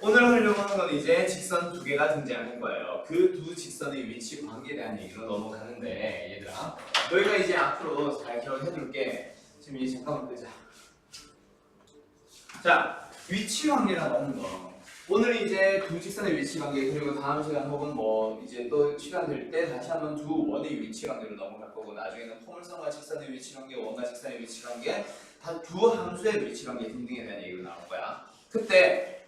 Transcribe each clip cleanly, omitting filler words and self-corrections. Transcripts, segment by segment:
오늘 하려고 하는 건 이제 직선 두 개가 등장하는 거예요. 그 두 직선의 위치 관계에 대한 얘기로 넘어가는데 얘들아, 너희가 이제 앞으로 잘 기억해 둘게. 지금 이제 잠깐만 끄자. 자, 위치 관계라고 하는 거. 오늘 이제 두 직선의 위치 관계, 그리고 다음 시간 혹은 뭐 이제 또 시간 될 때 다시 한번 두 원의 위치 관계로 넘어갈 거고, 나중에는 포물선과 직선의 위치 관계, 원과 직선의 위치 관계, 다 두 함수의 위치 관계 등등에 대한 얘기로 나올 거야. 그때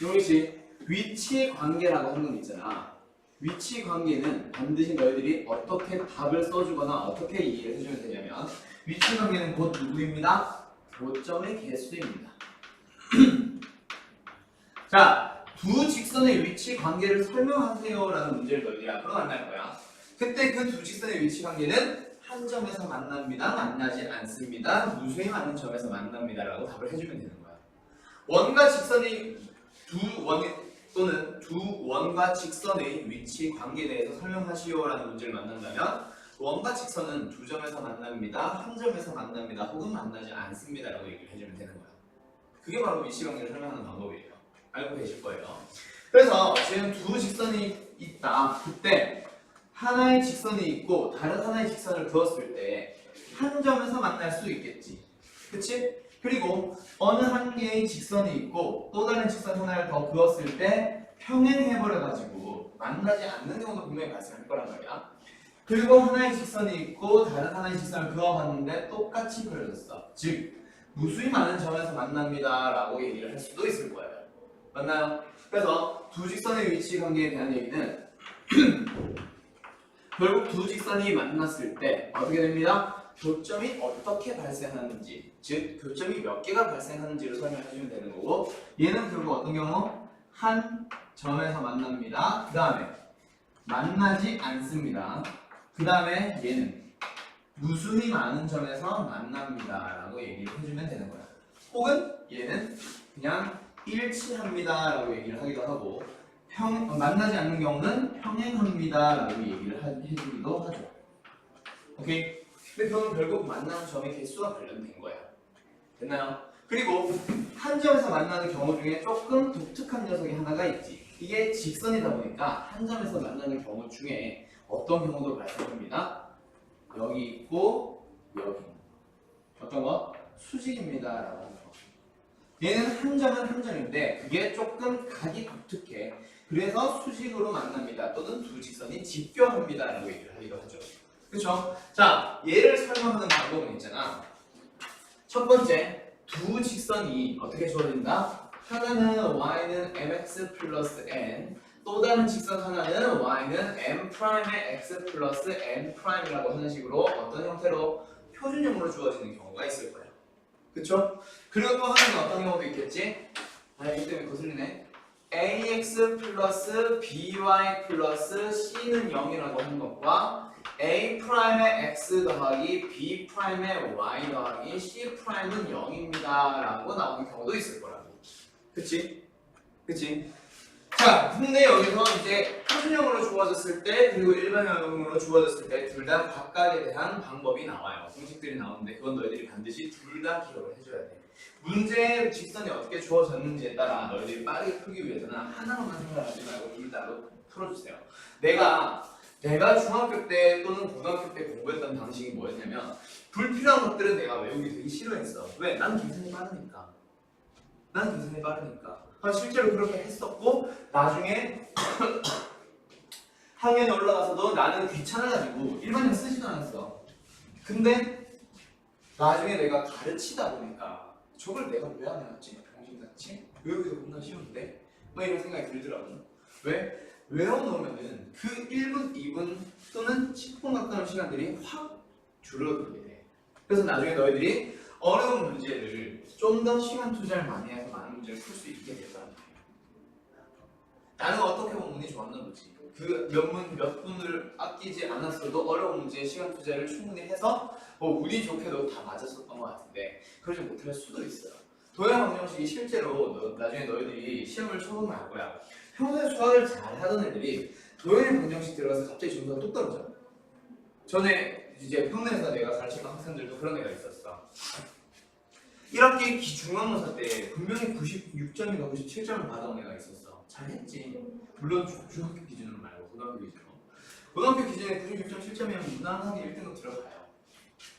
용희씨, 위치 관계라고 하는 건 있잖아. 위치 관계는 반드시 너희들이 어떻게 답을 써주거나 어떻게 이해를 해주면 되냐면, 위치 관계는 곧 누구입니다? 교점의 개수입니다. 자, 두 직선의 위치 관계를 설명하세요라는 문제를 너희들이 앞으로 만날 거야. 그때 그 두 직선의 위치 관계는 한 점에서 만납니다, 만나지 않습니다, 무수히 많은 점에서 만납니다라고 답을 해주면 되는 거야. 원과 직선의 또는 두 원과 직선의 위치 관계에 대해서 설명하시오라는 문제를 만난다면, 원과 직선은 두 점에서 만납니다, 한 점에서 만납니다, 혹은 만나지 않습니다라고 얘기를 해주면 되는 거야. 그게 바로 위치 관계를 설명하는 방법이에요. 알고 계실 거예요. 그래서 지금 두 직선이 있다. 그때 하나의 직선이 있고 다른 하나의 직선을 그었을 때 한 점에서 만날 수 있겠지. 그치? 그리고 어느 한 개의 직선이 있고 또 다른 직선 하나를 더 그었을 때 평행해버려가지고 만나지 않는 경우도 분명히 발생할 거란 말이야. 그리고 하나의 직선이 있고 다른 하나의 직선을 그어봤는데 똑같이 그려졌어. 즉 무수히 많은 점에서 만납니다 라고 얘기를 할 수도 있을 거예요. 맞나요? 그래서 두 직선의 위치 관계에 대한 얘기는 결국 두 직선이 만났을 때 어떻게 됩니다? 교점이 어떻게 발생하는지, 즉 교점이 몇 개가 발생하는지를 설명해 주면 되는 거고, 얘는 결국 어떤 경우? 한 점에서 만납니다. 그 다음에 만나지 않습니다. 그 다음에 얘는 무수히 많은 점에서 만납니다 라고 얘기를 해주면 되는 거야. 혹은 얘는 그냥 일치합니다 라고 얘기를 하기도 하고, 만나지 않는 경우는 평행합니다 라고 얘기를 해주기도 하죠. 오케이? 근데 그건 결국 만나는 점의 개수와 관련된 거야. 됐나요? 그리고 한 점에서 만나는 경우 중에 조금 독특한 녀석이 하나가 있지. 이게 직선이다 보니까 한 점에서 만나는 경우 중에 어떤 경우도 발생합니다. 여기 있고 여기 어떤 거? 수직입니다 라고 하는 거. 얘는 한 점은 한 점인데 그게 조금 각이 독특해. 그래서 수직으로 만납니다 또는 두 직선이 직교합니다 라고 얘기를 하기도 하죠. 그쵸? 자, 얘를 설명하는 방법은 있잖아. 첫 번째, 두 직선이 어떻게 주어진다? 하나는 y는 mx 플러스 n, 또 다른 직선 하나는 y는 m'의 x 플러스 n'이라고 하는 식으로 어떤 형태로 표준형으로 주어지는 경우가 있을 거예요. 그쵸? 그리고 또 하나는 어떤 경우도 있겠지? 아, 이기 때문에 거슬리네. ax 플러스 by 플러스 c는 0이라고 하는 것과 A'의 x 더하기 B'의 y 더하기 C'는 0입니다 라고 나오는 경우도 있을 거라고. 그치? 그치? 자, 근데 여기서 이제 표준형으로 주어졌을 때 그리고 일반형으로 주어졌을 때 둘 다 각각에 대한 방법이 나와요. 공식들이 나오는데 그건 너희들이 반드시 둘 다 기억을 해줘야 돼. 문제의 직선이 어떻게 주어졌는지에 따라 너희들이 빠르게 풀기 위해서는 하나로만 생각하지 말고 둘 다로 풀어주세요. 내가 중학교 때 또는 고등학교 때 공부했던 방식이 뭐였냐면, 불필요한 것들은 내가 외우기 되게 싫어했어. 왜? 난 계산이 빠르니까. 실제로 그렇게 했었고, 나중에 학년에 올라가서도 나는 귀찮아가지고 일반형 쓰지도 않았어. 근데 나중에 내가 가르치다 보니까 저걸 내가 왜 안 해왔지? 병신같이? 외우기도 겁나 쉬운데? 뭐 이런 생각이 들더라고. 왜? 외워놓으면은 그 1분, 2분 또는 10분 가까운 시간들이 확 줄어들게 돼. 그래서 나중에 너희들이 어려운 문제를 좀 더 시간 투자를 많이 해서 많은 문제를 풀 수 있게 될 거란 말이야. 나는 어떻게 보면 운이 좋았는 거지. 그 몇 분을 아끼지 않았어도 어려운 문제에 시간 투자를 충분히 해서 뭐 운이 좋게도 다 맞았었던 것 같은데 그러지 못할 수도 있어요. 도형 방정식이 실제로 나중에 너희들이 시험을 쳐보면 알 거야. 평소에 수학을 잘 하던 애들이 도형의 방정식 들어가서 갑자기 점수가 뚝 떨어져. 전에 이제 평내에서 내가 가르치던 학생들도 그런 애가 있었어. 1학기 중간고사 때 분명히 96점인가 97점을 받아온 애가 있었어. 잘했지. 물론 중학교 기준으로 말고 고등학교 기준으로. 고등학교 기준에 96.7점이면 무난하게 1등급 들어가요.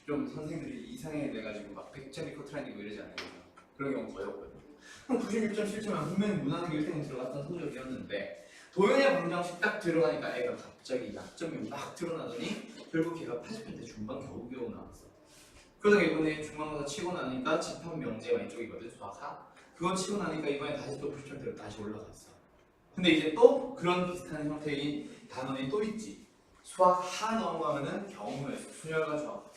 좀 선생님들이 이상해 돼가지고 막 100점이 커트라인이고 이러지 않아요. 그런 경우 거의 없거든. 그럼 96.7점이면 분명히 무난하게 1등급 들어갔던 성적이었는데 도형의 방정식 딱 들어가니까 애가 갑자기 약점이 막 드러나더니 결국 걔가 80점대 중반 겨우겨우 나왔어. 그러다가 이번에 중간고사 치고 나니까 집합 명제가 이쪽이거든, 수학하. 그건 치고 나니까 이번에 다시 또 90점대로 다시 올라갔어. 근데 이제 또 그런 비슷한 형태의 단원이 또 있지. 수학하 넘어가면은 경우에서 순열과 조합.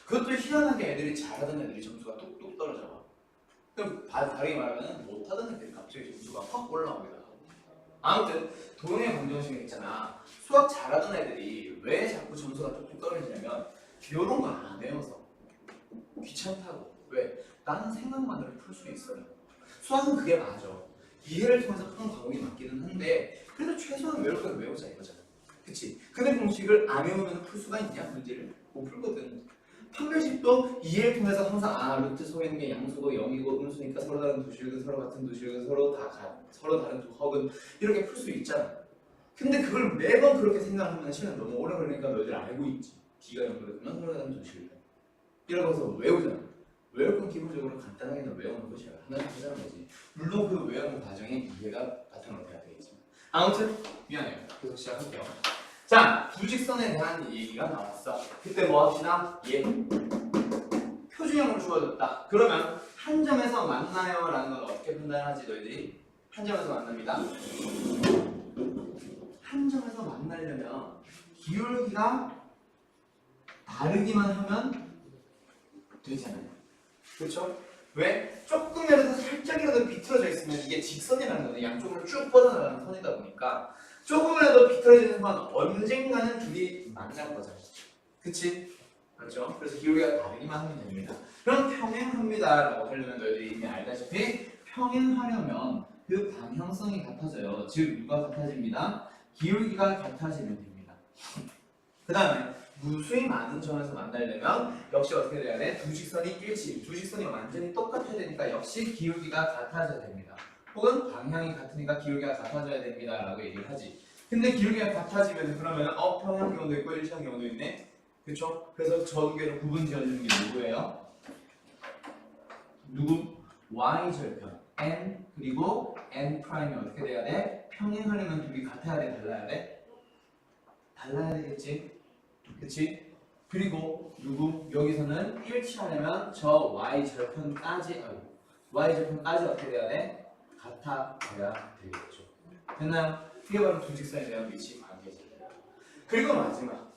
그것도 희한하게 애들이 잘하던 애들이 점수가 뚝뚝 떨어져. 그럼 다르게 말하면 못하던 애들이 갑자기 점수가 확 올라오기도 하고. 아무튼 도형의 방정식이 있잖아. 수학 잘하던 애들이 왜 자꾸 점수가 뚝뚝 떨어지냐면 이런 거 안 외워서 귀찮다고. 왜? 나는 생각만으로 풀 수 있어요. 수학은 그게 맞아. 이해를 통해서 푸는 과목이 맞기는 한데 그래도 최소한 외울 건 외우자 이거잖아. 그치? 근데 공식을 안 외우면 풀 수가 있냐? 문제를 못 풀거든. 판별식도 이해를 통해서 항상 루트 속에 있는 게 양수고 0이고 음수니까 서로 다른 도식은 서로 같은 도식은 서로 다른 도합은 이렇게 풀 수 있잖아. 근데 그걸 매번 그렇게 생각하면 시간 너무 오래 걸리니까 너희들 알고 있지. D가 0이면 서로 다른 도식을 이러면서 외우잖아. 외울 건 기본적으로 간단하게는 외우는 것이야. 하나씩 하자는 거지. 물론 그 외우는 과정에 이해가 바탕으로 돼야 되겠지만. 아무튼 미안해요. 계속 시작할게요. 자, 부직선에 대한 얘기가 나왔어. 그때 뭐 합시다? 예. 표준형으로 주어졌다. 그러면 한 점에서 만나요 라는 건 어떻게 판단하지 너희들이? 한 점에서 만납니다. 한 점에서 만나려면 기울기가 다르기만 하면 되잖아요. 그렇죠? 왜? 조금이라도 살짝이라도 비틀어져 있으면 이게 직선이라는 거는 양쪽으로 쭉 뻗어나가는 선이다 보니까 조금이라도 비틀어지는 건 언젠가는 둘이 만날 거잖아요. 그치? 그렇죠? 그래서 기울기가 다르기만 하면 됩니다. 그럼 평행합니다 라고 하려면 너희들이 이미 알다시피 평행하려면 그 방향성이 같아져요. 즉 누가 같아집니다? 기울기가 같아지면 됩니다. 그 다음에 무수히 많은 점에서 만나려면 역시 어떻게 돼야 돼? 두 직선이 일치, 두 직선이 완전히 똑같아야 되니까 역시 기울기가 같아져야 됩니다. 혹은 방향이 같으니까 기울기가 같아져야 됩니다 라고 얘기를 하지. 근데 기울기가 같아지면 그러면 평행 경우도 있고 일치한 경우도 있네? 그쵸? 그래서 저 두 개로 구분 지어주는 게 누구예요? 누구? y절편 n 그리고 n 프라임이 어떻게 돼야 돼? 평행하려면 둘이 같아야 돼? 달라야 돼? 달라야 되겠지? 그치? 그리고 누구? 여기서는 일치하려면 저 y절편까지 어떻게 돼야 돼? 같아져야 되겠죠. 됐나요? 이게 바로 두 직선에 대한 위치 관계죠. 그리고 마지막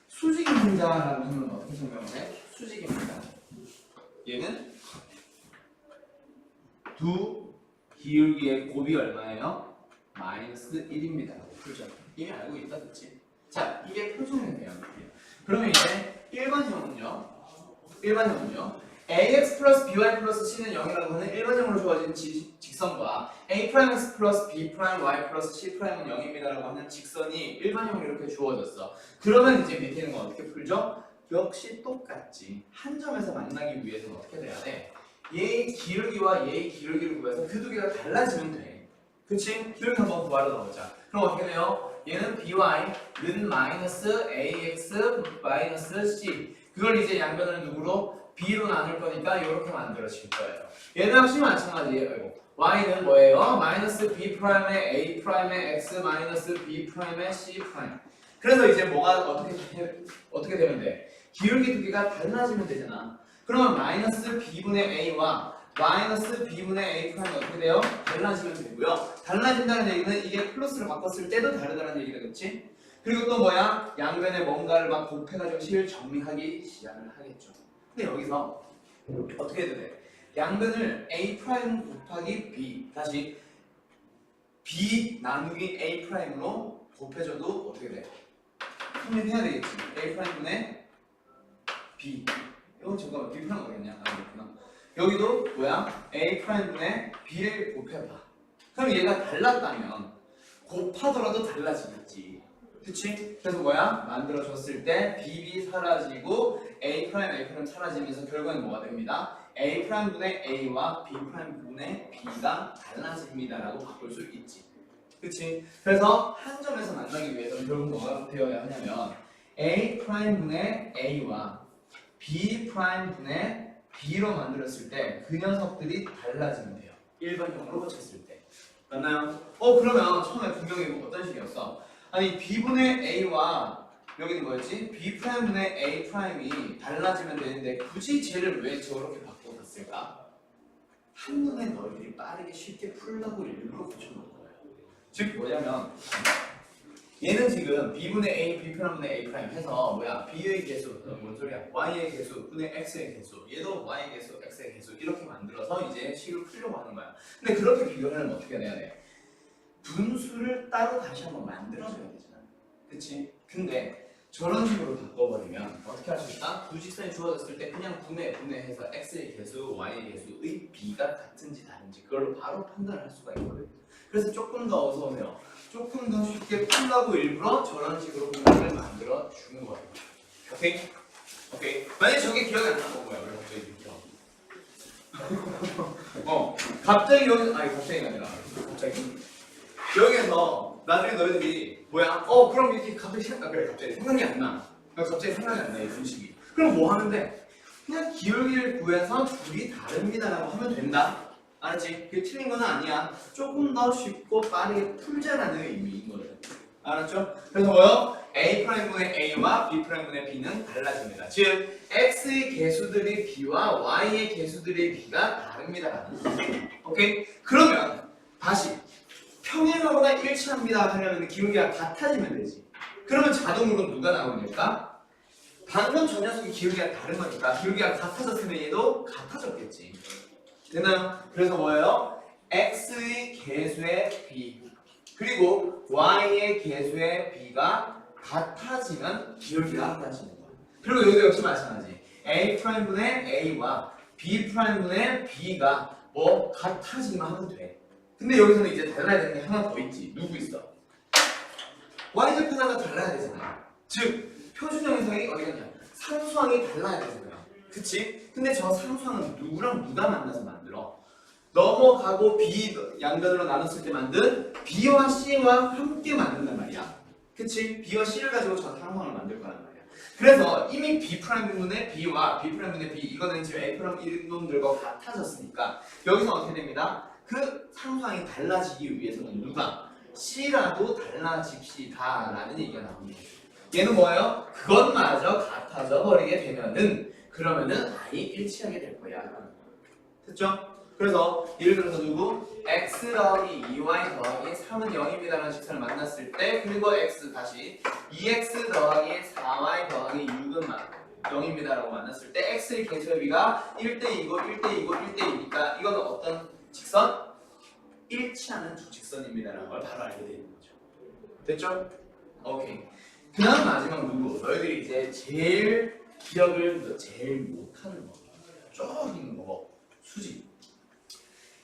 수직입니다라는 건 어떻게 설명해? 수직입니다. 얘는 두 기울기의 곱이 얼마예요? 마이너스 1입니다. 그렇죠? 이미 알고 있다, 그치? 자, 이게 표준에 대한 거예요. 그러면 이제 일반형은요. ax 플러스 by 플러스 c는 0이라고 하는 일반형으로 주어진 직선과 a'(x) 플러스 b' y 플러스 c' 은 0입니다라고 하는 직선이 일반형으로 이렇게 주어졌어. 그러면 이제 밑에 있는 건 어떻게 풀죠? 역시 똑같지. 한 점에서 만나기 위해서는 어떻게 돼야 돼? 얘의 기울기와 얘의 기울기를 구해서 그 두 개가 달라지면 돼. 그치? 기울기 한번 구하러 나오자. 그럼 어떻게 돼요? 얘는 by는 마이너스 ax 마이너스 c. 그걸 이제 양변을 누구로? b로 나눌 거니까 이렇게 만들어질 거예요. 얘는 역시 마찬가지예요. y는 뭐예요? 마이너스 b 프라임의 a 프라임의 x 마이너스 b 프라임의 c 프라임. 그래서 이제 뭐가 어떻게 되면 돼? 기울기 두 개가 달라지면 되잖아. 그러면 마이너스 b분의 a와 마이너스 b분의 a 프라임이 어떻게 돼요? 달라지면 되고요. 달라진다는 얘기는 이게 플러스로 바꿨을 때도 다르다는 얘기가 그렇지? 그리고 또 뭐야? 양변에 뭔가를 막 곱해가지고 실정리하기 시작을 하겠죠. 근데 여기서 어떻게 해야 돼? 양변을 a 프라임 곱하기 b 다시 b 나누기 a 프라임으로 곱해줘도 어떻게 돼? 성립해야 되겠지. a 프라임분의 b. 이건 잠깐만 b 프라임 어디겠냐? 그렇구나. 여기도 뭐야? a 프라임분의 b를 곱해봐. 그럼 얘가 달랐다면 곱하더라도 달라지겠지. 그치? 그래서 뭐야? 만들어줬을 때 BB 사라지고 A' 사라지면서 결국엔 뭐가 됩니다? A' 분의 A와 B' 분의 B가 달라집니다 라고 바꿀 수 있지. 그치? 그래서 한 점에서 만나기 위해서는 결국 뭐가 되어야 하냐면 A' 분의 A와 B' 분의 B로 만들었을 때 그 녀석들이 달라지면 돼요. 일반형으로 고쳤을 때. 맞나요? 그러면 처음에 분명히 어떤 식이었어? 아니 B분의 A와 여기는 뭐였지? B'분의 A'이 달라지면 되는데 굳이 쟤를 왜 저렇게 바꿔놨을까? 한눈에 너희들이 빠르게 쉽게 풀라고 일부러 붙여놓은 거예요. 즉 뭐냐면 얘는 지금 B분의 A, B'분의 A' 해서 뭐야? B의 개수, 뭔 소리야? Y의 개수, 분의 X의 개수 얘도 Y의 개수, X의 개수 이렇게 만들어서 이제 식을 풀려고 하는 거야. 근데 그렇게 비교를 하면 어떻게 해야 돼? 분수를 따로 다시 한번 만들어줘야 되잖아. 그치? 근데 저런 식으로 바꿔버리면 어떻게 할 수 있다? 두 직선이 주어졌을 때 그냥 분해해서 X의 개수, Y의 개수의 B가 같은지 다른지 그걸로 바로 판단을 할 수가 있거든. 그래서 조금 더 어서 오세요. 조금 더 쉽게 풀라고 일부러 저런 식으로 분해를 만들어 주는 거예요. 오케이? 오케이. 만약에 저게 기억이 안 나는 거야. 왜 갑자기 기억? 갑자기 여기 갑자기가 아니라 갑자기 여기에서 나중에 너희들이 뭐야? 그럼 이렇게 갑자기 생각이 안 나. 갑자기 생각이 안 나, 이 분식이. 그럼 뭐 하는데? 그냥 기울기를 구해서 둘이 다릅니다라고 하면 된다. 알았지? 그게 틀린 건 아니야. 조금 더 쉽고 빠르게 풀자라는 의미인 거죠. 알았죠? 그래서 뭐요? A'분의 A와 B'분의 B는 달라집니다. 즉, X의 개수들의 B와 Y의 개수들의 B가 다릅니다라는 거죠. 오케이? 그러면 다시 평행하거나 일치합니다 하려면 기울기가 같아지면 되지. 그러면 자동으로 누가 나오니까? 방금 저 녀석이 기울기가 다른 거니까 기울기가 같아졌으면 얘도 같아졌겠지. 되나요? 그래서 뭐예요? X의 개수의 B 그리고 Y의 개수의 B가 같아지면 기울기가 같아지는 거야. 그리고 여기도 역시 마찬가지. A'분의 A와 B'분의 B가 뭐 같아지기만 하면 돼. 근데 여기서는 이제 달라야 되는 게 하나 더 있지. 누구 있어? Y좌표 하나가 달라야 되잖아요. 즉 표준형 해석이 어디 갔냐? 상수항이 달라야 되잖아요. 그치? 근데 저 상수항은 누구랑 누가 만나서 만들어? 넘어가고 B 양변으로 나눴을 때 만든 B와 C와 함께 만든단 말이야. 그치? B와 C를 가지고 저 상수항을 만들 거란 말이야. 그래서 이미 B'분의 B와 B'분의 B 이거는 지금 A'이 놈들과 같아졌으니까 여기서 어떻게 됩니다? 그 상수항이 달라지기 위해서는 누가? C라도 달라집시다 라는 얘기가 나옵니다. 얘는 뭐예요? 그것마저 같아져 버리게 되면은 그러면은 아예 일치하게 될 거야. 됐죠? 그래서 예를 들어서 누구? x 더하기 2y 더하기 3은 0입니다 라는 직선을 만났을 때 그리고 x 다시 2x 더하기 4y 더하기 6은 0입니다 라고 만났을 때 x의 개수의 비가 1대2고 1대2고 1대2니까 이거는 어떤 직선? 일치하는 두 직선입니다 라는 걸 바로 알게 되는 거죠. 됐죠? 오케이. 그 다음 마지막 누구? 너희들이 이제 제일 기억을 제일 못하는 거. 쭉 있는 거. 수직.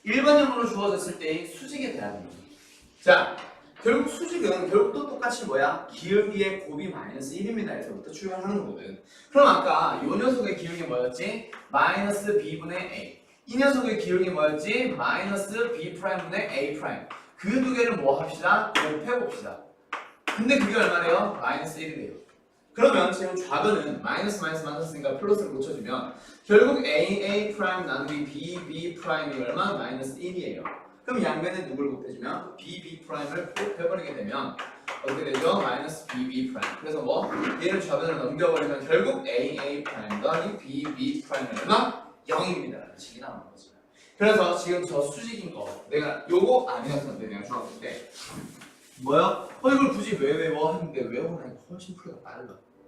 일반형으로 주어졌을 때의 수직에 대한 얘기. 자, 결국 수직은 결국 또 똑같이 뭐야? 기울기의 곱이 마이너스 1입니다. 에서부터 출발하는 거거든. 그럼 아까 이 녀석의 기울기 뭐였지? 마이너스 b분의 a. 이 녀석의 기울기 뭐였지? 마이너스 b'분의 a'. 그 두 개를 뭐 합시다? 곱해봅시다. 근데 그게 얼마래요? 마이너스 1이래요. 그러면 지금 좌변은 마이너스 마이너스니까 플러스를 고쳐주면 결국 AA' 나누기 BB' 이 얼마? 마이너스 1이에요. 그럼 양변에 누굴 곱해주면 BB'을 곱해버리게 되면 어떻게 되죠? 마이너스 BB'. 그래서 뭐 얘를 좌변으로 넘겨버리면 결국 AA' 더하기 BB' 얼마? 0입니다. 라는 식이 나오는 거지. 그래서 지금 저 수직인 거 내가 요거 아니었는데 내가 중학교 때 뭐야? 이걸 굳이 왜 외워? 했는데 외워보니까 훨씬 풀이가 빨라.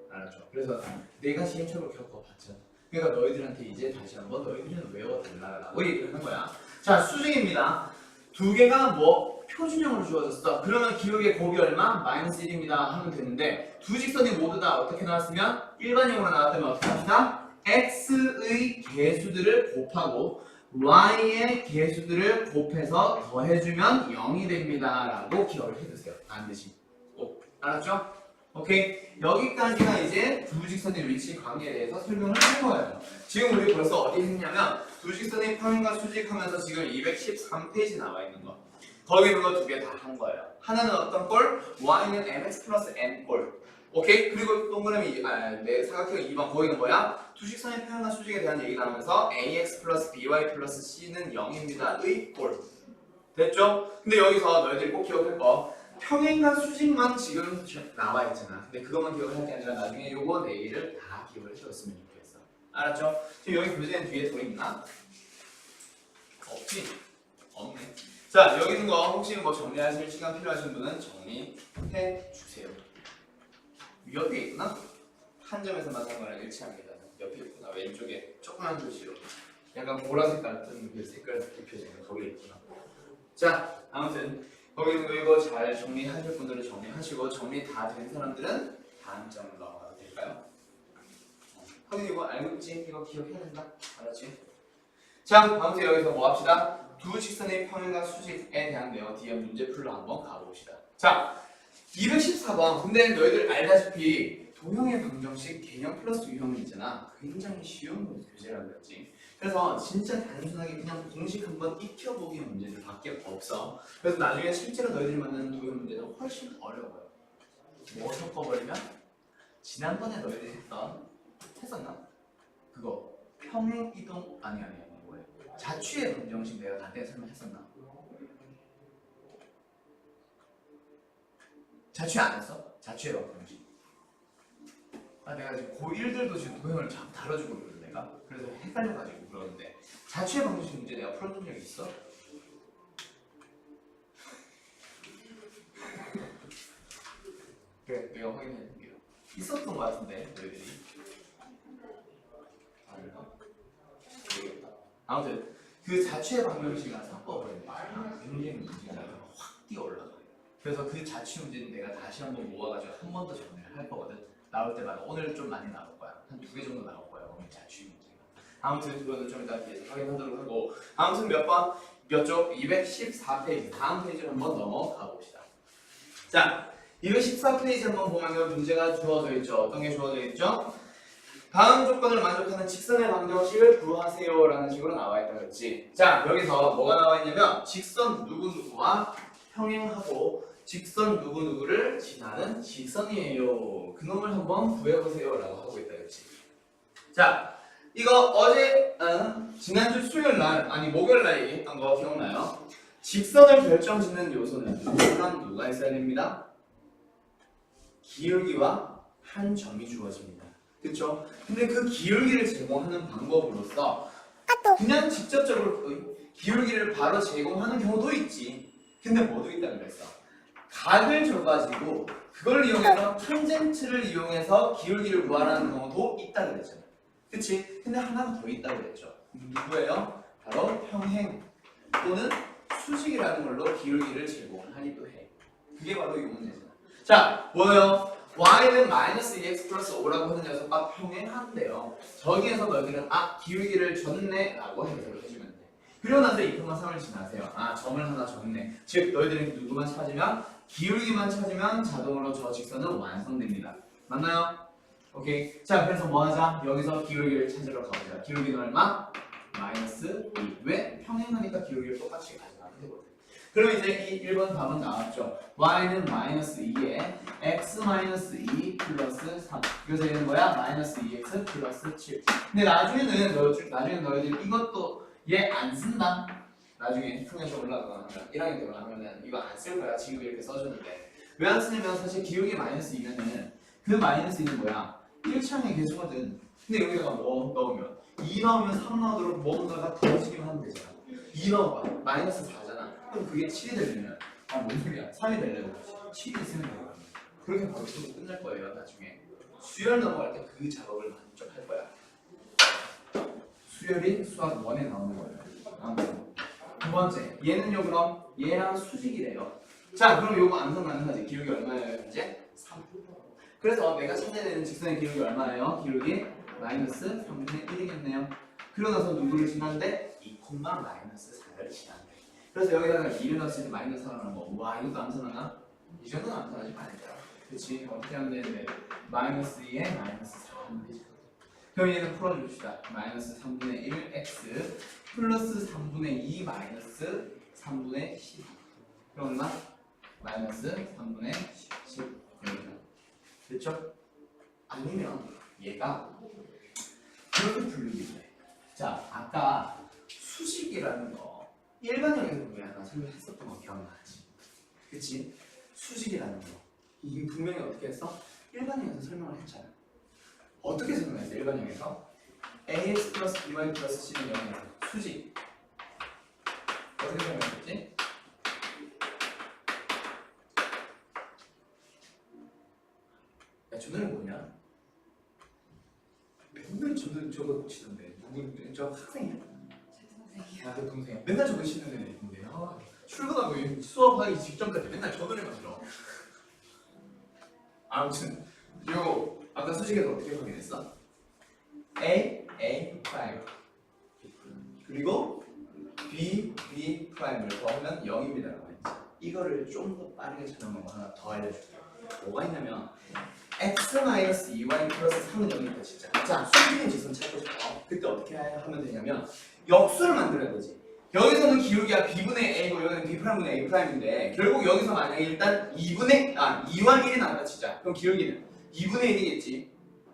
알았죠? 그래서 내가 시행착오를 겪어봤잖아. 그러니까 너희들한테 이제 다시 한번 너희들은 외워달라고 얘기를 한 거야. 자, 수직입니다. 두 개가 뭐 표준형으로 주어졌어. 그러면 기울기의 곱이 얼마? 마이너스 1입니다 하면 되는데 두 직선이 모두 다 어떻게 나왔으면? 일반형으로 나왔다면 어떻게 합시다? x의 개수들을 곱하고 y의 개수들을 곱해서 더해주면 0이 됩니다 라고 기억을 해두세요. 반드시 꼭. 알았죠? 오케이? 여기까지가 이제 두 직선의 위치 관계에 대해서 설명을 한 거예요. 지금 우리 벌써 어디 했냐면 두 직선의 평행과 수직하면서 지금 213페이지 나와 있는 거. 거기 있는 거 두 개 다 한 거예요. 하나는 어떤 꼴? y는 mx 플러스 n 꼴. 오케이? 그리고 동그라미 내 사각형 2번 거기는 뭐야? 두 직선의 평행과 수직에 대한 얘기 나오면서 ax 플러스 by 플러스 c는 0입니다. 의 꼴. 됐죠? 근데 여기서 너희들이 꼭 기억할 거 평행과 수직만 지금 나와 있잖아. 근데 그것만 기억을 할 게 아니라 나중에 요거 네 개를 다 기억을 해줬으면 좋겠어. 알았죠? 지금 여기 교재는 뒤에 또 있나? 없지? 없네. 자, 여기 있는 거 혹시 뭐 정리하실 시간 필요하신 분은 정리해 주세요. 옆에 있구나? 한 점에서만 한 거랑 일치합니다. 옆에 있구나. 왼쪽에 조그만 글씨로 약간 보라색 같은 그 색깔 입혀지는 거기 있구나. 자, 아무튼 거기 있는 거 이거 잘 정리하실 분들은 정리하시고 정리 다 된 사람들은 다음 장으로 넘어가도 될까요? 하긴 이거 알고 있지? 이거 기억해야 된다. 알았지? 자, 아무튼 여기서 뭐 합시다? 두 직선의 평행과 수직에 대한 내용 뒤에 문제 풀러 한번 가봅시다. 자, 214번. 근데 너희들 알다시피 도형의 방정식 개념 플러스 유형이 있잖아. 굉장히 쉬운 교재라고 했지. 그래서 진짜 단순하게 그냥 공식 한번 익혀보기 문제들 밖에 없어. 그래서 나중에 실제로 너희들이 만나는 도형 문제는 훨씬 어려워요. 뭐 섞어버리면 지난번에 너희들이 했었나? 그거 평행 이동 아니 뭐예요? 자취의 방정식 내가 간단히 설명했었나? 자취 안 했어? 자취의 방정식. 내가 지금 고1들도 지금 도형을 참 다뤄주고 있거든 내가. 그래서 헷갈려가지고 그러는데 자취의 방정식 문제 내가 풀어준 적이 있어? 그래, 내가 확인해볼게요. 있었던 것 같은데 너희들이. 아닌가? 모르겠다. 아무튼 그 자취의 방정식이랑 섞어버리면 굉장히 문제가 확 뛰어올라가. 그래서 그 자취 문제는 내가 다시 한번 모아가지고 한 번 더 정리를 할 거거든. 나올 때마다 오늘 좀 많이 나올 거야. 한 2개 정도 나올 거야. 오늘 자취 문제가. 아무튼 그거는 좀 이따 뒤에서 확인하도록 하고. 아무튼 몇 번? 몇 쪽? 214페이지. 다음 페이지로 한번 넘어가 봅시다. 자, 214페이지 한번 보면 문제가 주어져 있죠. 어떤 게 주어져 있죠? 다음 조건을 만족하는 직선의 방정식을 구하세요라는 식으로 나와 있다 그랬지. 자, 여기서 뭐가 나와 있냐면 직선 누구누구와 평행하고 직선 누구누구를 지나는 직선이에요. 그놈을 한번 구해보세요라고 하고 있다 그랬지. 자, 이거 어제 지난주 수요일날 아니 목요일날 얘기했던 거 기억나요? 직선을 결정짓는 요소는 누가 있어야 됩니다. 기울기와 한 점이 주어집니다. 그쵸? 근데 그 기울기를 제공하는 방법으로서 그냥 직접적으로 기울기를 바로 제공하는 경우도 있지. 근데 뭐도 있다 그랬어? 각을 줘가지고 그걸 이용해서 탄젠트를 이용해서 기울기를 구하라는 경우도 있다 그랬잖아. 그치? 근데 하나가 더 있다 그랬죠. 누구예요? 바로 평행 또는 수직이라는 걸로 기울기를 제공하기도 해. 그게 바로 이 문제잖아. 자, 뭐예요? y는 마이너스 2x 플러스 5라고 하는 녀석과 평행한데요. 저기에서 너희들은 기울기를 줬네 라고 해석을 해주면 돼. 그리고 나서 2,3을 지나세요. 점을 하나 줬네. 즉 너희들은 누구만 찾으면 기울기만 찾으면 자동으로 저 직선은 완성됩니다. 맞나요? 오케이. 자, 그래서 뭐 하자? 여기서 기울기를 찾으러 가보자. 기울기는 얼마? 마이너스 2. 왜? 평행하니까 기울기를 똑같이 가져가면 되거든. 그럼 이제 이 1번 답은 나왔죠. y는 마이너스 2에 x 마이너스 2 플러스 3. 그래서 얘는 뭐야? 마이너스 2x 플러스 7. 근데 나중에는 너희들 이것도 얘 안 쓴다. 나중에 통해서 올라가면 1학년 때 올라가면은 이거 안 쓸 거야. 지금 이렇게 써줬는데 왜 안 쓰냐면 사실 기울기 마이너스 2면은 그 마이너스 2는 뭐야? 1차항의 개수거든. 근데 여기다가 뭐 넣으면 2 넣으면 3 넣도록 뭔가가 더해지기만 하면 되잖아. 2 넣어봐. 마이너스 4잖아. 그럼 그게 7이 되려면 뭔 소리야? 3이 되려면 7이 있으면 되거든. 그렇게 바로 쓰고 끝날 거예요. 나중에 수열 넘어갈 때 그 작업을 먼저 할 거야. 수열이 수학 1에 나오는 거예요. 아무튼 두 번째, 얘는요 그럼 얘랑 수직이래요. 자, 그럼 요거 암산 가능하지? 기울기 얼마예요 현재? 3. 그래서 내가 찾아야 되는 직선의 기울기 얼마예요? 기울기 마이너스 3분의 1이겠네요. 그러고 나서 누구를 지났는데 2, 마이너스 4를 지났네. 그래서 여기다가 2를 넣었을 때 마이너스 4를 넣은 거. 와, 이것도 암산하나? 이 정도는 암산하지 말자. 그치? 어떻게 하면 되는데 마이너스 2에 마이너스 4 하면 되죠. 그럼 얘는 풀어줍시다. 마이너스 3분의 1 x 플러스 3분의 2 마이너스 3분의 10 그러나 마이너스 3분의 10 됐죠? 아니면 얘가 이렇게 풀리기도 해. 자, 아까 수식이라는 거 일반형에서 우리 하나 설명했었던 거 기억나지? 그치? 수식이라는 거 이게 분명히 어떻게 했어? 일반형에서 설명을 했잖아. 어떻게 설명했어? 일반형에서 ax 플러스 by 플러스 c는 0에서 수식 어떻게 설명했지? 야, 저들은 뭐냐? 맨날 저거 치던데 누구 저 학생이야? 아, 내 동생이야. 맨날 저거 치는 애들 있는데 출근하고 수업하기 직전까지 맨날 저 노래만 들어. 아무튼 이거 아까 수식에서 어떻게 확인했어? A 프라임 그리고 B 프라임을 더하면 0입니다라고 했지. 이거를 좀 더 빠르게 찾아놓은 거 하나 더 알려줄게요. 뭐가 있냐면 x-2y 플러스 3은 0이니까 진짜 자, 수직인 직선 찾고 싶어. 그때 어떻게 하면 되냐면 역수를 만들어야 되지. 여기서는 기울기가 b분의 a고 여기는 b'분의 a'인데 결국 여기서 만약에 일단 2와 1이 나왔다 치자. 그럼 기울기는 2분의 1이겠지.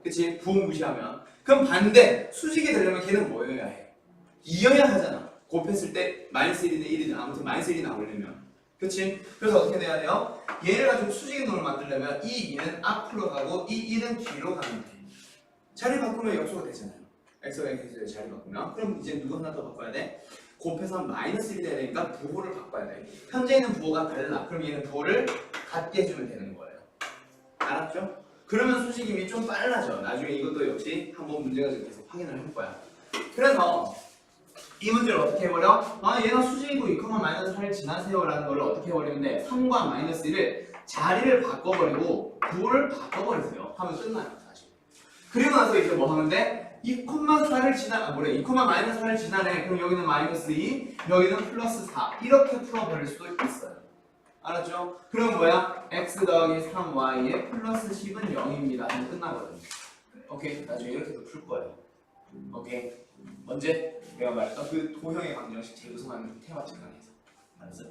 그치? 부호 무시하면. 그럼 반대 수직이 되려면 걔는 뭐여야 해? 2여야 하잖아. 곱했을 때 마이너스 1이든 1이든 아무튼 마이너스 1이 나오려면. 그치? 그래서 어떻게 돼야 돼요? 얘를 가지고 수직의 놈을 만들려면 이 2는 앞으로 가고 이 1은 뒤로 가면 돼. 자리 바꾸면 역수가 되잖아요. x와 x의 자리 바꾸면. 그럼 이제 누구 하나 더 바꿔야 돼? 곱해서 마이너스 1이 돼야 되니까 부호를 바꿔야 돼. 현재 있는 부호가 달라. 그럼 얘는 부호를 같게 해주면 되는 거예요. 알았죠? 그러면 수식임이 좀 빨라져. 나중에 이것도 역시 한번 문제가 계속 확인을 할 거야. 그래서 이 문제를 어떻게 해버려? 얘가 수직이고 2, 마이너스 8을 지나세요 라는 걸 어떻게 해버리는데 3과 마이너스 1을 자리를 바꿔버리고 부호를 바꿔버리세요 하면 끝나요 사실. 그리고 나서 이제 뭐 하면 돼? 2, 4를 지나 2, 마이너스 4를 지나네. 그럼 여기는 마이너스 2, 여기는 플러스 4 이렇게 풀어버릴 수도 있어요. 알았죠? 그럼 뭐야? x 더하기 3y에 플러스 10은 0입니다 하면 끝나거든요. 오케이? 나중에 이렇게도 풀 거예요. 오케이? 언제? 내가 말했던 그 도형의 방정식 재구성하는 테마틱 강의에서. 알았어?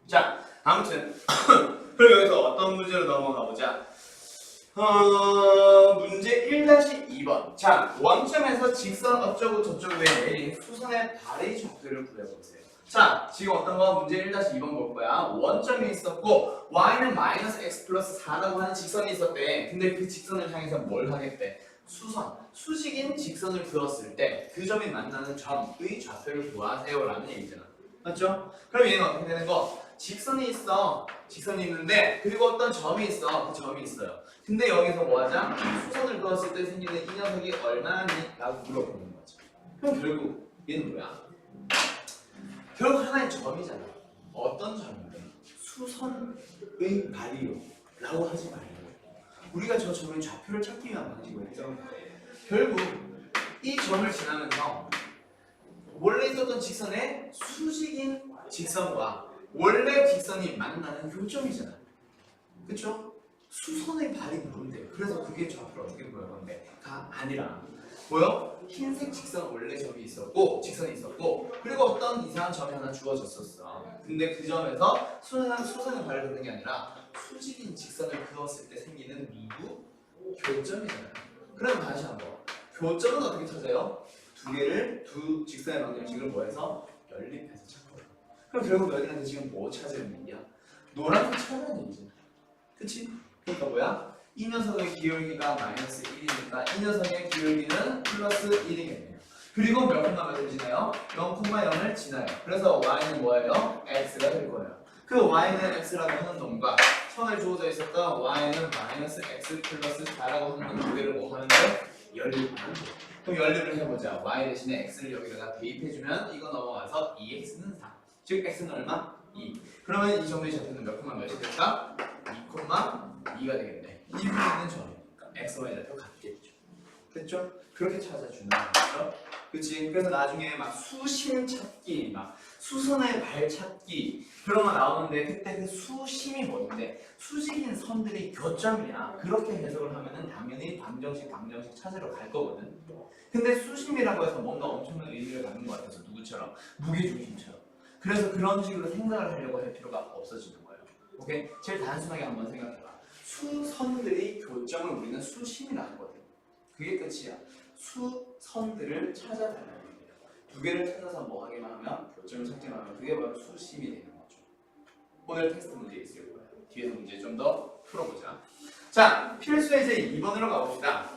자, 아무튼 그럼 여기서 어떤 문제로 넘어가 보자. 문제 1-2번. 자, 원점에서 직선 어쩌고 저쩌고 에 내린 수선의 발의 좌표를 구해보세요. 자, 지금 어떤 거 문제 1-2번 볼 거야. 원점이 있었고 y는 마이너스 x 플러스 4라고 하는 직선이 있었대. 근데 그 직선을 향해서 뭘 하겠대? 수선, 수직인 직선을 그었을 때 그 점이 만나는 점의 좌표를 구하세요 라는 얘기잖아. 맞죠? 그럼 얘는 어떻게 되는 거? 직선이 있어. 직선이 있는데 그리고 어떤 점이 있어. 그 점이 있어요. 근데 여기서 뭐 하자? 수선을 그었을 때 생기는 이 녀석이 얼마니? 라고 물어보는 거지. 그럼 결국 얘는 뭐야? 결국 하나의 점이잖아. 어떤 점인데? 수선의 발이요 라고 하지 말고 우리가 저 점의 좌표를 찾기 위한 방식을 했죠. 결국 이 점을 지나면서 원래 있었던 직선의 수직인 직선과 원래 직선이 만나는 교점이잖아. 그쵸? 수선의 발이 뭔데? 그래서 그게 좌표를 어떻게 보여 건데? 가 아니라 뭐요? 흰색 직선 원래 점이 있었고 직선이 있었고 그리고 어떤 이상한 점이 하나 주어졌었어. 근데 그 점에서 수선의 발을 긋는 게 아니라 수직인 직선을 그었을 때 생기는 누구? 교점이잖아요. 그럼 다시 한번 교점은 어떻게 찾아요? 두 직선의 방정식을 뭐해서 연립해서 찾거든. 그럼 결국 너희들한테 지금 뭐 찾으는 얘기야? 노란색 찾으는 얘기잖아. 그치? 그러니까 뭐야? 이 녀석의 기울기가 마이너스 1이니까 이 녀석의 기울기는 플러스 1이겠네요. 그리고 몇 콤마를 지나요? 0,0을 지나요. 그래서 y는 뭐예요? x가 될 거예요. 그 y는 x라고 하는 놈과 선을 주어져 있었던 y는 마이너스 x 플러스 4라고 하는 놈 두 개를 뭐 하는데? 연립하는 거. 그럼 연립을 해보자. y 대신에 x를 여기다가 대입해주면 이거 넘어가서 2x는 4. 즉 x는 얼마? 2. 그러면 이 점의 좌표는 몇 콤마 몇이 될까? 2,2가 되겠네. 이 위에 있는 점이니까 x, y 좌표 같겠죠. 됐죠? 그렇게 찾아주는 거죠. 그치? 그래서 나중에 막 수심 찾기, 막 수선의 발 찾기 그런 거 나오는데 그때 그 수심이 뭔데? 수직인 선들이 교점이야. 그렇게 해석을 하면은 당연히 방정식 찾으러 갈 거거든. 근데 수심이라고 해서 뭔가 엄청난 의미를 갖는 것 같아서 누구처럼? 무게중심처럼. 그래서 그런 식으로 생각을 하려고 할 필요가 없어지는 거예요. 오케이? 제일 단순하게 한번 생각해봐. 수선들이 교점을 우리는 수심이라고 하거든. 그게 끝이야. 수선들을 찾아달라는 거예요. 두 개를 찾아서 뭐 하기만 하면 교점을 찾기만 하면 그게 바로 수심이 되는 거죠. 오늘 테스트 문제 있을 거예요. 뒤에서 문제 좀 더 풀어보자. 자, 필수예제 2번으로 가봅시다.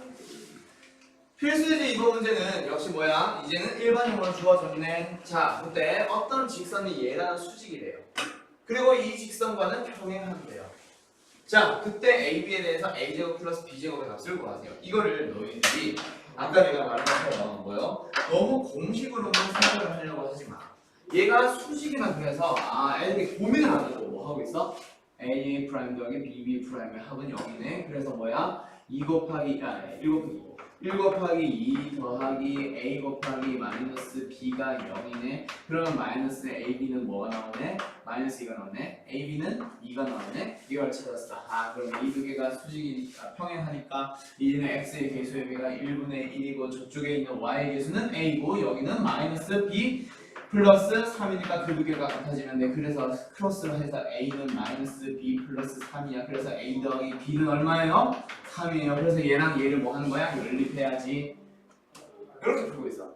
필수예제 2번 문제는 역시 뭐야? 이제는 일반형으로 주어졌네. 자, 그때 어떤 직선이 얘라는 수직이래요. 그리고 이 직선과는 평행하면 돼요. 자, 그때 AB에 대해서 A제곱 플러스 B제곱의 값을 구하세요. 이거를 너희들이 아까 내가 말한 것처럼 뭐요? 너무 공식으로만 생각을 하려고 하지 마. 얘가 수직이나 그래서 애들이 고민을 안 하고 뭐 하고 있어? A 프라임 더하기 B 프라임의 합은 0이네. 그래서 뭐야? 2 곱하기 1 곱하기 2 더하기 A 곱하기 마이너스 B가 0이네. 그러면 마이너스 AB는 뭐가 나오네? 마이너스 2가 나오네. AB는 2가 나오네. 이걸 찾았어. 그럼 이 두 개가 수직이니까 평행하니까 이제는 X의 계수의 비가 1분의 1이고 저쪽에 있는 Y의 계수는 A고 여기는 마이너스 B 플러스 3이니까 그 두 개가 같아지면 돼. 그래서 크로스로 해서 A는 마이너스 B 플러스 3이야. 그래서 A 더하기 B는 얼마예요? 3이에요. 그래서 얘랑 얘를 뭐 하는 거야? 연립해야지. 이렇게 풀고 있어.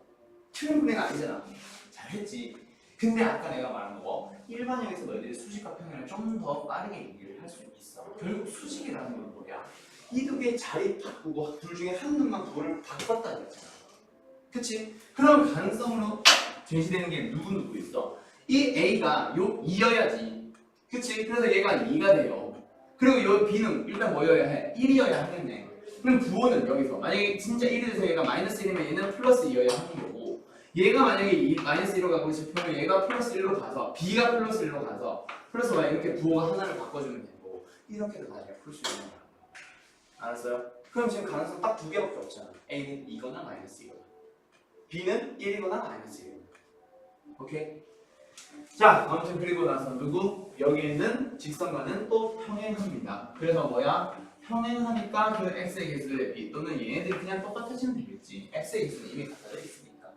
틀린 분해가 아니잖아. 잘했지. 근데 아까 내가 말한 거 일반형에서 너희들이 수직과 평행을 좀 더 빠르게 얘기를 할 수 있어. 결국 수직이라는 건 뭐야? 이 두 개 자리 바꾸고 둘 중에 한 놈만 그거를 바꿨다는 거잖아. 그치? 그럼 가능성으로 제시되는 게 누구 있어? 이 A가 요 2여야지. 그치? 그래서 얘가 2가 돼요. 그리고 요 B는 일단 뭐여야 해? 1이어야 하겠네. 그럼 부호는 여기서 만약에 진짜 1이 돼서 얘가 마이너스 1이면 얘는 플러스 2여야 하는 거고 얘가 만약에 마이너스 1로 가고 싶으면 얘가 플러스 1로 가서 B가 플러스 1로 가서 플러스 Y 이렇게 부호가 하나를 바꿔주면 되고 이렇게도 나중에 풀 수 있는 거야. 알았어요? 그럼 지금 가능성 딱 두 개밖에 없잖아. A는 2거나 마이너스 2거나 B는 1이거나 마이너스 1이거나. 오케이? 자, 아무튼 그리고 나서 누구? 여기 있는 직선과는 또 평행합니다. 그래서 뭐야? 평행하니까 그 x의 계수의 b 또는 얘네들이 그냥 똑같아지면 되겠지. x의 계수는 이미 같아져 있으니까.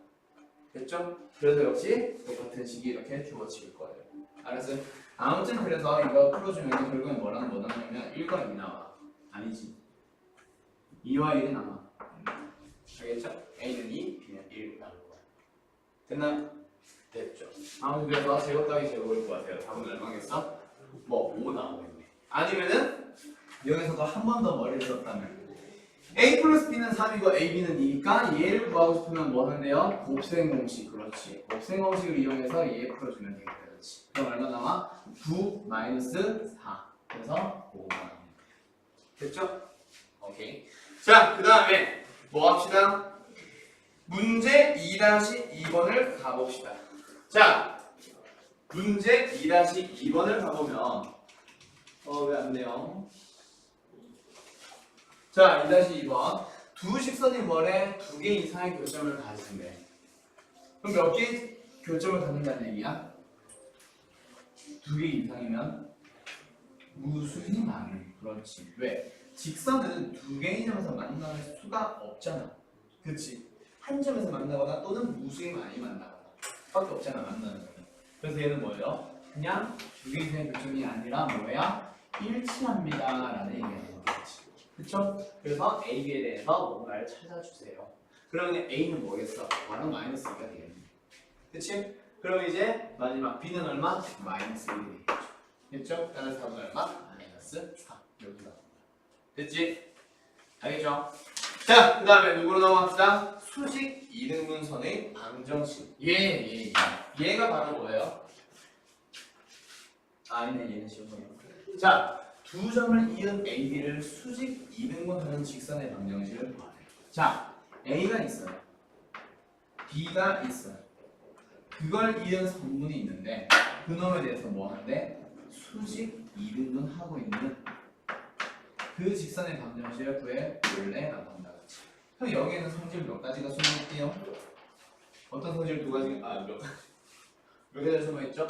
됐죠? 그래서 역시 똑같은 식이 이렇게 주어질 거예요. 알았어요? 아무튼 그래서 이거 풀어주면 결국엔 뭐 나오냐면 1과 2 나와. 아니지. 2와 1이 나와. 알겠죠? A는 2, B는 1 나올 거야. 됐나요? 됐죠. 아무튼 그래서 제곱 따위 제곱을 구하세요. 답은 얼마겠어? 뭐 5 나오겠네. 아니면은 여기서도 한 번 더 머리를 썼다면 A 플러스 B는 3이고 AB는 2니까 얘를 구하고 싶으면 뭐 하는데요? 곱셈 공식. 그렇지. 곱셈 공식을 이용해서 얘 풀어주면 되겠다. 그렇지. 그럼 얼마 나와? 9 마이너스 4. 그래서 5가 나옵니다. 됐죠? 오케이. 자, 그 다음에 뭐 합시다? 문제 2-2번을 가봅시다. 자, 문제 2-2번을 가보면 왜 안 돼요? 자, 2-2번 두 직선이 뭐래? 두 개 이상의 교점을 가진대. 그럼 몇 개 교점을 갖는다는 얘기야? 두 개 이상이면 무수히 많은. 그렇지. 왜? 직선은 두 개의 점에서 만나는 수가 없잖아. 그렇지? 한 점에서 만나거나 또는 무수히 많이 만나거나 밖에 없잖아, 만나는 거는. 그래서 얘는 뭐예요? 그냥 두 개 이상의 교점이 아니라 뭐야? 일치합니다 라는 얘기하는 거지. 그쵸? 그래서 A, B에 대해서 뭔가를 찾아주세요. 그러면 A는 뭐겠어? 바로 마이너스 2가 되겠네. 그치? 그럼 이제 마지막 B는 얼마? 마이너스 1이 되겠죠. 됐죠? 따라서 답은 얼마? 마이너스 4. 여기가. 됐지? 알겠죠? 자, 그 다음에 누구로 넘어갑시다? 수직 이등분선의 방정식. 얘가 바로 뭐예요? 아니네, 얘는 쉬운 거예요. 자, 두 점을 이은 AB를 수직 이등분하는 직선의 방정식을 구하래요. 자, A가 있어요. B가 있어요. 그걸 이은 성분이 있는데 그 놈에 대해서 뭐 하는데? 수직 이등분하고 있는 그 직선의 방정식을 구해 볼래? 라고 한다. 그치? 그럼 여기에는 성질 몇 가지가 숨어있대요? 어떤 성질 두 가지? 몇 가지가 숨어있죠?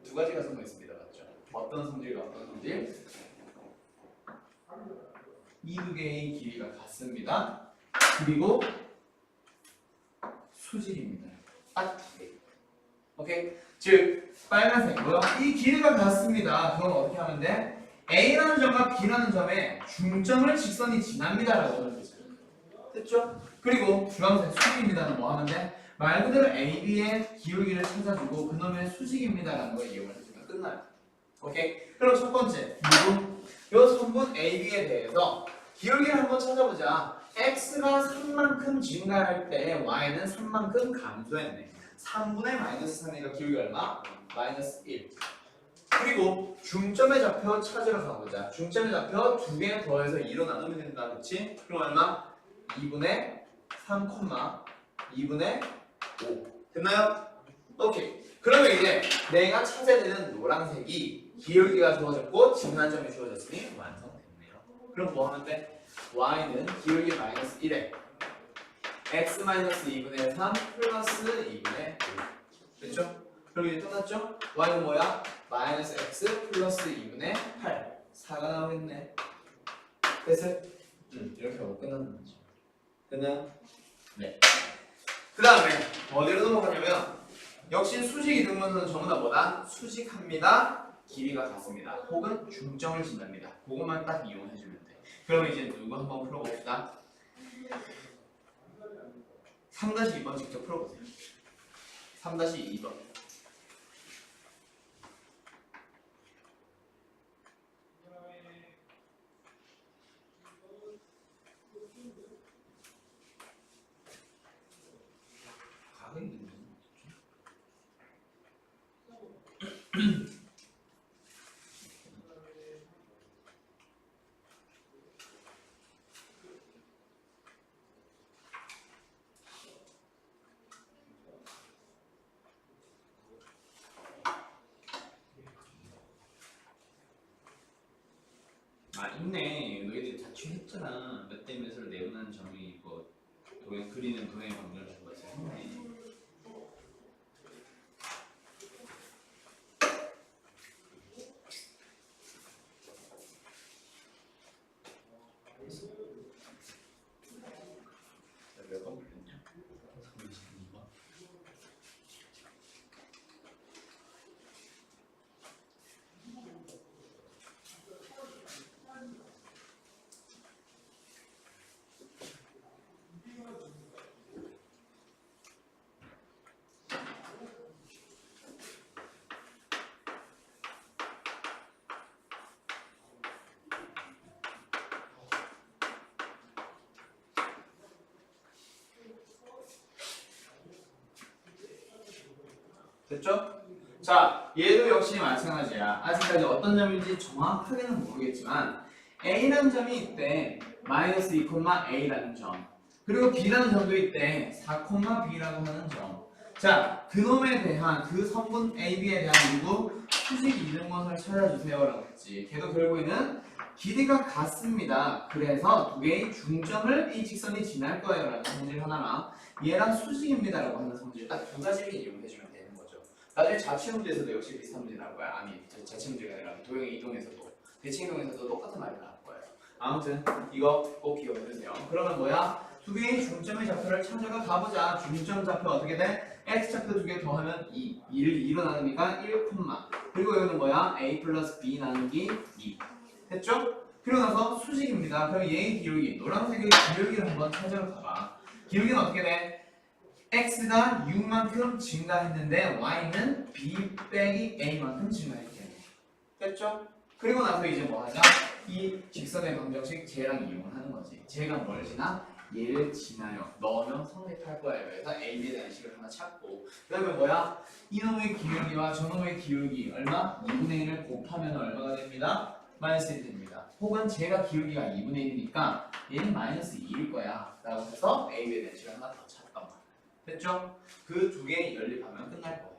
두 가지가 숨어있습니다. 맞죠? 어떤 성질과 어떤 성질? 이 두 개의 길이가 같습니다. 그리고 수직입니다. 딱 두 개. 오케이? 즉 빨간색 뭐요? 이 길이가 같습니다. 그럼 어떻게 하면 돼? A라는 점과 B라는 점에 중점을 직선이 지납니다라고 적어주세요. 됐죠? 그리고 주황색 수직입니다는 뭐 하면 돼? 말 그대로 AB의 기울기를 찾아주고 그놈의 수직입니다라는 걸 이용을 해주면 끝나요. 오케이? 그럼 첫 번째 이 선분 AB에 대해서 기울기를 한번 찾아보자. x가 3만큼 증가할 때 y는 3만큼 감소했네. 3분의 마이너스 3이니까 기울기 얼마? 마이너스 1. 그리고 중점의 좌표 찾으러 가보자. 중점의 좌표 두 개 더해서 2로 나누면 된다. 그치? 그럼 얼마? 2분의 3, 2분의 5. 됐나요? 오케이. 그러면 이제 내가 찾아야 되는 노란색이 기울기가 주어졌고 진단점이 주어졌으니 완성됐네요. 그럼 뭐 하면 돼? y는 기울기 마이너스 1에 x 마이너스 2분의 3 플러스 2분의 5. 됐죠? 그럼 이제 끝났죠? y는 뭐야? 마이너스 x 플러스 2분의 8. 4가 나오겠네. 됐어요? 이렇게 하고 끝나는 거죠. 됐나요? 네. 그 다음에 어디로 넘어가냐면 역시 수직 이등분선은 전부 다 뭐다? 수직합니다. 길이가 같습니다. 혹은 중점을 진답니다. 그것만 딱 이용해주면 돼. 그러면 이제 누구 한번 풀어봅시다. 3-2번 직접 풀어보세요. 3-2번. 있네. 너희들 자취했잖아. 몇 대 몇으로 내분하는 점이 있고 그리는 도형의 방정을 주고 있어. 했네. 몇 번 풀렸냐? 32번. 됐죠? 자, 얘도 역시 마찬가지야. 아직까지 어떤 점인지 정확하게는 모르겠지만 A라는 점이 있대. 마이너스 2,A라는 점. 그리고 B라는 점도 있대. 4,B라고 하는 점. 자, 그놈에 대한 그 선분 AB에 대한 누구? 수직 이등분선을 찾아주세요라고 했지. 걔도 결국에는 길이가 같습니다. 그래서 두 개의 중점을 이 직선이 지날 거예요 라는 성질 하나랑 얘랑 수직입니다라고 하는 성질 딱 두 가지를 이용해주면 되는 거죠. 나중에 자취 문제에서도 역시 비슷한 문제 나올 거야. 아니, 자취 문제가 아니라 도형의 이동에서도 대칭 이동에서도 똑같은 말이 나올 거예요. 아무튼 이거 꼭 기억해주세요. 그러면 뭐야? 두 개의 중점의 좌표를 찾아가 가보자. 중점 좌표 어떻게 돼? x좌표 두 개 더하면 2. 2를 2로 나누니까 1, 그리고 여기는 뭐야? a 플러스 b 나누기 2. 됐죠? 그리고 나서 수직입니다. 그럼 얘의 기울기, 노란색의 기울기를 한번 찾아러 가봐. 기울기는 어떻게 돼? x가 6만큼 증가했는데 y는 b 빼기 a만큼 증가했겠네. 됐죠? 그리고 나서 이제 뭐 하자? 이 직선의 방정식 쟤랑 이용을 하는 거지. 쟤가 뭘 지나? 얘를 지나요. 넣으면 성립할 거예요. 그래서 AB에 대한 식을 하나 찾고 그 다음에 뭐야? 이놈의 기울기와 저놈의 기울기 얼마? 2분의 1을 곱하면 얼마가 됩니다? 마이너스 1이 됩니다. 혹은 제가 기울기가 2분의 1이니까 얘는 마이너스 2일 거야 라고 해서 AB에 대한 식을 하나 더 찾던 거야. 됐죠? 그 두 개 연립하면 끝날 거예요.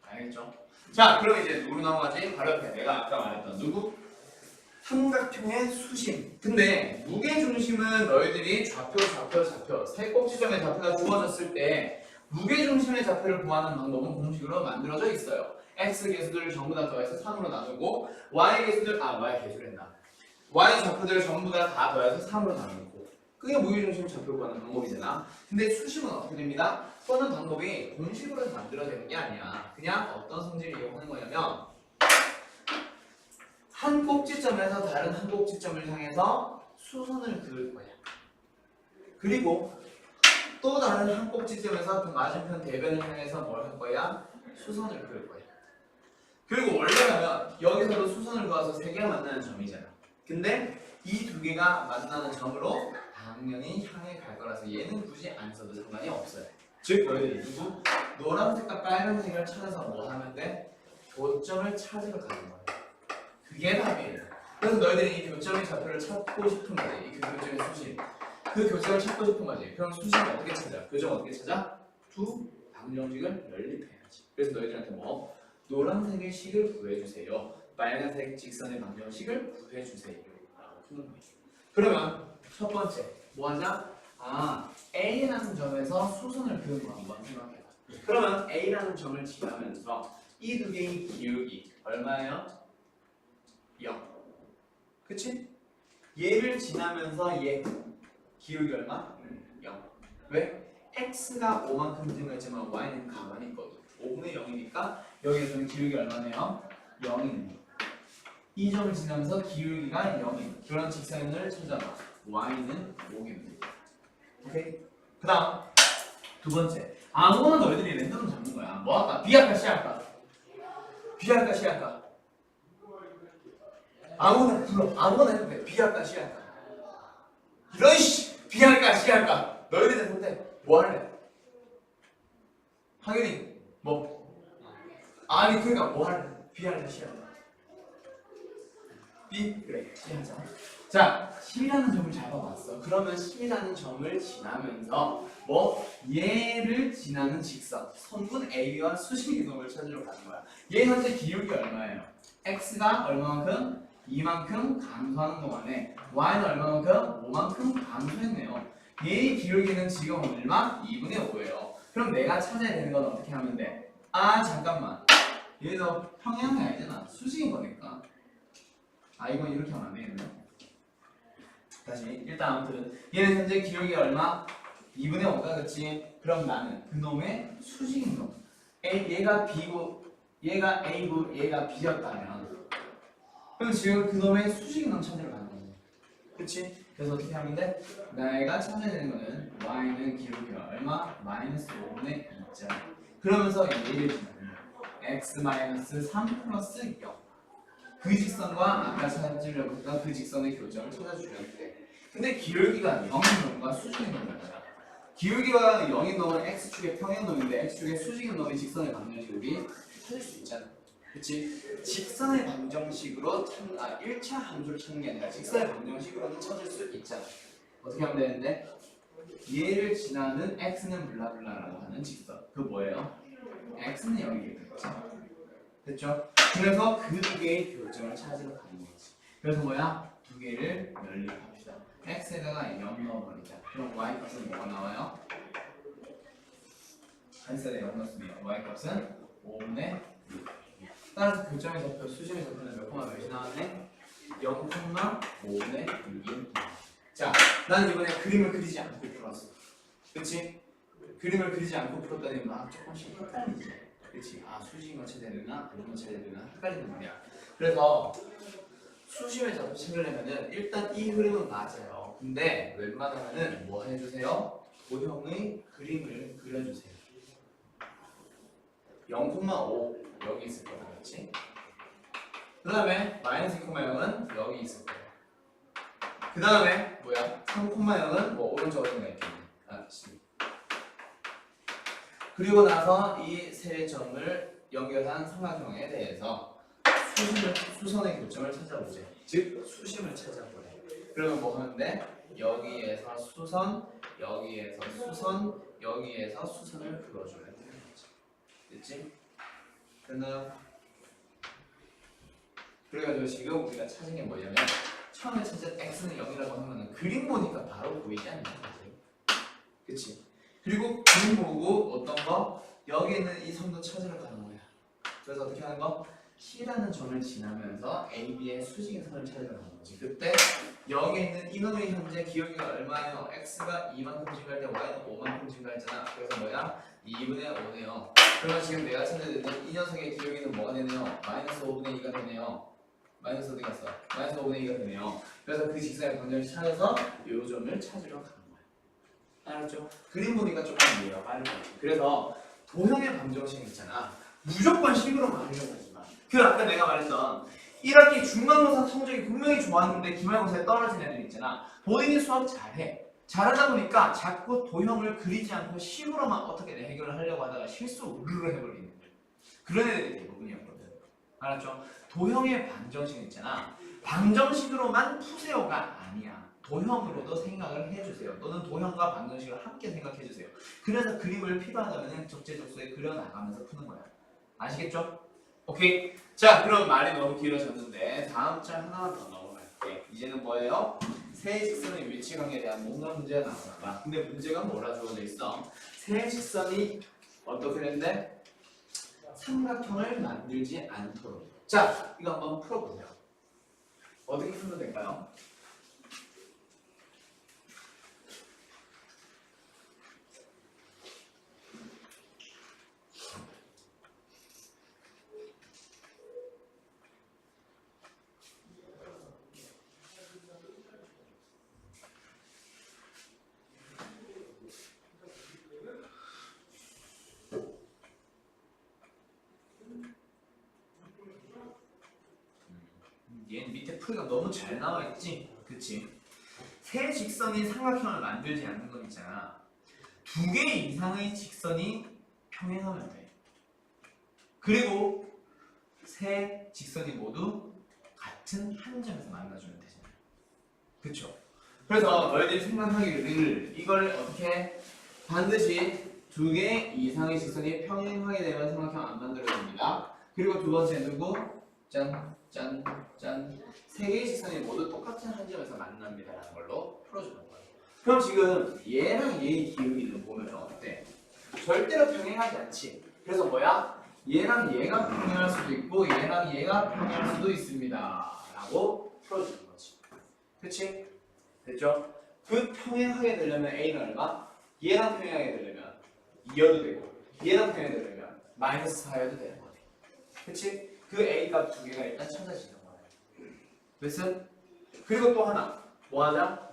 알겠죠? 자, 그럼 이제 누구로 넘어가지? 바로 옆에 내가 아까 말했던 누구? 삼각형의 수심. 근데 무게중심은 너희들이 좌표 세 꼭지점의 좌표가 주어졌을 때 무게중심의 좌표를 구하는 방법은 공식으로 만들어져 있어요. x 개수들을 전부 다 더해서 3으로 나누고 y 좌표들을 전부 다 더해서 3으로 나누고 그게 무게중심 좌표 구하는 방법이잖아. 근데 수심은 어떻게 됩니다? 푸는 방법이 공식으로 만들어지는 게 아니야. 그냥 어떤 성질을 이용하는 거냐면 한 꼭지점에서 다른 한 꼭지점을 향해서 수선을 그을 거야. 그리고 또 다른 한 꼭지점에서 그 맞은편 대변을 향해서 뭘 할 거야? 수선을 그을 거야. 그리고 원래라면 여기서도 수선을 그어서 세 개가 만나는 점이잖아. 근데 이 두 개가 만나는 점으로 당연히 향해 갈 거라서 얘는 굳이 안 써도 상관이 없어요. 즉 너희들이 누구? 노란색과 빨간색을 찾아서 뭐 하면 돼? 교점을 찾으러 가는 거야. 그게 답이에요. 그래서 너희들이 이 교점의 좌표를 찾고 싶은 거지. 이 교점의 수심. 그 교점을 찾고 싶은 거지. 그럼 수심을 어떻게 찾아? 교점 어떻게 찾아? 두 방정식을 연립해야지. 그래서 너희들한테 뭐? 노란색의 식을 구해주세요. 빨간색 직선의 방정식을 구해주세요. 라고 푸는 거예요. 그러면 첫 번째 뭐 하자? A라는 점에서 수선을 그은 거 한번 생각해봐. 그러면 A라는 점을 지나면서 이 두 개의 기울기 얼마예요? 0. 그치? 얘를 지나면서 얘 기울기 얼마? 0. 왜? x가 5만큼 증가했지만 y는 가만히 있거든. 5분의 0이니까 여기에서는 기울기 얼마네요? 0이네요. 이 점을 지나면서 기울기가 0인 그런 직선을 찾아봐. y는 5입니다. 오케이? 그 다음 두 번째 아무거나 너희들이 랜덤으로 잡는 거야. 뭐 할까? B 할까? C 할까? B 할까? C 할까? 아무거나 불러. 아무거나 해도 돼. B 할까? C 할까? 이런 씨! B 할까? C 할까? 너희들이 선택. 뭐 할래? 당연히 뭐? 아니 그러니까 뭐 할래? B 할래? C 할래? B? 그래. C 하자. 자, C라는 점을 잡아봤어. 그러면 C라는 점을 지나면서 뭐? 얘를 지나는 직선 선분 AB와 수식 이동을 찾으러 가는 거야. 얘 현재 기울기 얼마예요? X가 얼마만큼? 2만큼 감소하는 동안에 Y는 얼마만큼? 5만큼 감소했네요. 얘의 기울기는 지금 얼마? 2분의 5예요. 그럼 내가 찾아야 되는 건 어떻게 하면 돼? 잠깐만. 얘도 평행이 아니잖아. 수직인 거니까. 이건 이렇게 하면 안 되겠네요. 다시 일단 아무튼 얘는 현재 기울기가 얼마? 2분의 5가 그치? 그럼 나는 그놈의 수직인 놈 얘가 B고 얘가 A고 얘가 B였다면 그럼 지금 그놈의 수직인 놈 찾으러 가는 거지. 그치? 그래서 어떻게 하면 돼? 내가 찾아야 되는 거는 y는 기울기가 얼마? 마이너스 5분의 2점 그러면서 얘를 지나는 x-3 플러스 0 그 직선과 아까 찾으려고 했던 그 직선의 교점을 찾아주면 돼. 근데 기울기가 0인 놈과 수직인 놈이야. 기울기가 0인 놈은 x축의 평행 놈인데 x축의 수직인 놈의 직선의 방정식을 우리 찾을 수 있잖아. 그치? 직선의 방정식으로 1차 함수를 찾는 게 아니라 직선의 방정식으로는 찾을 수 있잖아. 어떻게 하면 되는데? 얘를 지나는 x는 블라블라라고 하는 직선. 그 뭐예요? x는 0이겠죠. 됐죠? 그래서 그 두 개의 교점을 찾으러 가는 거지. 그래서 뭐야? 두 개를 연립합시다. x에다가 0 넣어버리자. 그럼 y 값은 뭐가 나와요? x에다 0 넣었으면 y 값은 5분의 6. 따라서 교점의 좌표, 수심의 좌표는 몇 콤마 몇이 나왔네? 0,5분의 6이. 자, 나는 이번에 그림을 그리지 않고 풀었어. 그치? 그림을 그리지 않고 풀었다니 막 조금씩 헷갈리지. 그치? 수식인 걸 찾아야 되나? 아닌 걸 찾아야 되나? 헷갈리는 말이야. 그래서 수심의 좌표 찾으려면은 일단 이 흐름은 맞아요. 근데 웬만하면은 뭐 해주세요? 도형의 그림을 그려주세요. 0,5 여기 있을 거야. 그렇지? 그 다음에 마이너스 2,0은 여기 있을 거야. 그 다음에 뭐야? 3,0은 뭐 오른쪽 어딘가 있겠네. 그렇지. 그리고 나서 이 세 점을 연결한 삼각형에 대해서 수선의 교점을 찾아보자. 즉 수심을 찾아보래. 그러면 뭐 하면 돼? 여기에서 수선, 여기에서 수선, 여기에서 수선을 그어주면 되는 거지. 됐지? 됐나요? 그래가지고 지금 우리가 찾은 게 뭐냐면 처음에 찾은 x는 0이라고 하면은 그림 보니까 바로 보이지 않냐? 그치? 그리고 그림 보고 어떤 거? 여기 있는 이 선도 찾으러 가는 거야. 그래서 어떻게 하는 거? C라는 점을 지나면서 A, B의 수직의 선을 찾으러 가는 거지. 그때 여기 있는 이놈의 현재 기울기가 얼마예요? X가 2만큼 증가할 때 Y는 5만큼 증가했잖아. 그래서 뭐야? 2분의 5네요. 그러면 지금 내가 찾는 이 녀석의 기울기는 뭐가 되네요? 마이너스 5분의 2가 되네요. 마이너스 어디 갔어? 마이너스 5분의 2가 되네요. 그래서 그 직선의 방정을 찾아서 이 점을 찾으러 가는 거야. 알았죠? 그림 보니까 조금 이해가 빠를 것 같아. 그래서 도형의 방정식 있잖아. 무조건 식으로만 하려고 하지 마. 그 아까 내가 말했던 1학기 중간고사 성적이 분명히 좋았는데 기말고사에 떨어진 애들 있잖아. 본인이 수학 잘해. 잘하다 보니까 자꾸 도형을 그리지 않고 식으로만 어떻게 해결을 하려고 하다가 실수 우르르 해버리는 거야. 그런 애들이 대부분이었거든. 알았죠? 도형의 방정식 있잖아. 방정식으로만 푸세요가 아니야. 도형으로도 생각을 해주세요. 또는 도형과 방정식을 함께 생각해주세요. 그래서 그림을 필요하다면 적재적소에 그려나가면서 푸는 거야. 아시겠죠? 오케이. 자, 그럼 말이 너무 길어졌는데 다음 장 하나만 더 넘어갈게. 이제는 뭐예요? 세 직선의 위치관계에 대한 뭔가 문제가 나오나 봐. 근데 문제가 뭐라 주어져 있어? 세 직선이 어떻게 된대? 삼각형을 만들지 않도록. 자, 이거 한번 풀어보세요. 어떻게 풀면 될까요? 얘는 밑에 풀이가 너무 잘 나와 있지? 그치? 세 직선이 삼각형을 만들지 않는 건 있잖아. 두 개 이상의 직선이 평행하면 돼. 그리고 세 직선이 모두 같은 한 점에서 만나주면 되잖아. 그쵸? 그래서 너희들이 생각하기를 이걸 어떻게 반드시 두 개 이상의 직선이 평행하게 되면 삼각형 안 만들어집니다. 그리고 두 번째 누구? 짠, 짠, 짠. 세 개의 직선이 모두 똑같은 한 점에서 만납니다라는 걸로 풀어주는 거예요. 그럼 지금 얘랑 얘의 기울기를 보면 어때? 절대로 평행하지 않지. 그래서 뭐야? 얘랑 얘가 평행할 수도 있고 얘랑 얘가 평행할 수도 있습니다. 라고 풀어주는 거지. 그치? 됐죠? 그 평행하게 되려면 A는 얼마? 얘랑 평행하게 되려면 2여도 되고 얘랑 평행하게 되려면 마이너스 4여도 되는 거지. 그치? 그 A 값 두 개가 일단 찾아지는 거예요. 그래서 그리고 또 하나 뭐 하자?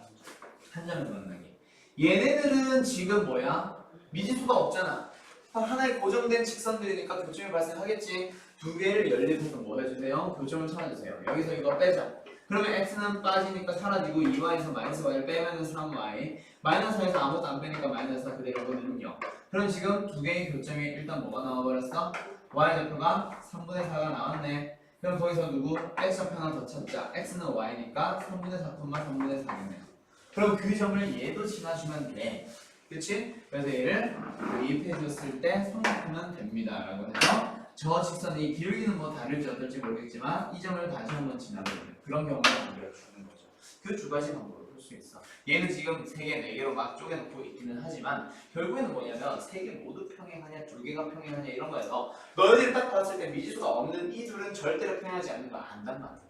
한 점을 만나기. 얘네들은 지금 뭐야? 미지수가 없잖아. 하나의 고정된 직선들이니까 교점이 발생하겠지. 두 개를 연립해서 뭐 해주세요? 교점을 찾아주세요. 여기서 이거 빼죠. 그러면 x는 빠지니까 사라지고 2y에서 마이너스 y를 빼면 3y 마이너스 4에서 아무것도 안 빼니까 마이너스 4 그대로 거기는 0. 그럼 지금 두 개의 교점이 일단 뭐가 나와버렸어? y좌표가 3분의 4가 나왔네. 그럼 거기서 누구? x좌표 하나 더 찾자. x는 y니까 3분의 4, 3분의 4겠네요. 그럼 그 점을 얘도 지나주면 돼. 그치? 그래서 얘를 대입해줬을 때 성립하면 됩니다. 라고 해서 저 직선이 기울기는 뭐 다를지 어떨지 모르겠지만 이 점을 다시 한번 지나보는 그런 경우를 만들어주는 거죠. 그 두 가지 방법으로 풀 수 있어. 얘는 지금 3개, 4개로 막 쪼개놓고 있기는 하지만 결국에는 뭐냐면 3개 모두 평행하냐, 2개가 평행하냐 이런 거에서 너희들이 딱 봤을 때 미지수가 없는 이 둘은 절대로 평행하지 않는 거 안단 말이야.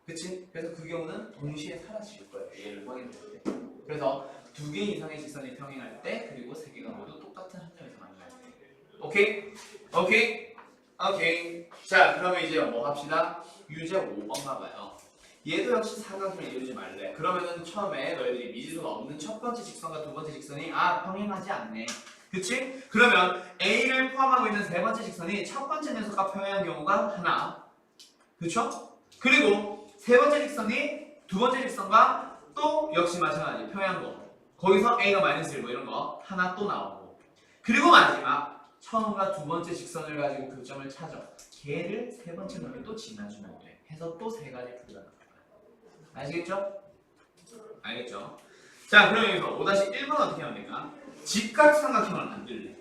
그치? 그래서 그 경우는 동시에 사라질 거예요. 얘를 확인할 때. 그래서 2개 이상의 직선이 평행할 때 그리고 3개가 모두 똑같은 한 점에서 만날 때. 오케이? 오케이? 오케이. 자, 그러면 이제 뭐 합시다? 유제 5번 봐봐요. 얘도 역시 삼각형을 이루지 말래. 그러면은 처음에 너희들이 미지수가 없는 첫 번째 직선과 두 번째 직선이 평행하지 않네. 그치? 그러면 A를 포함하고 있는 세 번째 직선이 첫 번째 녀석과 평행한 경우가 하나. 그쵸? 그리고 세 번째 직선이 두 번째 직선과 또 역시 마찬가지 평행한 거. 거기서 A가 마이너스 1 뭐 이런 거 하나 또 나오고. 그리고 마지막 처음과 두 번째 직선을 가지고 교점을 찾아. 걔를 세 번째 놈이 또 지나주면 돼. 해서 또 세 가지 풀이가 나올 거야. 아시겠죠? 알겠죠? 자, 그럼 여기서 5-1번 어떻게 하면 될까? 직각삼각형을 만들래.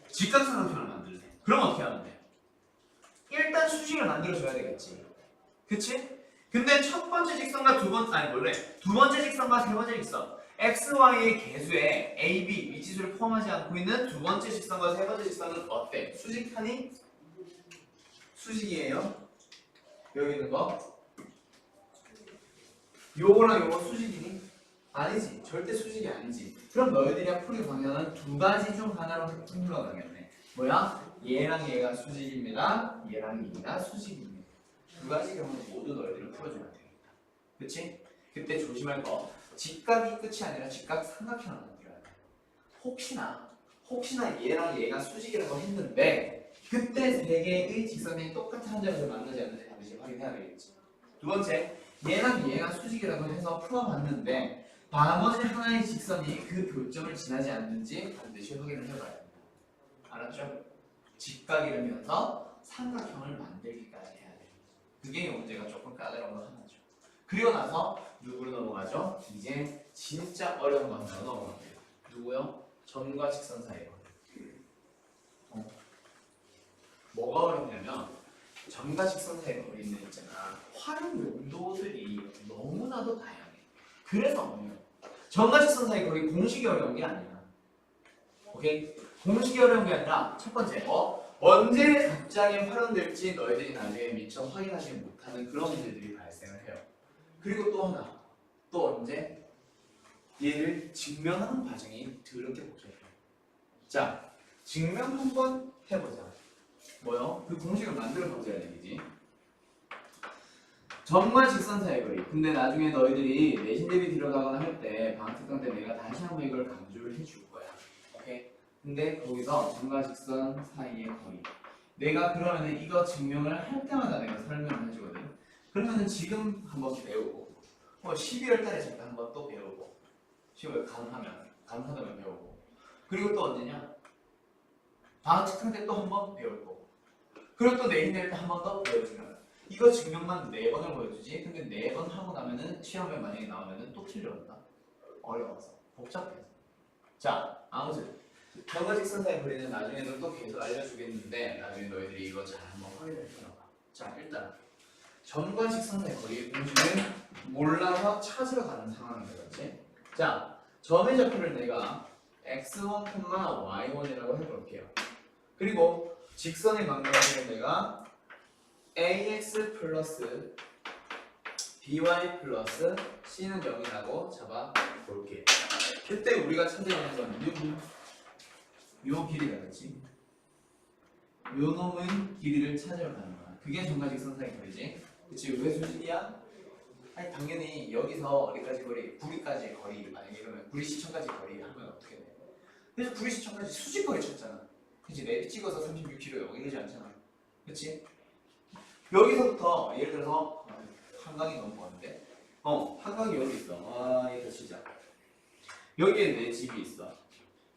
직각삼각형을 만들래. 그럼 어떻게 하면 돼? 일단 수직을 만들어줘야 되겠지. 그치? 근데 첫 번째 직선과 두 번째 직선과 세 번째 직선 x, y의 개수에 a, b 미지수를 포함하지 않고 있는 두 번째 직선과 세 번째 직선은 어때? 수직하니? 수직이에요. 여기 있는 거 요거랑 요거 수직이니? 아니지. 절대 수직이 아니지. 그럼 너희들이랑 풀이 방향은 두 가지 중 하나로 흘러가겠네. 뭐야? 얘랑 얘가 수직입니다. 얘랑 얘가 수직입니다. 두 가지 경우는 모두 너희들은 풀어주면 되겠다. 그치? 그때 조심할 거 직각이 끝이 아니라 직각 삼각형을 만들어야 돼. 혹시나 얘랑 얘가 수직이라고 했는데 그때 세 개의 직선이 똑같은 한 점에서 만나지 않는지 반드시 확인해야 되겠지. 두 번째, 얘랑 얘가 수직이라고 해서 풀어봤는데 나머지 하나의 직선이 그 교점을 지나지 않는지 반드시 확인을 해봐야 됩니다. 알았죠? 직각이라면서 삼각형을 만들기까지 해야 돼요. 그게 이 문제가 조금 까다로운 거 하나죠. 그리고 나서 누구로 넘어가죠? 이제 진짜 어려운 거 하나 넘어갑니다. 누구요? 점과 직선 사이의 거리. 뭐가 어렵냐면 점과 직선 사이의 거리는 있잖아. 활용 용도들이 너무나도 다양해. 그래서 어려워. 점과 직선 사이의 거리 공식이 어려운 게 아니야. 오케이? 공식이 어려운 게 아니라 첫 번째, 언제 갑자기 활용될지 너희들이 나중에 미처 확인하지 못하는 그런 문제들이 발생을 해요. 그리고 또 하나, 또 언제? 얘를 증명하는 과정이 더럽게 복잡해요. 자, 증명 한번 해보자. 뭐요? 그 공식을 만들어 보자 얘기지. 점과 직선 사이의 거리. 근데 나중에 너희들이 내신 대비 들어가거나 할 때 방학 특강 때 내가 다시 한번 이걸 강조를 해줄 거야. 오케이? 근데 거기서 점과 직선 사이의 거리. 내가 그러면은 이거 증명을 할 때마다 내가 설명을 해주거든. 그러면은 지금 한번 배우고, 12월 달에 잠깐 한번 또 배우고, 10월 감하면 배우고, 그리고 또 언제냐? 방학 특강 때 또 한번 배울 거고, 그리고 또 내신 대비 때 한 번 더 배워주면. 이거 증명만 4번을 보여주지. 근데 4번 하고 나면은 시험에 만약에 나오면은 또 틀려온다. 어려워서 복잡해서. 자, 아무튼 점과 직선 사이의 거리는 나중에는 또 계속 알려주겠는데 나중에 너희들이 이거 잘 한번 확인해 보려봐. 자, 일단 점과 직선 사이의 거리의 공식을 몰라서 찾으러 가는 상황인 거지. 자, 점의 좌표를 내가 x1, y1이라고 해볼게요. 그리고 직선의 방향을 내가 ax 플러스 by 플러스 c는 0이라고 잡아볼게. 그때 우리가 찾아야 하는 건 요 길이라겠지. 요 놈의 길이를 찾으러 가는 거야. 그게 점과 직선 사이 거리지. 그치? 왜 수직이야? 아니 당연히 여기서 어디까지 거리? 구리까지 거리. 만약에 이러면 구리시청까지 거리 하면 어떻게 돼? 그래서 구리시청까지 수직 거리 쳤잖아. 그치? 내 찍어서 36km 여기 되지 않잖아. 그치? 여기서부터 예를 들어서 한강이 너무 먼데 한강이 여기 있어. 얘도 치자. 여기에 내 집이 있어.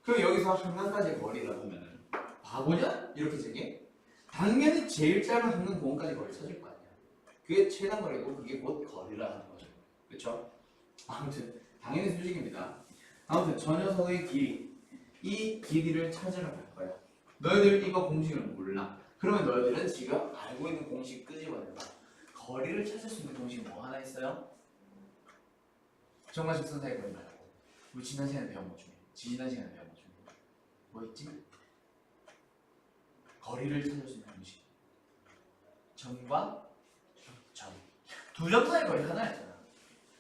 그럼 여기서 한강까지 거리라 보면은 바보냐? 이렇게 되게? 당연히 제일 짧은 한강 공원까지 거리 찾을 거 아니야. 그게 최단 거리고 그게 곧 거리라는 거죠. 그쵸? 아무튼 당연히 수직입니다. 아무튼 저 녀석의 길이, 이 길이를 찾으러 갈 거야. 너희들 이거 공식을 몰라. 그러면 너희들은 지금 알고 있는 공식 끄집어내봐. 거리를 찾을 수 있는 공식이 뭐 하나 있어요? 점과 직선 사이 거리 말고 우리 지난 시간에 배운 것 중에 뭐 있지? 거리를 찾을 수 있는 공식. 점과 점. 두 점 사이 거리 하나였잖아.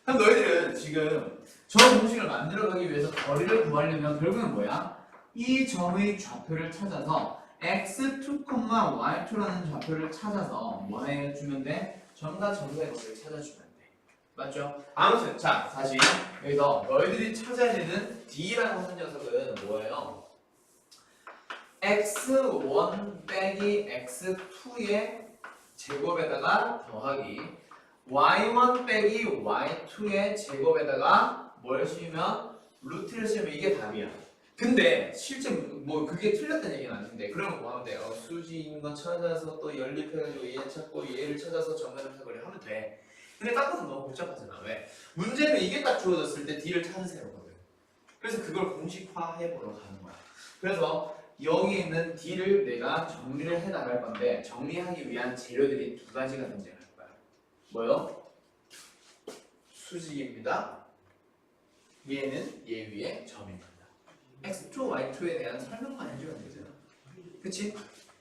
그럼 너희들은 지금 저 공식을 만들어가기 위해서 거리를 구하려면 결국은 뭐야? 이 점의 좌표를 찾아서 x2, y2라는 좌표를 찾아서 뭐 해주면 돼? 점과 점 사이 거리를 찾아주면 돼. 맞죠? 아무튼 자 다시 여기서 너희들이 찾아야 되는 d라고 하는 녀석은 뭐예요? x1 빼기 x2의 제곱에다가 더하기 y1 빼기 y2의 제곱에다가 뭘 씌우면 루트를 씌우면 이게 답이야. 근데 실제 뭐 그게 틀렸다는 얘기는 아닌데 그러면 뭐 하면 돼요? 수지인 거 찾아서 또 연립해가지고 얘 찾고 얘를 찾아서 점과 사거리 하면 돼. 근데 딱 봐도 너무 복잡하잖아. 왜? 문제는 이게 딱 주어졌을 때 D를 찾으세요거든. 그래서 그걸 공식화해보러 가는 거야. 그래서 여기 있는 D를 내가 정리를 해 나갈 건데 정리하기 위한 재료들이 두 가지가 등장할 거야. 뭐요? 수직입니다. 얘는 얘 위에 점입니다. x2, y2에 대한 설명만 해주면 되잖아. 그치?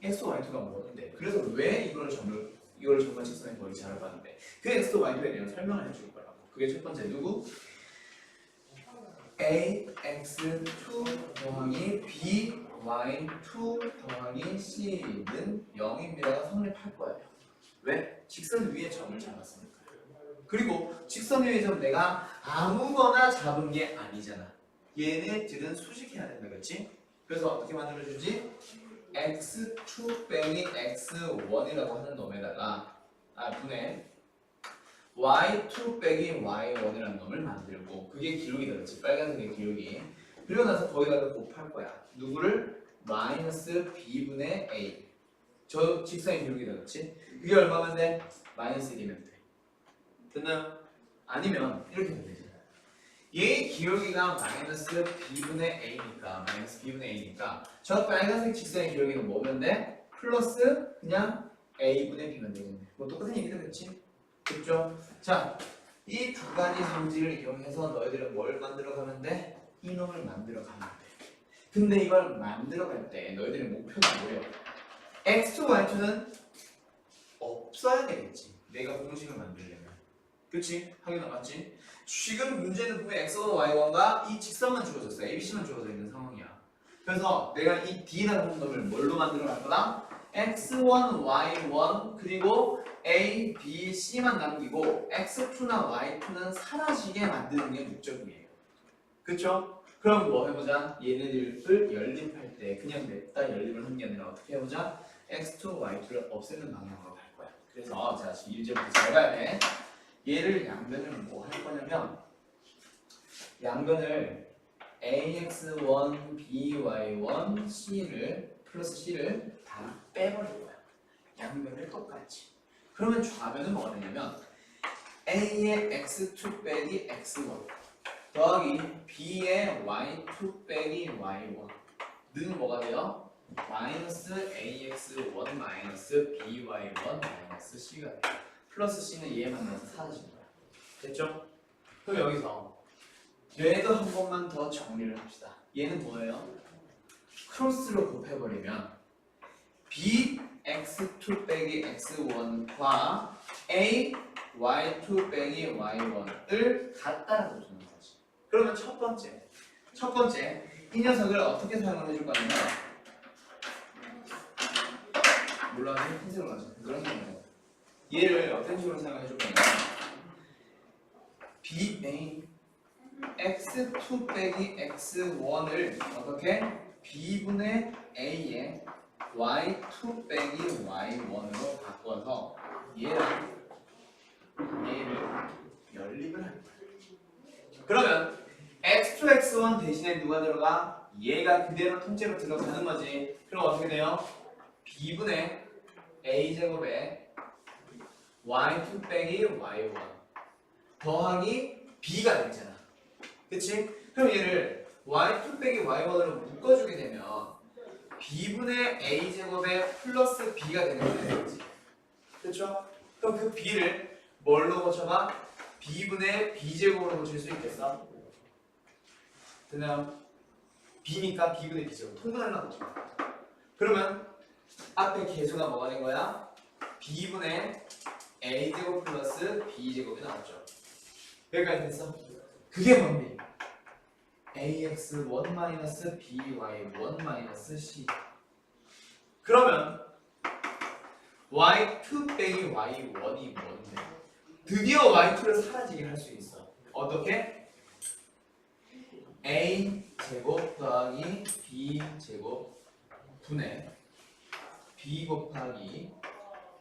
x, y2가 뭐는데? 그래서 왜 이걸 정말 직선에 거의 잘 봤는데 그 x, y2에 대한 설명을 해줄 거라고. 그게 첫 번째 누구? ax2 더하기 b y2 더하기 c는 0입니다가 성립할 거예요. 왜? 직선 위에 점을 잡았으니까. 그리고 직선 위에 점 내가 아무거나 잡은 게 아니잖아. 얘네들은 수직해야 된다, 그렇지? 그래서 어떻게 만들어주지? x2 빼기 x1이라고 하는 놈에다가 분의 y2 빼기 y1이라는 놈을 만들고 그게 기록이 되겠지. 빨간색의 기록이. 그리고 나서 거기다가 곱할 거야. 누구를? 마이너스 b분의 a. 저 직선의 기록이 되겠지. 그게 얼마면 돼? 마이너스 1이면 돼. 됐나요? 아니면 이렇게 되면 되지. 얘의 기울기가 마이너스 b분의 a니까 저 빨간색 직선의 기울기는 뭐면 돼? 플러스 그냥 a분의 b면 되겠네. 뭐 똑같은 얘기도 그렇지? 그렇죠? 자, 이 두 가지 성질을 이용해서 너희들은 뭘 만들어가면 돼? 이놈을 만들어가면 돼. 근데 이걸 만들어갈 때 너희들의 목표가 뭐예요? x2, y2는 없어야 되겠지. 내가 공식을 만들려면. 그치? 확인 안 맞지? 지금 문제는 분명 x1, y1과 이 직선만 주어졌어요. abc만 주어져 있는 상황이야. 그래서 내가 이 d라는 놈을 뭘로 만들어 갈 거다? x1, y1 그리고 a, b, c만 남기고 x2나 y2는 사라지게 만드는 게 목적이에요. 그쵸? 그럼 뭐 해보자. 얘네들을 연립할 때 그냥 냅다 연립을 한 게 아니라 어떻게 해보자. x2, y2를 없애는 방향으로 갈 거야. 그래서 자, 지금 이제부터 잘 봐야 돼. 얘를 양변을 뭐 할 거냐면 양변을 ax1, by1, c를 플러스 c를 다 빼버릴 거야. 양변을 똑같이. 그러면 좌변은 뭐가 되냐면 a의 x2 빼기 x1 더하기 b의 y2 빼기 y1는 뭐가 돼요? 마이너스 ax1 마이너스 by1 마이너스 c가 돼요. 플러스 c는 얘 만나서 사라지는 거야. 됐죠? 그럼 여기서 얘도 한 번만 더 정리를 합시다. 얘는 뭐예요? 크로스로 곱해버리면 b x2 빼기 x1과 a y2 빼기 y1을 같다라고 주는 거지. 그러면 첫 번째 이 녀석을 어떻게 사용을 해줄 거냐면 물론 흰색으로 가죠. 그런 거예요. 얘를 어떤 식으로 사용해 줄 거냐면 b x2 빼기 x1을 어떻게? b분의 a의 y2 빼기 y1으로 바꿔서 얘를 연립을 할 거예요. 그러면 x2, x1 대신에 누가 들어가? 얘가 그대로 통째로 들어가는 거지. 그럼 어떻게 돼요? b분의 a제곱에 y2 빼기 y1 더하기 b가 되잖아. 그치? 그럼 얘를 y2 빼기 y1으로 묶어주게 되면 b분의 a제곱에 플러스 b가 되는 거 되겠지. 그쵸? 그럼 그 b를 뭘로 고쳐봐? b분의 b제곱으로 고칠 수 있겠어? 됐나요? b니까 b분의 b제곱 통분하려고 고쳐. 그러면 앞에 계수가 뭐가 된 거야? b분의 a제곱 플러스 b제곱이 나왔죠. 여기까지 됐어? 그게 뭔데? ax1-by1-c 그러면 y2 빼기 y1이 뭔데? 드디어 y2를 사라지게 할 수 있어. 어떻게? a제곱 더하기 b제곱 분의 b 곱하기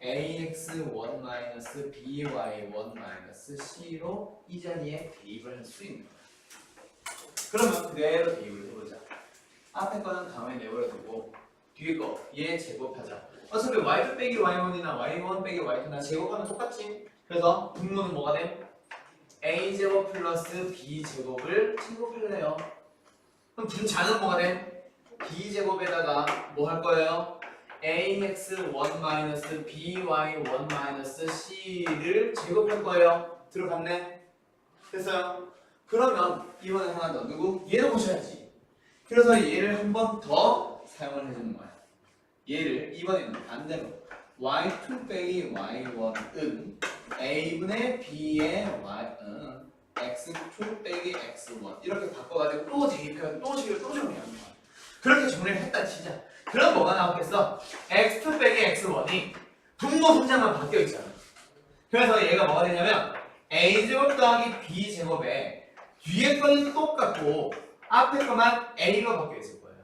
ax1-by1-c로 이 자리에 대입을 할 수 있는 거야. 그러면 그대로 대입을 해보자. 앞에 거는 가만히 내버려두고 뒤에 거 얘 제곱하자. 어차피 y2 빼기 y1이나 y1 빼기 y2나 제곱하면 똑같지. 그래서 분모는 뭐가 돼? a제곱 플러스 b제곱을 제곱할래요. 그럼 분자는 뭐가 돼? b제곱에다가 뭐 할 거예요? ax1 by1 c를 제곱할 거예요. 들어갔네? 됐어요? 그러면 이번에 하나 더 누구? 얘도 보셔야지. 그래서 얘를 한 번 더 사용을 해주는 거야. 얘를 이번에는 반대로 y2 빼기 y1은 a분의 b의 x2 빼기 x1 이렇게 바꿔가지고 또 대입해서 또 식을 또 정리하는 거야. 그렇게 정리를 했다 치자. 그럼 뭐가 나오겠어? x2 빼기 x1이 분모 분자만 바뀌어 있잖아. 그래서 얘가 뭐가 되냐면 a제곱 더하기 b제곱에 뒤에 거는 똑같고 앞에 거만 a로 바뀌어 있을 거예요.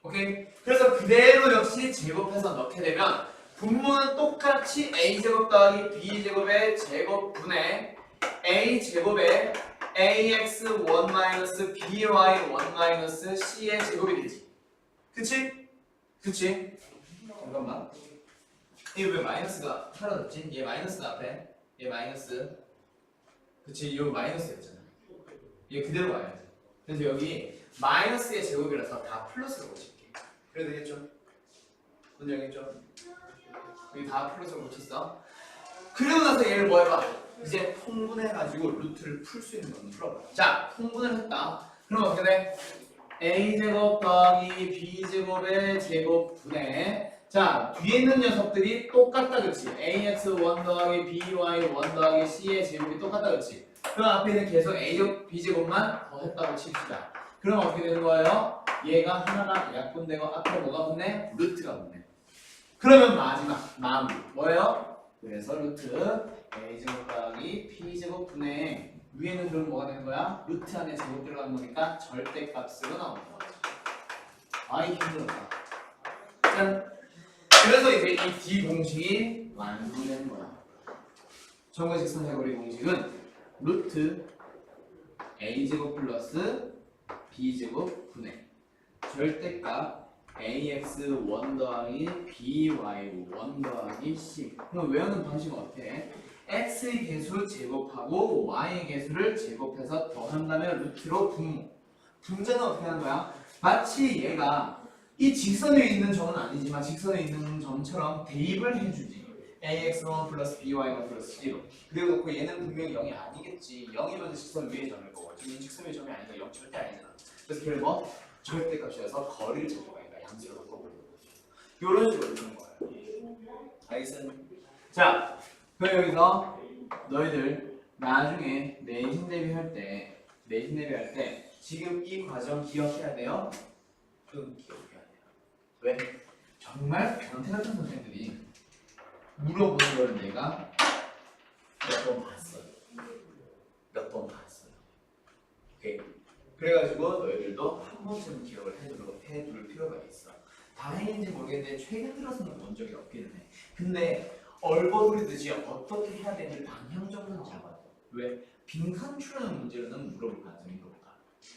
오케이? 그래서 그대로 역시 제곱해서 넣게 되면 분모는 똑같이 a제곱 더하기 b제곱의 제곱분의 a제곱에 ax1 by1 c의 제곱이 되지. 그치? 그치? 잠깐만. 이게 왜 마이너스가 사라졌지? 얘 마이너스 앞에 얘 마이너스. 그치? 이거 마이너스였잖아. 얘 그대로 와야지. 그래서 여기 마이너스의 제곱이라서 다 플러스로 고칠게. 그래도 되겠죠? 뭔지 알겠죠? 여기 다 플러스로 고쳤어. 그리고 나서 얘를 뭐 해봐? 이제 통분해가지고 루트를 풀 수 있는 건 풀어봐. 자, 통분을 했다. 그럼 어떻게 돼? a제곱 더하기 b제곱의 제곱분의 자, 뒤에 있는 녀석들이 똑같다 그치? ax1 더하기 by1 더하기 c의 제곱이 똑같다 그치? 그럼 앞에 있는 계속 a제곱 b제곱만 더했다고 칩시다. 그럼 어떻게 되는 거예요? 얘가 하나가 약분되고 앞에 뭐가 붙네? 루트가 붙네. 그러면 마지막 마무리 뭐예요? 그래서 루트 a제곱 더하기 b제곱 분의 위에는 그럼 뭐가 되는 거야? 루트 안에 제곱 들어가는 거니까 절대값으로 나오는 거야. 아이 힘들었다. 짠. 그래서 이제 이 D 공식이 완성되는 거야. 정근식선 해고리 공식은 루트 a제곱 플러스 b제곱 분의 절대값 ax1 더하기 by1 더하기 c. 그럼 외우는 방식은 어때? x의 개수 제곱하고 y의 개수를 제곱해서 더한다면 루트로 분모. 분자는 어떻게 하는 거야? 마치 얘가 이 직선 위에 있는 점은 아니지만 직선 위에 있는 점처럼 대입을 해주지. ax1 플러스 by1 플러스 c로. 그리고 놓고 얘는 분명히 0이 아니겠지. 0이면 직선 위의 점일 거고 지금 직선 위의 점이 아니니까 0 절대 아니잖아. 그래서 걔를 뭐? 절대값이어서 거리를 적어가니까 양수로 바꿔보는 거죠. 이런 식으로 주는 거예요. 알겠어요? 자, 그럼 여기서 너희들 나중에 내신 대비할 때 지금 이 과정 기억해야 돼요? 기억해야 돼요. 왜? 정말 변태 같은 선생님들이 물어보는 걸 내가 몇 번 봤어요. 오케이. 그래가지고 너희들도 한 번쯤 기억을 해둘 필요가 있어. 다행인지 모르겠는데 최근 들어서는 본 적이 없기는 해. 근데 얼버무리듯이 어떻게 해야 되는지 방향 정도는 잘 봤어. 왜? 빈칸 추론 문제로는 물어볼 가능성이 높다.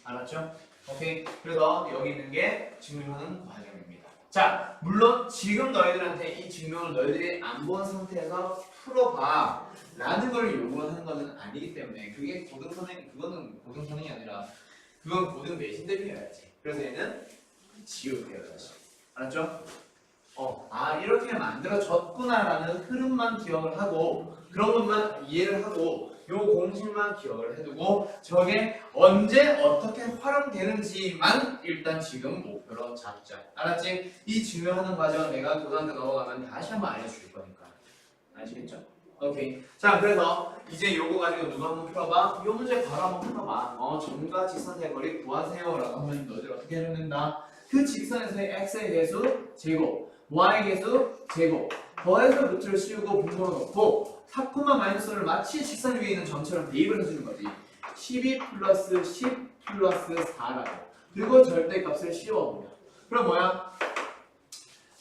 알았죠? 오케이. 그래서 여기 있는 게 증명하는 과정입니다. 자, 물론 지금 너희들한테 이 증명을 너희들이 안 본 상태에서 풀어봐 라는 걸 요구하는 것은 아니기 때문에 그게 그거는 고등선행이 아니라 그건 고등 내신 대비해야지. 그래서 얘는 지우개야지. 알았죠? 이렇게 만들어졌구나라는 흐름만 기억을 하고 그런 것만 이해를 하고 요 공식만 기억을 해두고 저게 언제 어떻게 활용되는지만 일단 지금 목표로 잡자. 알았지? 이 증명하는 과정 내가 고등학교 넘어가면 다시 한번 알려줄 거니까. 아시겠죠? 오케이. 자, 그래서 이제 요거 가지고 누가 한번 풀어봐? 요 문제 바로 한번 풀어봐. 점과 직선의 거리 구하세요 라고 하면 너희들 어떻게 해야 된다? 그 직선에서의 x의 개수 제곱, y의 개수 제곱 더해서 루트를 씌우고 분모를 넣고 4, 마이너스를 마치 직선 위에 있는 점처럼 대입을 해주는 거지. 12 플러스 10 플러스 4라고. 그리고 절대값을 씌워보자. 그럼 뭐야?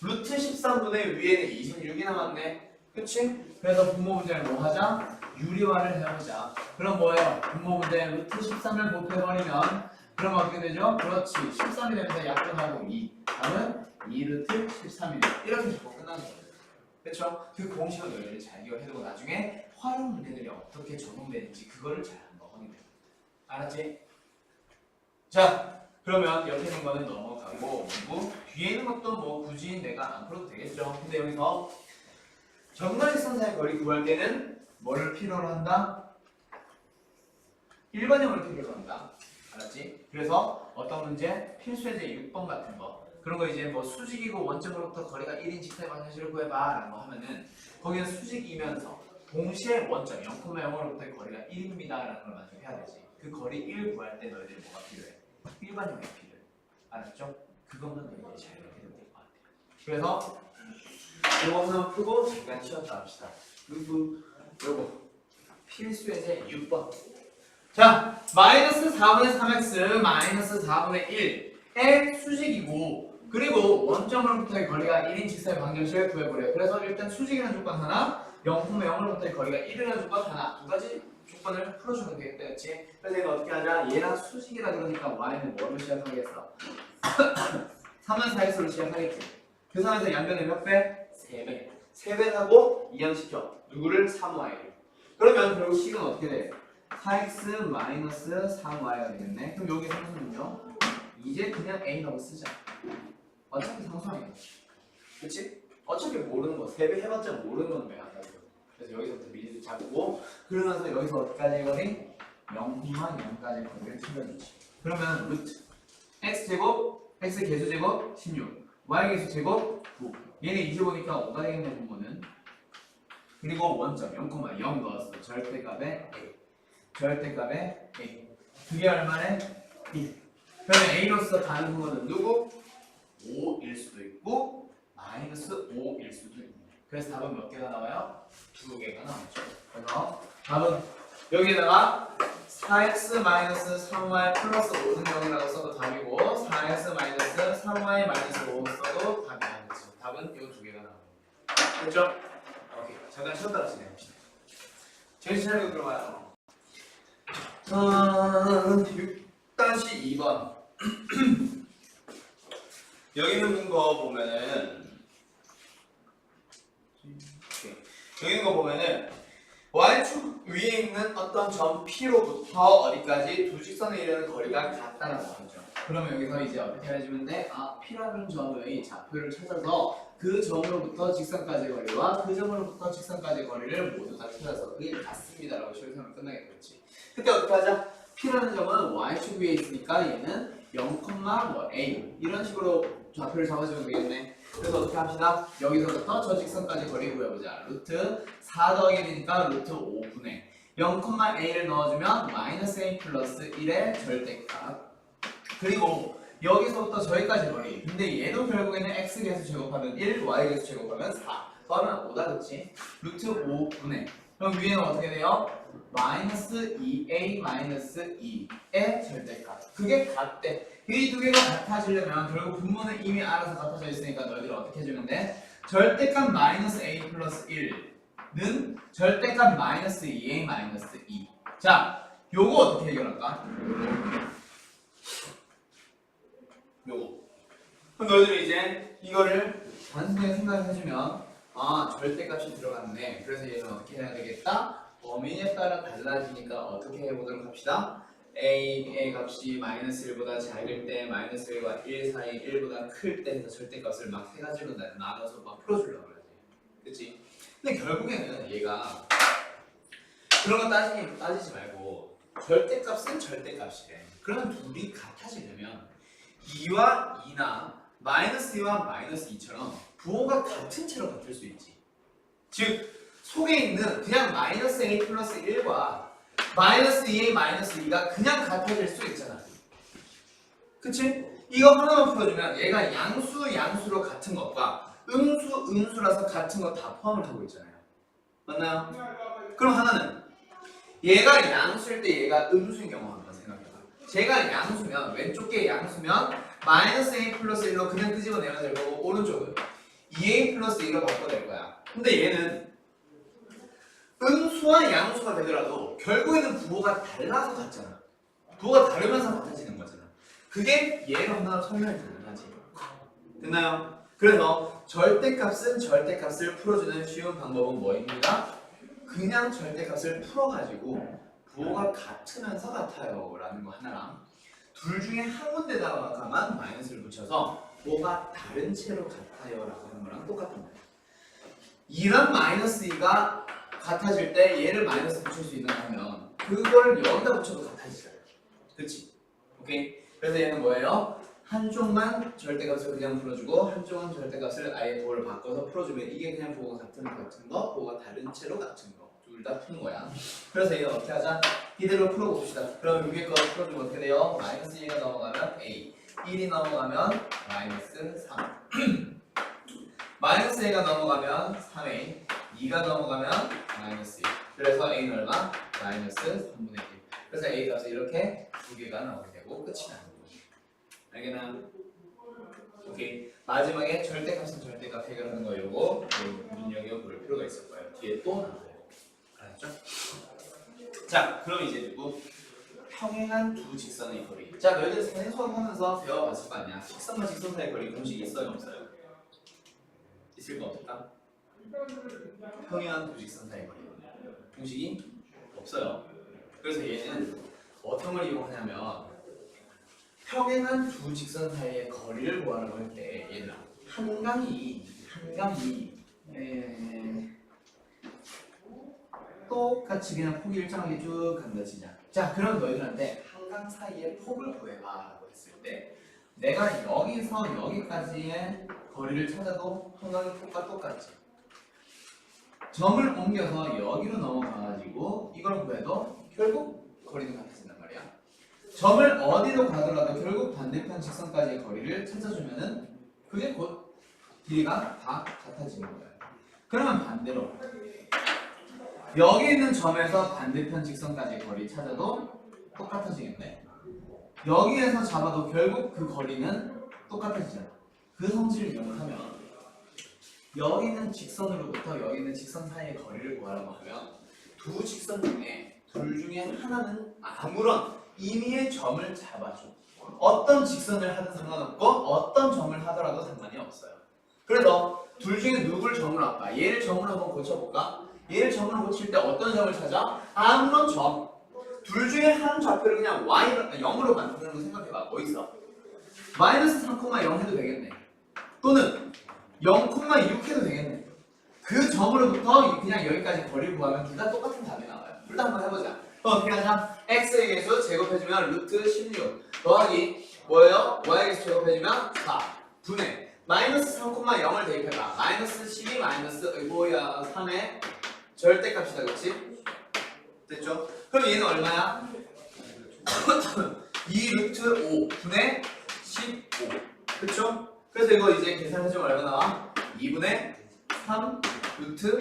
루트 13분의 위에는 26이 남았네. 그치? 그래서 분모 문제를 뭐 하자? 유리화를 해보자. 그럼 뭐예요? 분모 문제에 루트 13을 곱해버리면 그럼 어떻게 되죠? 그렇지. 13이 되면서 약분하고 2. 다음은 2루트 13이 돼. 이렇게 적고 끝나는 거예요. 그렇죠? 그 공식을 너희들이 잘 기억해두고 나중에 활용 문제들이 어떻게 적용되는지 그거를 잘 한번 확인해. 알았지? 자, 그러면 옆에 있는 거는 넘어가고 그리고 뒤에 있는 것도 뭐 굳이 내가 안 풀어도 되겠죠. 근데 여기서 정관직선사의 거리 구할 때는 뭐를 필요로 한다? 일반형을 필요로 한다. 알았지? 그래서 어떤 문제? 필수예제 6번 같은 거 그런 거 이제 뭐 수직이고 원점으로부터 거리가 1인 직사의 방정식을 구해봐 라고 하면은 거기는 수직이면서 동시에 원점 0,0으로부터의 거리가 1입니다 라는 걸 만족해야 되지. 그 거리 1 구할 때 너희들이 뭐가 필요해? 일반형이 필요해. 알았죠? 그것만 너희들이 잘 이렇게 될 것 같아요. 그래서 이거 하나 풀고 잠깐 쉬었다 합시다. 그리고 요거 필수예제 6번. 자, 마이너스 4분의 3x 마이너스 4분의 1의 수직이고 그리고 원점으로부터의 거리가 1인 직사의 방정식을 구해보래요. 그래서 일단 수직이라는 조건 하나 0,0으로부터의 거리가 1이라는 조건 하나 두 가지 조건을 풀어주면 되겠다. 그치? 그래서 이거 어떻게 하자? 얘랑 수직이라 그러니까 y는 뭐로 시작하겠어? 3은 4x로 시작하겠지. 그 상황에서 양변을 몇 배? 3배. 3배하고 이항시켜. 누구를? 3y를. 그러면 결국 식은 어떻게 돼? 4x 마이너스 3y가 되겠네. 그럼 여기 상수는요? 이제 그냥 a라고 쓰자. 어차피 상수하니까. 그치? 어차피 모르는 거. 3배 해봤자 모르는 건 왜 안 하죠? 그래서 여기서부터 미리 잡고 그러면서 여기서 어디까지 거리? 0,0까지 거리를 틀어주지. 그러면 루트 x제곱, x 개수제곱 16 y 개수제곱 9 얘네 25니까 5가 되겠네 분모는. 그리고 원점 0,0 넣었어. 절대값에 a 절대값에 a 그게 얼마네? 1 그러면 a로서 가는 분모는 누구? 5일 수도 있고 마이너스 5일 수도 있네. 그래서 답은 몇 개가 나와요? 2개가 나오죠. 그래서 답은 여기에다가 4x 마이너스 3y 플러스 5는 0이라고 써도 답이고 4x 마이너스 3y 마이너스 5 써도 답이 나오겠죠. 답은 이 2개가 나옵니다. 됐죠? 오케이. 잠깐 쉬었다가 진행합시다. 정신 차리고 들어가요. 6-2번 여기 있는 거 보면은 여기 있는 거 보면은 y축 위에 있는 어떤 점 P로부터 어디까지 두 직선에 이르는 거리가 같다라고 하죠. 그러면 여기서 이제 어떻게 해주면 돼? 아, P라는 점의 좌표를 찾아서 그 점으로부터 직선까지의 거리와 그 점으로부터 직선까지의 거리를 모두 다 찾아서 그게 같습니다라고 실생을 끝나게 되겠지. 그때 어떻게 하자? P라는 점은 y축 위에 있으니까 얘는 0,A 이런 식으로 좌표를 잡아주면 되겠네. 그래서 어떻게 합시다? 여기서부터 저 직선까지 거리 구해보자. 루트 4 더하기 되니까 루트 5분의 0,a를 넣어주면 마이너스 a 플러스 1의 절대값. 그리고 여기서부터 저기까지 거리. 근데 얘도 결국에는 x 계수 제곱하면 1, y 계수 제곱하면 4. 더하면 5다 그치? 루트 5분의 그럼 위에는 어떻게 돼요? 마이너스 2a 마이너스 2의 절대값. 그게 같대. 이 두 개가 같아지려면 결국 분모는 이미 알아서 같아져 있으니까 너희들 어떻게 해주면 돼? 절대값 마이너스 a 플러스 1는 절대값 마이너스 2a 마이너스 2. 자, 요거 어떻게 해결할까? 요거. 그럼 너희들이 이제 이거를 단순하게 생각을 해주면 아, 절대값이 들어갔네. 그래서 얘는 어떻게 해야 되겠다? 범위에 따라 달라지니까 어떻게 해보도록 합시다. a의 값이 마이너스 1보다 작을 때 마이너스 1과 1 사이 1보다 클 때 해서 절대값을 막 세 가지로 나눠서 막 풀어주려고 그러지. 그치? 근데 결국에는 얘가 그런 거 따지지 말고 절대값은 절대값이래. 그러면 둘이 같아지려면 2와 2나 마이너스 2와 마이너스 2처럼 부호가 같은 채로 바뀔 수 있지. 즉 속에 있는 그냥 마이너스 a 플러스 1과 마이너스 2a 마이너스 2가 그냥 같아질 수 있잖아. 그치? 이거 하나만 풀어주면 얘가 양수로 같은 것과 음수라서 같은 거 다 포함을 하고 있잖아요. 맞나요? 그럼 하나는 얘가 양수일 때 얘가 음수인 경우 한번 생각해봐. 제가 양수면 왼쪽 게 양수면 마이너스 a 플러스 1로 그냥 끄집어내면 될 거고 오른쪽은 2a 플러스 2로 바꿔낼 거야. 근데 얘는 음수와 양수가 되더라도 결국에는 부호가 달라서 같잖아. 부호가 다르면서 같아지는 거잖아. 그게 얘로 하나 설명이 가능하지. 됐나요? 그래서 절대값은 절대값을 풀어주는 쉬운 방법은 뭐입니까? 그냥 절대값을 풀어가지고 부호가 같으면서 같아요 라는 거 하나랑 둘 중에 한 군데다가만 마이너스를 붙여서 뭐가 다른 채로 같아요 라고 하는 거랑 똑같은 거예요. 이런 마이너스 2가 같아질 때 얘를 마이너스 붙일 수 있나 하면 그걸 여기다 붙여도 같아지잖아요. 그치? 오케이? 그래서 얘는 뭐예요? 한쪽만 절대값을 그냥 풀어주고 한쪽은 절대값을 아예 도를 바꿔서 풀어주면 이게 그냥 보호가 같은 거, 보호가 다른 채로 같은 거 둘 다 푸는 거야. 그래서 얘는 어떻게 하자? 이대로 풀어봅시다. 그럼 위에 거 풀어주면 어떻게 돼요? 마이너스 1이 넘어가면 A, 1이 넘어가면 마이너스 3 마이너스 A가 넘어가면 3A, 2가 넘어가면 마이너스 1 그래서 A는 얼마? 마이너스 3분의 1 그래서 A 값이 이렇게 두 개가 나오게 되고 끝이 나는 거죠. 알겠나? 오케이. 마지막에 절대값은 절대값 해결하는 거 요거 눈여겨 볼 필요가 있을 거예요. 뒤에 또 나와요. 알았죠? 자, 그럼 이제 누구? 평행한 두 직선의 거리. 자, 너희들 선행 수업하면서 배워봤을 거 아니야? 직선과 직선 사이의 거리 공식이 있어요, 없어요? 있을 거 없을까? 평행한 두 직선 사이의 거리 공식이 없어요. 그래서 얘는 어떤 걸 이용하냐면 평행한 두 직선 사이의 거리를 구하려고 할 때 얘는 한강이 똑같이 그냥 폭이 일정하게 쭉 간다 치자. 자, 그럼 너희들한테 한강 사이의 폭을 구해봐라고 했을 때 내가 여기서 여기까지의 거리를 찾아도 한강의 폭과 똑같지. 점을 옮겨서 여기로 넘어가가지고 이걸 구해도 결국 거리는 같아진단 말이야. 점을 어디로 가더라도 결국 반대편 직선까지의 거리를 찾아주면은 그게 곧 길이가 다 같아지는 거야. 그러면 반대로 여기 있는 점에서 반대편 직선까지의 거리 찾아도 똑같아지겠네. 여기에서 잡아도 결국 그 거리는 똑같아지잖아. 그 성질을 이용하면 여기 있는 직선으로부터 여기 있는 직선 사이의 거리를 구하라고 하면 두 직선 중에 둘 중에 하나는 아무런 임의의 점을 잡아줘. 어떤 직선을 하든 상관없고 어떤 점을 하더라도 상관이 없어요. 그래서 둘 중에 누굴 점으로 할까? 얘를 점으로 한번 고쳐볼까? 얘를 점으로 고칠 때 어떤 점을 찾아? 아무런 점. 둘 중에 한 좌표를 그냥 Y로, 0으로 만드는 거 생각해봐. 뭐 있어? 마이너스 3,0 해도 되겠네. 또는 0,6 해도 되겠네. 그 점으로부터 그냥 여기까지 거리를 구하면 둘 다 똑같은 답이 나와요. 둘 다 한번 해보자. 어떻게 하자? x의 개수 제곱해주면 루트 16 더하기 뭐예요? y의 개수 제곱해주면 4 분의 마이너스 3,0을 대입해봐. 마이너스 12 마이너스 3의 절대값이다. 그렇지? 됐죠? 그럼 얘는 얼마야? 2 루트 5 분의 15 그렇죠? 그래서 이거 이제 계산해주면 얼마 나와? 2분의 3 루트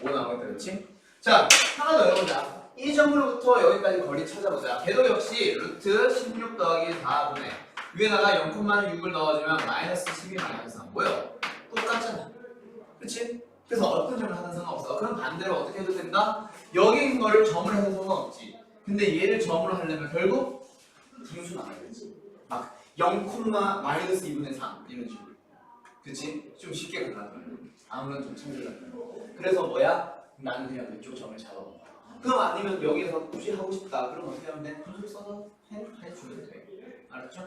5 나오겠다. 그렇지? 자, 하나 더 해보자. 이 점으로부터 여기까지 거리 찾아보자. 걔도 역시 루트 16 더하기 4분의 위에다가 0,6을 넣어주면 마이너스 12 마이너스 3 뭐요? 똑같잖아. 그치? 그래서 어떤 점을 하든 상관없어. 그럼 반대로 어떻게 해도 된다? 여기 있는 거를 점으로 해도 상관없지. 근데 얘를 점으로 하려면 결국 분수 나와야지. 막 0, 마이너스 2분의 3 이런 식으로. 그치? 좀 쉽게 가능하면 아무런 좀 참조하면. 그래서 뭐야? 나는 그냥 왼쪽 점을 잡아본 거야. 그럼 아니면 여기에서 굳이 하고 싶다. 그럼 어떻게 하면 돼? 분수 써서 해주면 돼. 알았죠?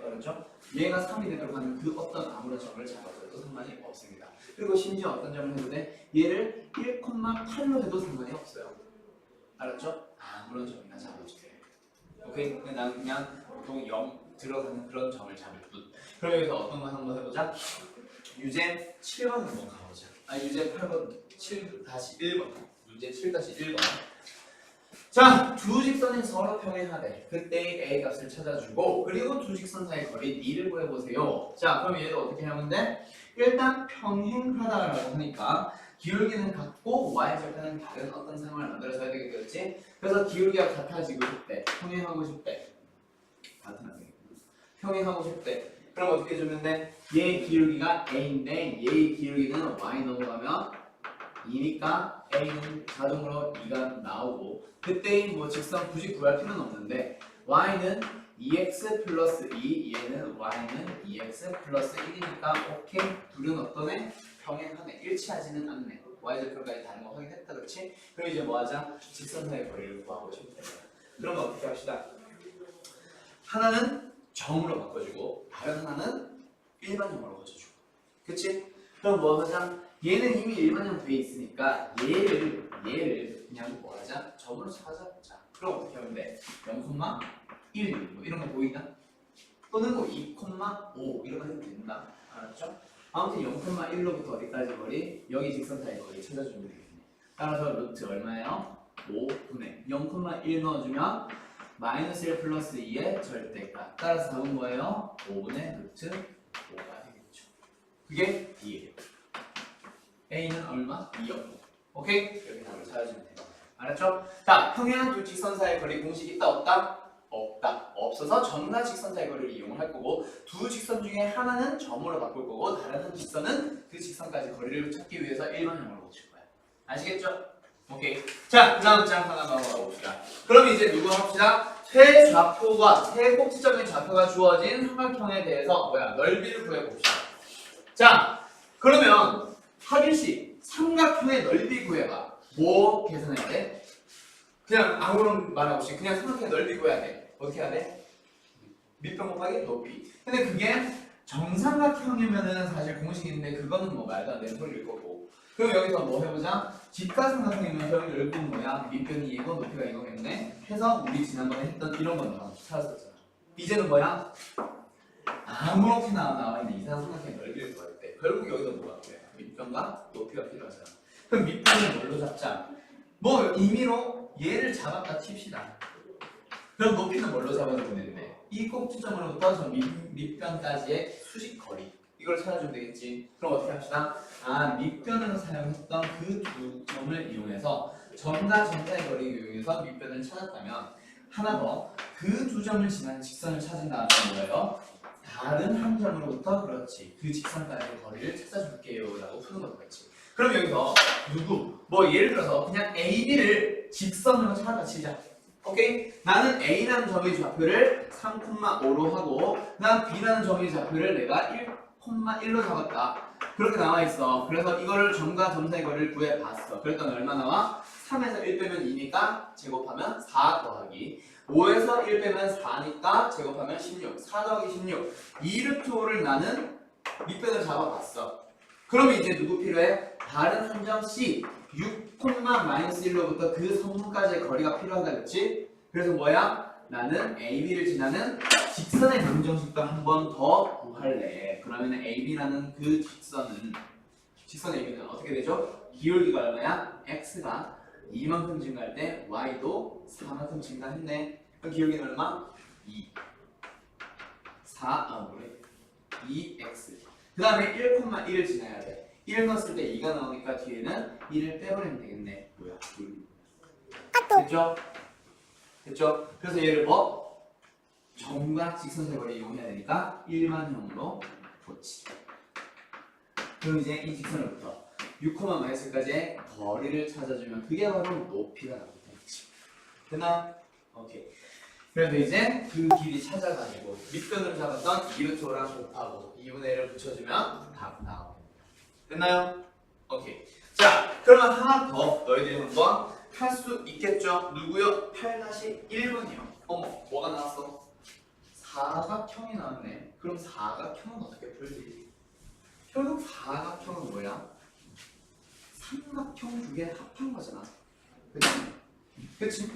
알았죠? 얘가 3이 되도록 하는 그 어떤 아무런 점을 잡아줘도 상관이 없습니다. 그리고 심지어 어떤 점을 해도 돼? 얘를 1,8로 해도 상관이 없어요. 알았죠? 아무런 점이나 잡아주세요. 오케이? 나는 그냥 보통 0 들어가는 그런 점을 잡을 뿐. 그럼 여기서 어떤 거 한번 해보자. 유제 7번 한번 가보자. 유제 8번 7-1번. 문제 7-1번. 자, 두 직선이 서로 평행하되 그때의 A 값을 찾아주고 그리고 두 직선 사이의 거리 D를 구해보세요. 자, 그럼 얘를 어떻게 하면 돼? 일단 평행하다라고 하니까 기울기는 같고 Y절편은 다른 어떤 상황을 만들어줘야 되겠지? 그래서 기울기가 같아지고 싶대. 평행하고 싶대. 같은 안 되겠구나. 평행하고 싶대. 그럼 어떻게 해주면 돼? 얘의 기울기가 A인데 얘의 기울기는 Y 넘어가면 2니까 A는 자동으로 2가 나오고 그때의 뭐 직선 굳이 구할 필요는 없는데 Y는 2x 플러스 2 얘는 Y는 2x 플러스 1이니까 오케이. 둘은 어떤 애? 평행하네. 일치하지는 않네. Y절편까지 다른 거 확인했다. 그렇지? 그럼 이제 뭐 하자? 직선 사이의 거리를 구하고 싶대. 그럼 어떻게 합시다? 하나는 점으로 바꿔주고 다른 하나는 일반형으로 고쳐주고. 그치? 그럼 뭐 하자? 얘는 이미 일반형 돼 있으니까 얘를 그냥 뭐 하자? 점으로 찾아보자. 그럼 어떻게 하면 돼? 0,1 뭐 이런 거 보이나? 또는 뭐 2,5 이런 거 해도 된다. 알았죠? 아무튼 0,1로부터 어디까지 거리? 여기 직선 사이 거리 찾아주면 되겠네. 따라서 루트 얼마예요? 5분의 0,1 넣어주면 마이너스 1 플러스 2의 절대값. 따라서 답은 뭐예요? 5분의 루트 5가 되겠죠. 그게 D예요. A는 얼마? 2였고. 오케이? 이렇게 답을 찾아주면 돼요. 알았죠? 자, 평행한 두 직선 사이의 거리 공식 있다 없다? 없다. 없어서 점과 직선 사이의 거리를 이용할 거고 두 직선 중에 하나는 점으로 바꿀 거고 다른 한 직선은 그 직선까지 거리를 찾기 위해서 일반형으로 고칠 거야. 아시겠죠? 오케이. 자, 그 다음 장 하나 넘어가 봅시다. 그럼 이제 누구 합시다? 세 좌표가, 세 꼭지점의 좌표가 주어진 삼각형에 대해서 넓이를 구해봅시다. 자, 그러면 하길씨 삼각형의 넓이 구해봐. 뭐 계산해야 돼? 그냥 아무런 말 없이 그냥 삼각형의 넓이 구해야 돼. 어떻게 해야 돼? 밑변 곱하기 높이. 근데 그게 정삼각형이면은 사실 공식이 있는데 그거는 뭐 말도 안 되는 소리일 거고. 그럼 여기서 뭐 해보자? 직각삼각형이면 저기 넓이는 뭐야? 밑변이 이거, 높이가 이거겠네? 해서 우리 지난번에 했던 이런 건 찾았었잖아. 이제는 뭐야? 아무렇게나 나와 있는 이상한 삼각형의 넓이를 구할 때 결국 여기서 뭐가 필요해? 밑변과 높이가 필요하잖아. 그럼 밑변을 뭘로 잡자? 뭐 임의로 얘를 잡았다 칩시다. 그럼 높이는 뭘로 잡아주면 되는데 이 꼭지점으로부터 저 밑변까지의 수직 거리 이걸 찾아주면 되겠지. 그럼 어떻게 합시다? 밑변으로 사용했던 그 두 점을 이용해서 점과 점 사이 거리를 이용해서 밑변을 찾았다면 하나 더 그 두 점을 지난 직선을 찾은 다음에 뭐예요? 다른 한 점으로부터 그렇지 그 직선까지의 거리를 찾아줄게요 라고 푸는 거 같지. 그럼 여기서 뭐 예를 들어서 그냥 AB를 직선으로 찾아 치자. 오케이? 나는 A라는 점의 좌표를 3,5로 하고 난 B라는 점의 좌표를 내가 1,1로 잡았다. 그렇게 나와 있어. 그래서 이거를 점과 점 사이 거리를 구해봤어. 그랬더니 얼마 나와? 3에서 1 빼면 2니까 제곱하면 4 더하기 5에서 1 빼면 4니까 제곱하면 16 4 더하기 16 2루트 5를 나는 밑변을 잡아봤어. 그러면 이제 누구 필요해? 다른 한 점 C 6,-1로부터 그 성분까지의 거리가 필요하다 그랬지? 그래서 뭐야? 나는 AB를 지나는 직선의 방정식도 한 번 더 구할래. 그러면 AB라는 그 직선 AB는 어떻게 되죠? 기울기가 얼마야? X가 2만큼 증가할 때 Y도 4만큼 증가했네. 그럼 기울기는 얼마? 2 2X 그 다음에 1,1을 지나야 돼. 1 넣었을 때 2가 나오니까 뒤에는 1을 빼버리면 되겠네. 뭐야? 됐죠? 됐죠? 그래서 얘를 뭐? 점과 직선의 거리를 이용해야 되니까 일반형으로 고치. 그럼 이제 이 직선으로부터 6,-까지의 거리를 찾아주면 그게 바로 높이가 나오게 되겠지. 됐나? 오케이. 그래도 이제 그 길이 찾아가지고 밑변으로 잡았던 2루트랑 곱하고 2분의 1을 붙여주면 답 나오고. 됐나요? 오케이. 자, 그러면 하나 더 너희들이 한번 할 수 있겠죠? 누구요? 8-1번이요. 어머, 뭐가 나왔어? 사각형이 나왔네. 그럼 사각형은 어떻게 풀지? 결국 사각형은 뭐야? 삼각형 두 개 합한 거잖아. 그치? 그치?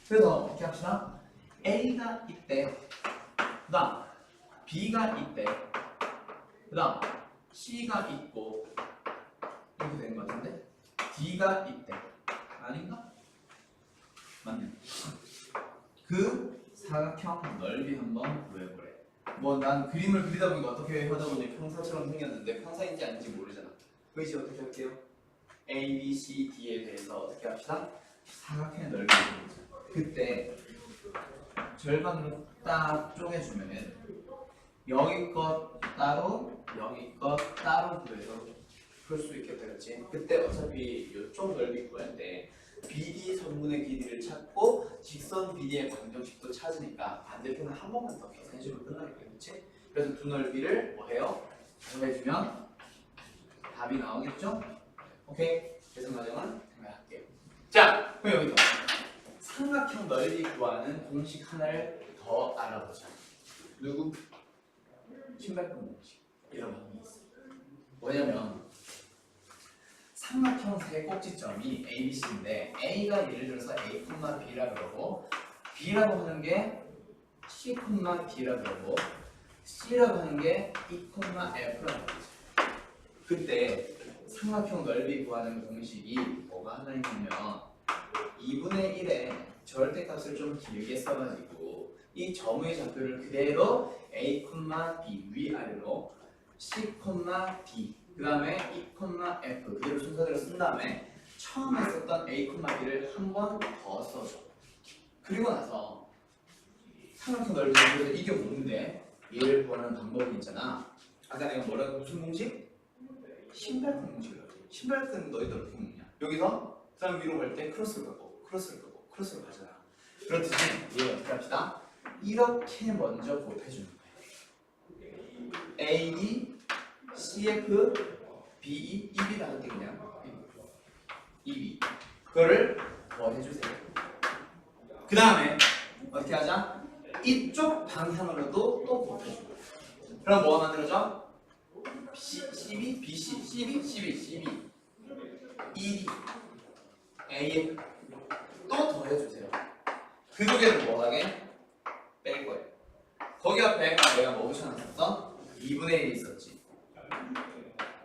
그래서 어떻게 합시다? A가 있대. 그 다음 B가 있대. 그 다음 C가 있고 이렇게 되는 것 같은데 D가 있대. 아닌가? 맞네. 그 사각형 넓이 한번 구해보래. 뭐 난 그림을 그리다 보니까 어떻게 하다 보니 평사처럼 생겼는데 평사인지 아닌지 모르잖아. 그 이제 어떻게 할게요? A, B, C, D에 대해서 어떻게 합시다? 사각형의 넓이를 구해보자. 그때 절반으로 딱 쪼개주면은 여기 것 따로 여기 것 따로 구해서 풀 수 있게 되겠지. 그때 어차피 이쪽 넓이 구할 때 BD 선분의 길이를 찾고 직선 BD의 방정식도 찾으니까 반대편은 한 번만 더 계산해주면 끝나겠지. 그래서 두 넓이를 뭐 해요? 더해주면 답이 나오겠죠? 오케이? 계산 과정은 할게요. 자, 그럼 여기서 삼각형 넓이 구하는 공식 하나를 더 알아보자. 누구? 신발끈 공식. 이런 방법이 있어. 뭐냐면 삼각형 세 꼭지점이 A, B, C인데 A가 예를 들어서 A, B라 그러고 B라고 하는 게 C, B라 그러고 C라고 하는 게 E, F라고 그러지. 그때 삼각형 넓이 구하는 공식이 뭐가 하나 있냐면 2분의 1의 절대값을 좀 길게 써가지고 이 점의 좌표를 그대로 A, B 위아래로 C, D 그 다음에 E, F 그대로 순서대로 쓴 다음에 처음에 썼던 A, B를 한 번 더 써줘. 그리고 나서 삼각형 넓이를 그래서 이게 뭔데? 얘를 구하는 방법이 있잖아. 아까 내가 뭐라고 무슨 공식? 신발끈 공식이라고. 신발끈 너희들 어떻게 먹냐? 여기서 사람 위로 갈 때 크로스를 가고 크로스를 가잖아. 그렇듯이 얘 어떻게 합시다? 이렇게 먼저 곱해주는 거야. AE, CF, BE, EB라는 게 그냥 EB. 그거를 더 해주세요. 그 다음에 어떻게 하자? 이쪽 방향으로도 또 곱해주고. 그럼 뭐가 만들어져? CB, BC, CB, CB, ED, AF 또 더해주세요. 그 두 개를 뭐하게? 뺄 거예요. 거기 앞에 내가 뭐 붙여놨었어? 2분의 1이 있었지.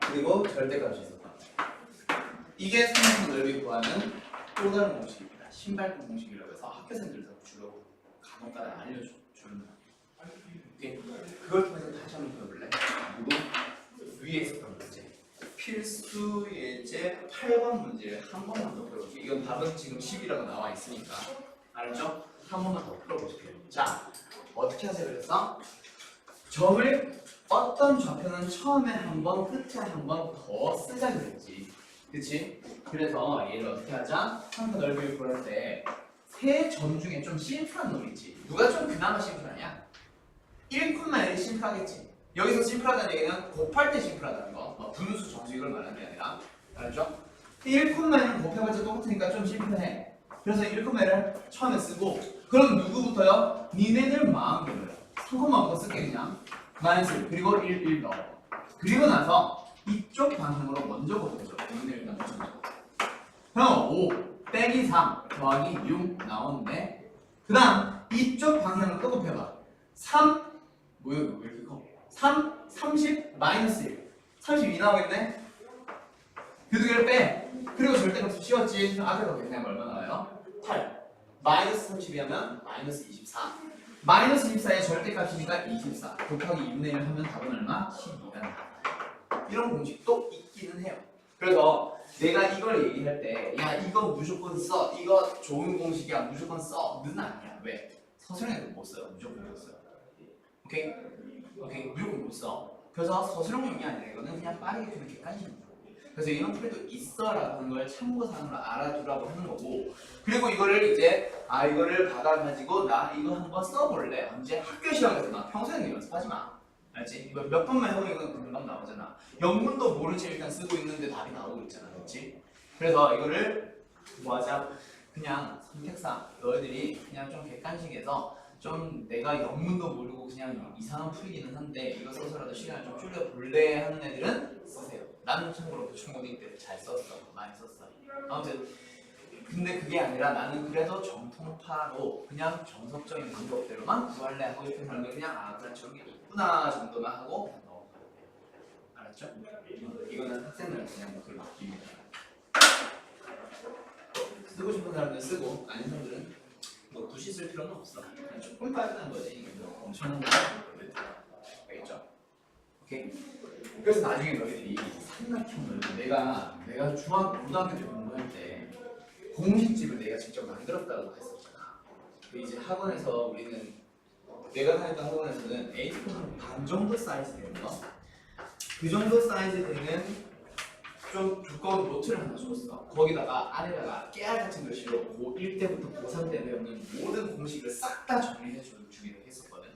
그리고 절대값이 있었다. 이게 삼각형 넓이 구하는 또 다른 공식입니다. 신발끈 공식이라고 해서 학교생들도 주로 간혹가다 알려주는 거예요. 그걸 통해서 다시 한번 배워볼래? 그리고 위에 있었던 문제 필수 예제 8번 문제를 한 번만 더 풀어볼게요. 이건 답은 지금 10이라고 나와 있으니까 알았죠? 한 번만 더 풀어볼게요. 자, 어떻게 하세요? 그래서 점을 어떤 좌표는 처음에 한 번, 끝에 한 번 더 쓰자 그랬지. 그치? 그래서 얘를 어떻게 하자? 삼각형 넓이를 구할 때 세 점 중에 좀 심플한 놈 있지. 누가 좀 그나마 심플하냐? 1쿤만이 심플하겠지. 여기서 심플하다는 얘기는 곱할 때 심플하다는 거. 분수 정식을 말하는 게 아니라. 알았죠? 1쿤만은 곱해봤자 똑같으니까 좀 심플해. 그래서 1콤마를 처음에 쓰고 그럼 누구부터요? 니네들 마음대로요. 3콤마부터 쓸게 그냥 마이너스 1 그리고 1 넣어. 그리고 나서 이쪽 방향으로 먼저 곱해줘. 2분의 1 먼저 형 5 빼기 3 더하기 6 나오는데 그 다음 이쪽 방향으로 또 곱해봐. 3 뭐야 왜 이렇게 커? 3 30 마이너스 1 32 나오겠네? 그 두 개를 빼. 그리고 절대값을 씌웠지. 앞에 거 그냥 얼마 나와요? 8 마이너스 32 하면 마이너스 24 마이너스 24의 절대값이니까 24 곱하기 2분의 1 하면 답은 얼마? 12가 나와요. 이런 공식도 있기는 해요. 그래서 내가 이걸 얘기할 때 야 이거 무조건 써 이거 좋은 공식이야 무조건 써는 아니야. 왜? 서술형에도 못 써요. 무조건 못 써요. 오케이? 무조건 못 써. 그래서 서술형용이 아니라 이거는 그냥 빠르게 그냥 객관식입니다. 그래서 이런 풀이도 있어라는 걸 참고사항으로 알아두라고 하는 거고 그리고 이거를 이제 이거를 받아가지고 나 이거 한번 써볼래. 언제? 학교 시험에서 나 평소에는 연습하지 마. 알지? 이거 몇 번만 해보면 이건 금방 나오잖아. 영문도 모르지 일단 쓰고 있는데 답이 나오고 있잖아. 그렇지? 그래서 이거를 뭐하자? 그냥 선택상 너희들이 그냥 좀 객관식에서 좀 내가 영문도 모르고 그냥 이상한 풀이기는 한데 이거 써서라도 시간을 좀 줄여볼래 하는 애들은 쓰세요. 나는 참고로 중고등 때 잘 썼어. 많이 썼어. 아무튼 근데 그게 아니라 나는 그래도 정통파로 그냥 정석적인 방법대로만 구할래 하고 싶은 사람들 그냥 그래 저런 게 있구나 정도만 하고 넘어가요. 알았죠? 이거는 학생들 그냥 그걸 맡깁니다. 쓰고 싶은 사람들은 쓰고 아닌 사람들은 뭐 굳이 쓸 필요는 없어. 그냥 조금 빠지는 거지. 이게 뭐 엄청난 거 알겠죠? 오케이? 그래서 나중에 너희들이 삼각형 넓이 내가 중학교 고등학교 때 공부할 때 공식집을 내가 직접 만들었다고 했었잖아. 이제 학원에서 우리는 내가 다녔던 학원에서는 A4 반 정도 사이즈 되는 거, 그 정도 사이즈 되는 좀 두꺼운 노트를 하나 줬어. 거기다가 안에다가 깨알 같은 글씨로 고1 때부터 고3 때 배우는 모든 공식을 싹 다 정리해 주기로 했었거든.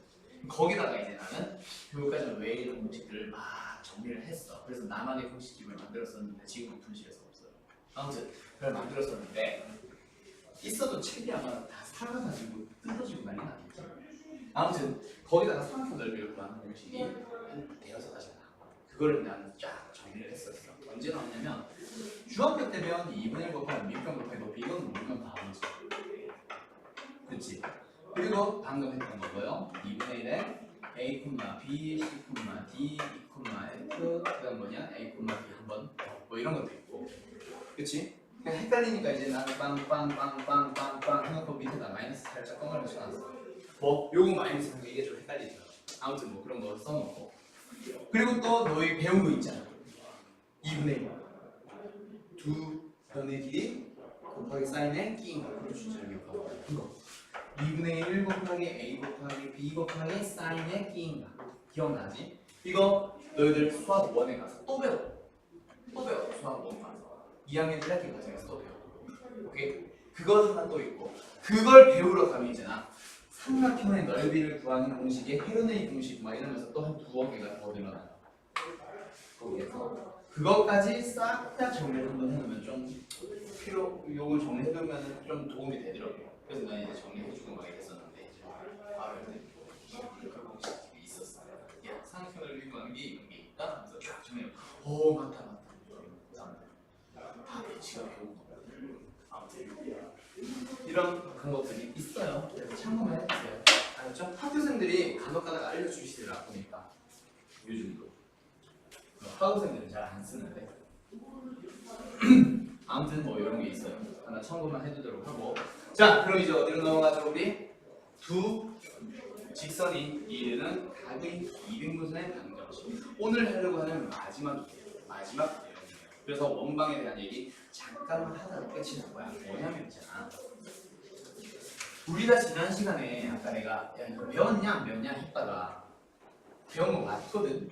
거기다가 이제 나는 교육과정 외에 있는 공식들을 막 정리를 했어. 그래서 나만의 공식집을 만들었었는데 지금은 분실해서 없어요. 아무튼 그걸 만들었었는데 있어도 책이 아마 다 사가가지고 뜯어지고 난리 나겠지. 아무튼 거기다가 삼각형 넓이를 구하는 공식이 한 대여섯 가지가 나와. 그거를 나는 쫙 정리를 했었어. 언제 나왔냐면 중학교 때 배운 2분의 1 곱하기 미분편 곱하기 높이 이건 모르면 바보지. 그렇지? 그리고 방금 했던 거 뭐요? 2분의 1에 a, b, c, d, e, f 그다음 뭐냐? a, b 한번 뭐 이런 것도 있고. 그렇지? 그냥 헷갈리니까 이제 나는 빵빵빵빵빵빵 해놓고 밑에다 마이너스 살짝 뻥을 쳐놨어. 뭐 요거 마이너스 하는 게 이게 좀 헷갈리죠. 아무튼 뭐 그런 거 써놓고. 그리고 또 너희 배운 거 있잖아. 2분의 1 두 변의 길이 곱하기 사인에 끼인 거. 그거 진짜 기억하고. 이거 2분의 1 곱하기 a 곱하기 b 곱하기 사인에 끼인 거. 기억나지? 이거 너희들 수학 1에 가서 또 배워. 수학 1 가서 2학년 1학기 과정에서 또 배워. 오케이? 그거 하나 또 있고 그걸 배우러 가면 있잖아. 삼각형의 넓이를 구하는 공식에 헤르네이 공식 막 이러면서 또 한 두어 개가 더 늘어나요. 거기에서 그것까지 싹 다 정리를 한번 해놓으면 좀 요걸 정리해두면 좀 도움이 되더라고요. 그래서 난 이제 정리해주고 막 이랬었는데 이제 그 공식이 있었어. 야 삼각형 넓이 구하는 게 이런 게 있다 하면서 쫙 정리해. 오 맞다. 다 배치가 배운 거. 아무튼 이런 그런 것들이 있어요. 그래서 참고만 해주세요. 알았죠? 학교생들이 간혹가다가 알려주시더라 보니까 요즘도 학교생들은 잘 안 쓰는데 아무튼 뭐 이런 게 있어요. 하나 참고만 해두도록 하고 자 그럼 이제 어디로 넘어가죠 우리? 두 직선이 이르는 각의 이등분선의 방정식 오늘 하려고 하는 마지막 내용이에요. 그래서 원방에 대한 얘기 잠깐만 하다가 끝이 난 거야. 뭐냐면 있잖아. 우리가 지난 시간에 아까 내가 야 이거 배웠냐 안 배웠냐 했다가 배운 거 맞거든.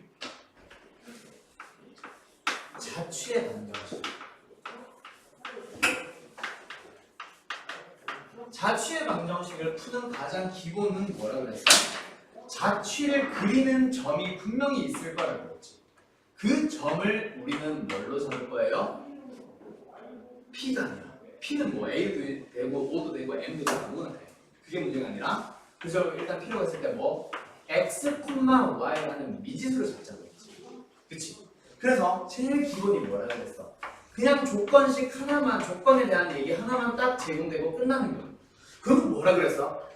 자취의 방정식. 자취의 방정식을 푸는 가장 기본은 뭐라 그랬어? 자취를 그리는 점이 분명히 있을 거라고 그랬지. 그 점을 우리는 뭘로 잡을 거예요? P가 아니라 P는 뭐 A도 되고 O도 되고 M도 되고 아무거나 돼. 그게 문제가 아니라 그래서 일단 필요가 있을 때 뭐 X, Y라는 미지수를 잡자고 했지. 그치? 그래서 제일 기본이 뭐라 그랬어? 그냥 조건식 하나만 조건에 대한 얘기 하나만 딱 제공되고 끝나는 거야. 그건 뭐라 그랬어?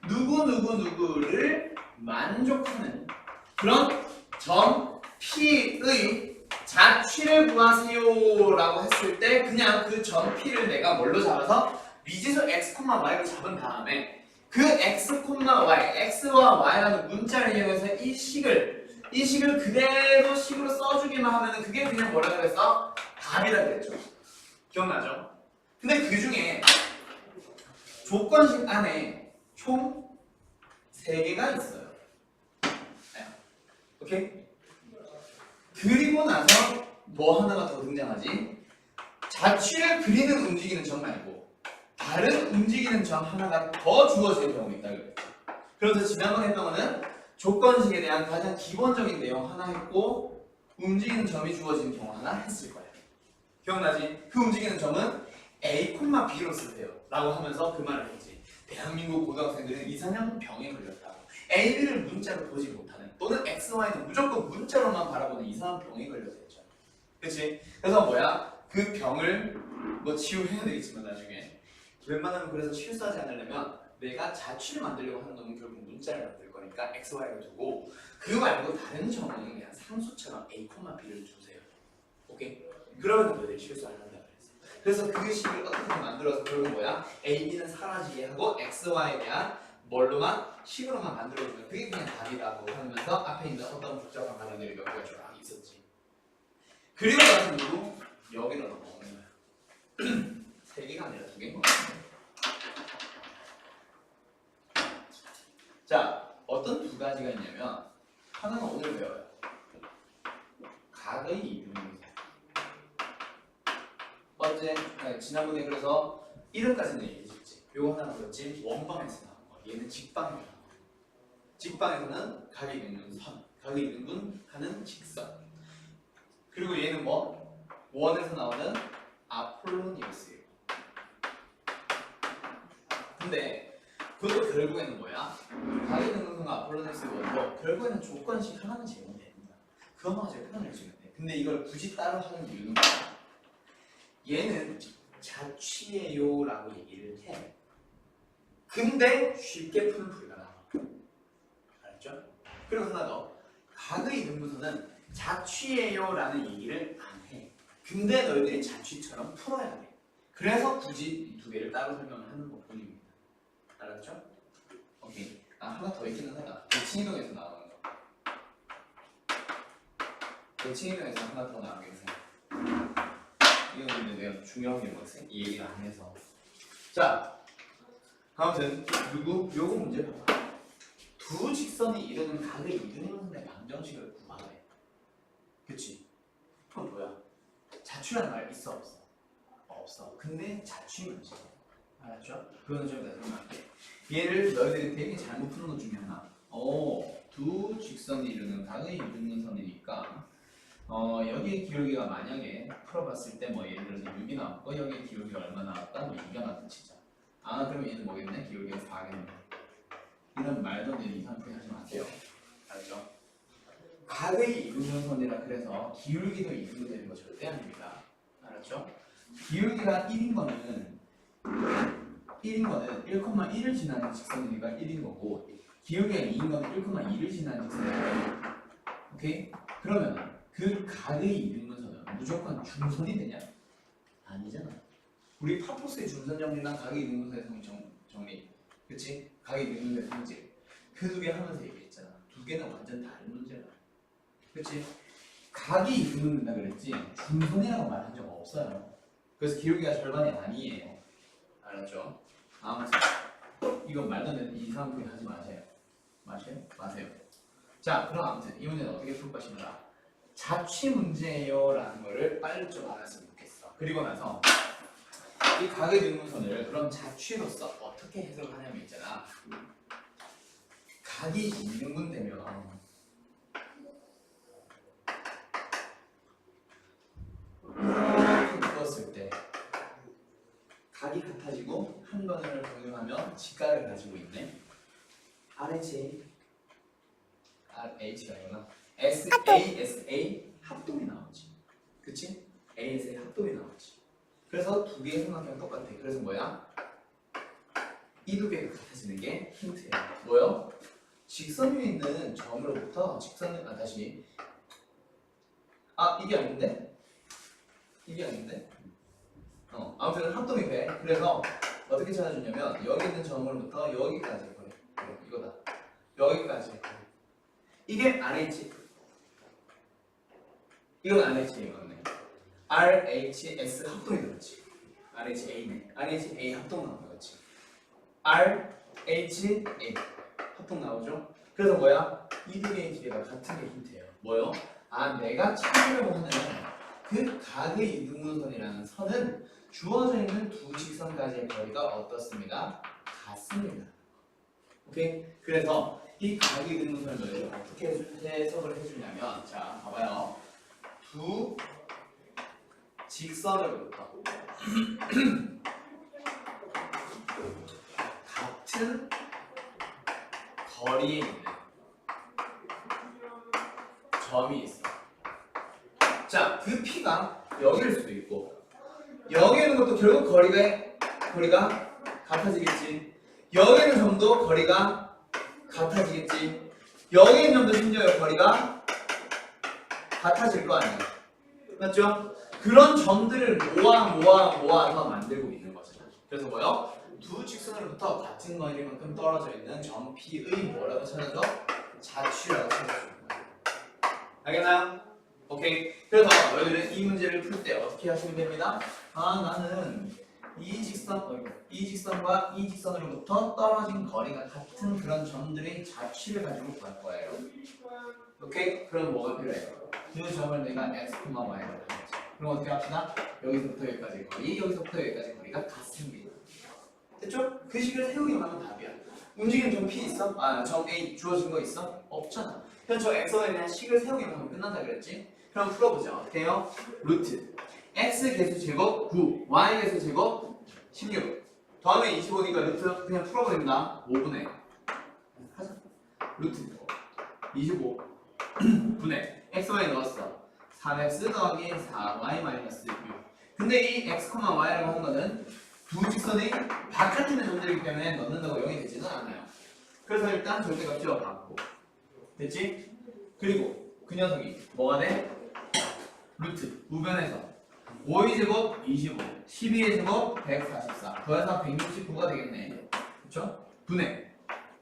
누구를 만족하는 그런 점 P의 자취를 구하세요라고 했을 때 그냥 그 점 P를 내가 뭘로 잡아서 미지수 x, y로 잡은 다음에 그 x, y, x와 y라는 문자를 이용해서 이 식을 그대로 식으로 써주기만 하면은 그게 그냥 뭐라 그랬어? 답이라 그랬죠. 기억나죠? 근데 그 중에 조건식 안에 총 3개가 있어요. 네. 오케이? 그리고 나서 뭐 하나가 더 등장하지? 자취를 그리는 움직이는 점 말고 다른 움직이는 점 하나가 더 주어지는 경우가 있다 그랬죠. 그래서 지난번에 했던 거는 조건식에 대한 가장 기본적인 내용 하나 했고 움직이는 점이 주어지는 경우 하나 했을 거예요. 기억나지? 그 움직이는 점은 A, B로 쓰세요 라고 하면서 그 말을 했지. 대한민국 고등학생들은 이상형 병에 걸렸다. A, B를 문자로 보지 못하는 또는 X, Y는 무조건 문자로만 바라보는 이상한 병에 걸려서 했죠. 그치? 그래서 뭐야? 그 병을 뭐 치유해야 되겠지만 나중에 웬만하면 그래서 실수하지 않으려면 내가 자취를 만들려고 하는 놈은 결국 문자를 만들 거니까 X, Y를 두고 그 말고 다른 점은 그냥 상수처럼 A, B를 주세요. 오케이? 그러면 너희들이 실수 안 한다 그랬어. 그래서 그 식을 어떻게 만들어서 결국 뭐야? A, B는 사라지게 하고 X, Y에 대한 뭘로만? 식으로만 만들어주면 그게 그냥 답이라고 하면서 앞에 있는 어떤 복잡한 단어들이 몇 개가 쫙 있었지. 그리고 나서 누구? 여기로 넘어오는 거야. 3개가 아니라 2개인 거 같아. 자, 어떤 2가지가 있냐면 하나는 오늘 배워요. 각의 이분이세. 어제 지난번에 그래서 이름까지는 얘기했지. 요거 하나 배웠지. 원방에서 나온 거. 얘는 직방에서 나온 거. 직방에서는 각의 이등분 선, 각의 이등분 하는 직선. 그리고 얘는 뭐? 원에서 나오는 아폴로니우스예요. 근데 그것도 결국에는 뭐야? 가계 등분선과 아폴로네스의 원도 결국에는 조건식 하나는 제공됩니다. 그것만 가지고 표현해주면 돼. 근데 이걸 굳이 따로 하는 이유는 뭐야? 얘는 자취예요 라고 얘기를 해. 근데 쉽게 푸는 풀이가 나와. 알았죠? 그리고 하나 더. 가의 등분선은 자취예요 라는 얘기를 안 해. 근데 너희들이 자취처럼 풀어야 돼. 그래서 굳이 이 두 개를 따로 설명을 하는 것 뿐입니다. 알았죠? 오케이. 하나 더 있기는 하다. 대칭이동에서 나오는 거. 대칭이동에서 하나 더 나오게 해서. 이건 근데 내가 중요한 게 뭐지? 이 얘기를 안 해서. 자, 아무튼 요거 문제 봐봐. 두 직선이 이루는 각의 이등분선의 방정식을 구하래. 그치? 그건 뭐야? 자취라는 말 있어 없어? 없어. 근데 자취 문제. 알았죠? 그거는 좀 이따 설명할게. 얘를 너희들이 되게 잘못 푸는 것 중에 하나. 두 직선이 이루는 각의 이등분선이니까 여기에 기울기가 만약에 풀어봤을 때 뭐 예를 들어서 6이 나왔고 여기에 기울기가 얼마 나왔다? 뭐 2가 나왔다 치자. 그럼 얘는 뭐겠네? 기울기가 4겠네. 이런 말도 안 되는 이상 표현 하지 마세요. 알았죠? 각의 이등분선이라 그래서 기울기도 이등분 되는 거 절대 아닙니다. 알았죠? 기울기가 1인 거는 1,1을 지나는 직선이니까 1인 거고 기울기가 2인 거는 1,2를 지나는 직선이니까 오케이? 그러면 그 각의 이등분선은 무조건 중선이 되냐? 아니잖아. 우리 파포스의 중선 정리나 각의 이등분선의 정리 그치? 각의 이등분선의 성질 그 두 개 하면서 얘기했잖아. 두 개는 완전 다른 문제야. 그치? 각이 이등분된다 그랬지 중선이라고 말한 적 없어요. 그래서 기울기가 절반이 아니에요. 알았죠? 아무튼 이건 말도 안 되는 이상한 표현 하지 마세요. 자, 그럼 아무튼 이 문제는 어떻게 풀 것인가? 자취 문제예요 라는 거를 빨리 좀 알았으면 좋겠어. 그리고 나서 이 각의 등분선을 그럼 자취로서 어떻게 해석하냐면 있잖아. 각이 이등분되면 묶었을 때 각이 같아지고 한 번을 병렬하면 직각을 가지고 있네. RHA가 아니구나. SA 합동이 나오지. 그치? ASA 합동이 나오지. 그래서 두 개의 삼각형 똑같아. 그래서 뭐야? 이 두 개가 같아지는 게 힌트야. 뭐요? 직선 위에 있는 점으로부터 다시 이게 아닌데? 아무튼 합동이 돼. 그래서 어떻게 찾아주냐면 여기 있는 점으로부터 여기까지 그래. 이거다. 여기까지. 이게 RH. 이건 RHA 맞네. RHS 합동이 들었지. RHA네. RHA 합동 나온 거지. RHA 합동 나오죠? 그래서 뭐야? 이 두 개의 길이가 같은 게 힌트예요. 뭐요? 내가 찾으려고 하는 그 각의 이등분선이라는 선은 주어져 있는 두 직선까지의 거리가 어떻습니다? 같습니다. 오케이? 그래서 이 각의 이등분선을 어떻게 해석을 해주냐면 자, 봐봐요. 두 직선으로부터 같은 거리에 있는 점이 있어. 자, 그 P가 여기일 수도 있고 여기 있는 것도 결국 거리가 같아지겠지. 여기 있는 점도 거리가 같아지겠지. 여기 있는 점도 심지어 거리가 같아질 거 아니야. 맞죠? 그런 점들을 모아서 만들고 있는 거죠. 그래서 뭐요? 두 직선으로부터 같은 거리만큼 떨어져 있는 점 P의 뭐라고 찾아줘? 자취라고 찾아주는 거예요. 알겠나요? 오케이. 그래서 너희들은 이 문제를 풀 때 어떻게 하시면 됩니다. 나는 이 직선과 이 직선으로부터 떨어진 거리가 같은 그런 점들의 자취를 가지고 구할 거예요. 오케이? 그럼 뭐가 필요해요? 그 점을 내가 x, y라고 하겠지. 그럼 어떻게 합시다? 여기서부터 여기까지 거리, 여기서부터 여기까지 거리가 같습니다. 됐죠? 그 식을 세우기만 하면 답이야. 움직이는 점 P 있어? 점 A 주어진 거 있어? 없잖아. 그럼 저 x에 대한 식을 세우기만 하면 끝난다 그랬지? 그럼 풀어보자. 어떻게 해요? 루트 x 개수 제곱 9, y 개수 제곱 16. 다음에 25니까 루트 그냥 풀어버립니다. 5분의 하자. 루트 25 분의 xy 넣었어. 3x 더하기 4y 마이너스 6. 근데 이 x, y라고 하는 거는 두 직선이 바깥에 있는 점들이기 때문에 넣는다고 0이 되지는 않아요. 그래서 일단 절대값이와 받고 됐지? 그리고 그 녀석이 뭐가 돼? 루트 우변에서 5의 제곱 25, 12의 제곱 144 더해서 169가 되겠네. 그쵸? 분의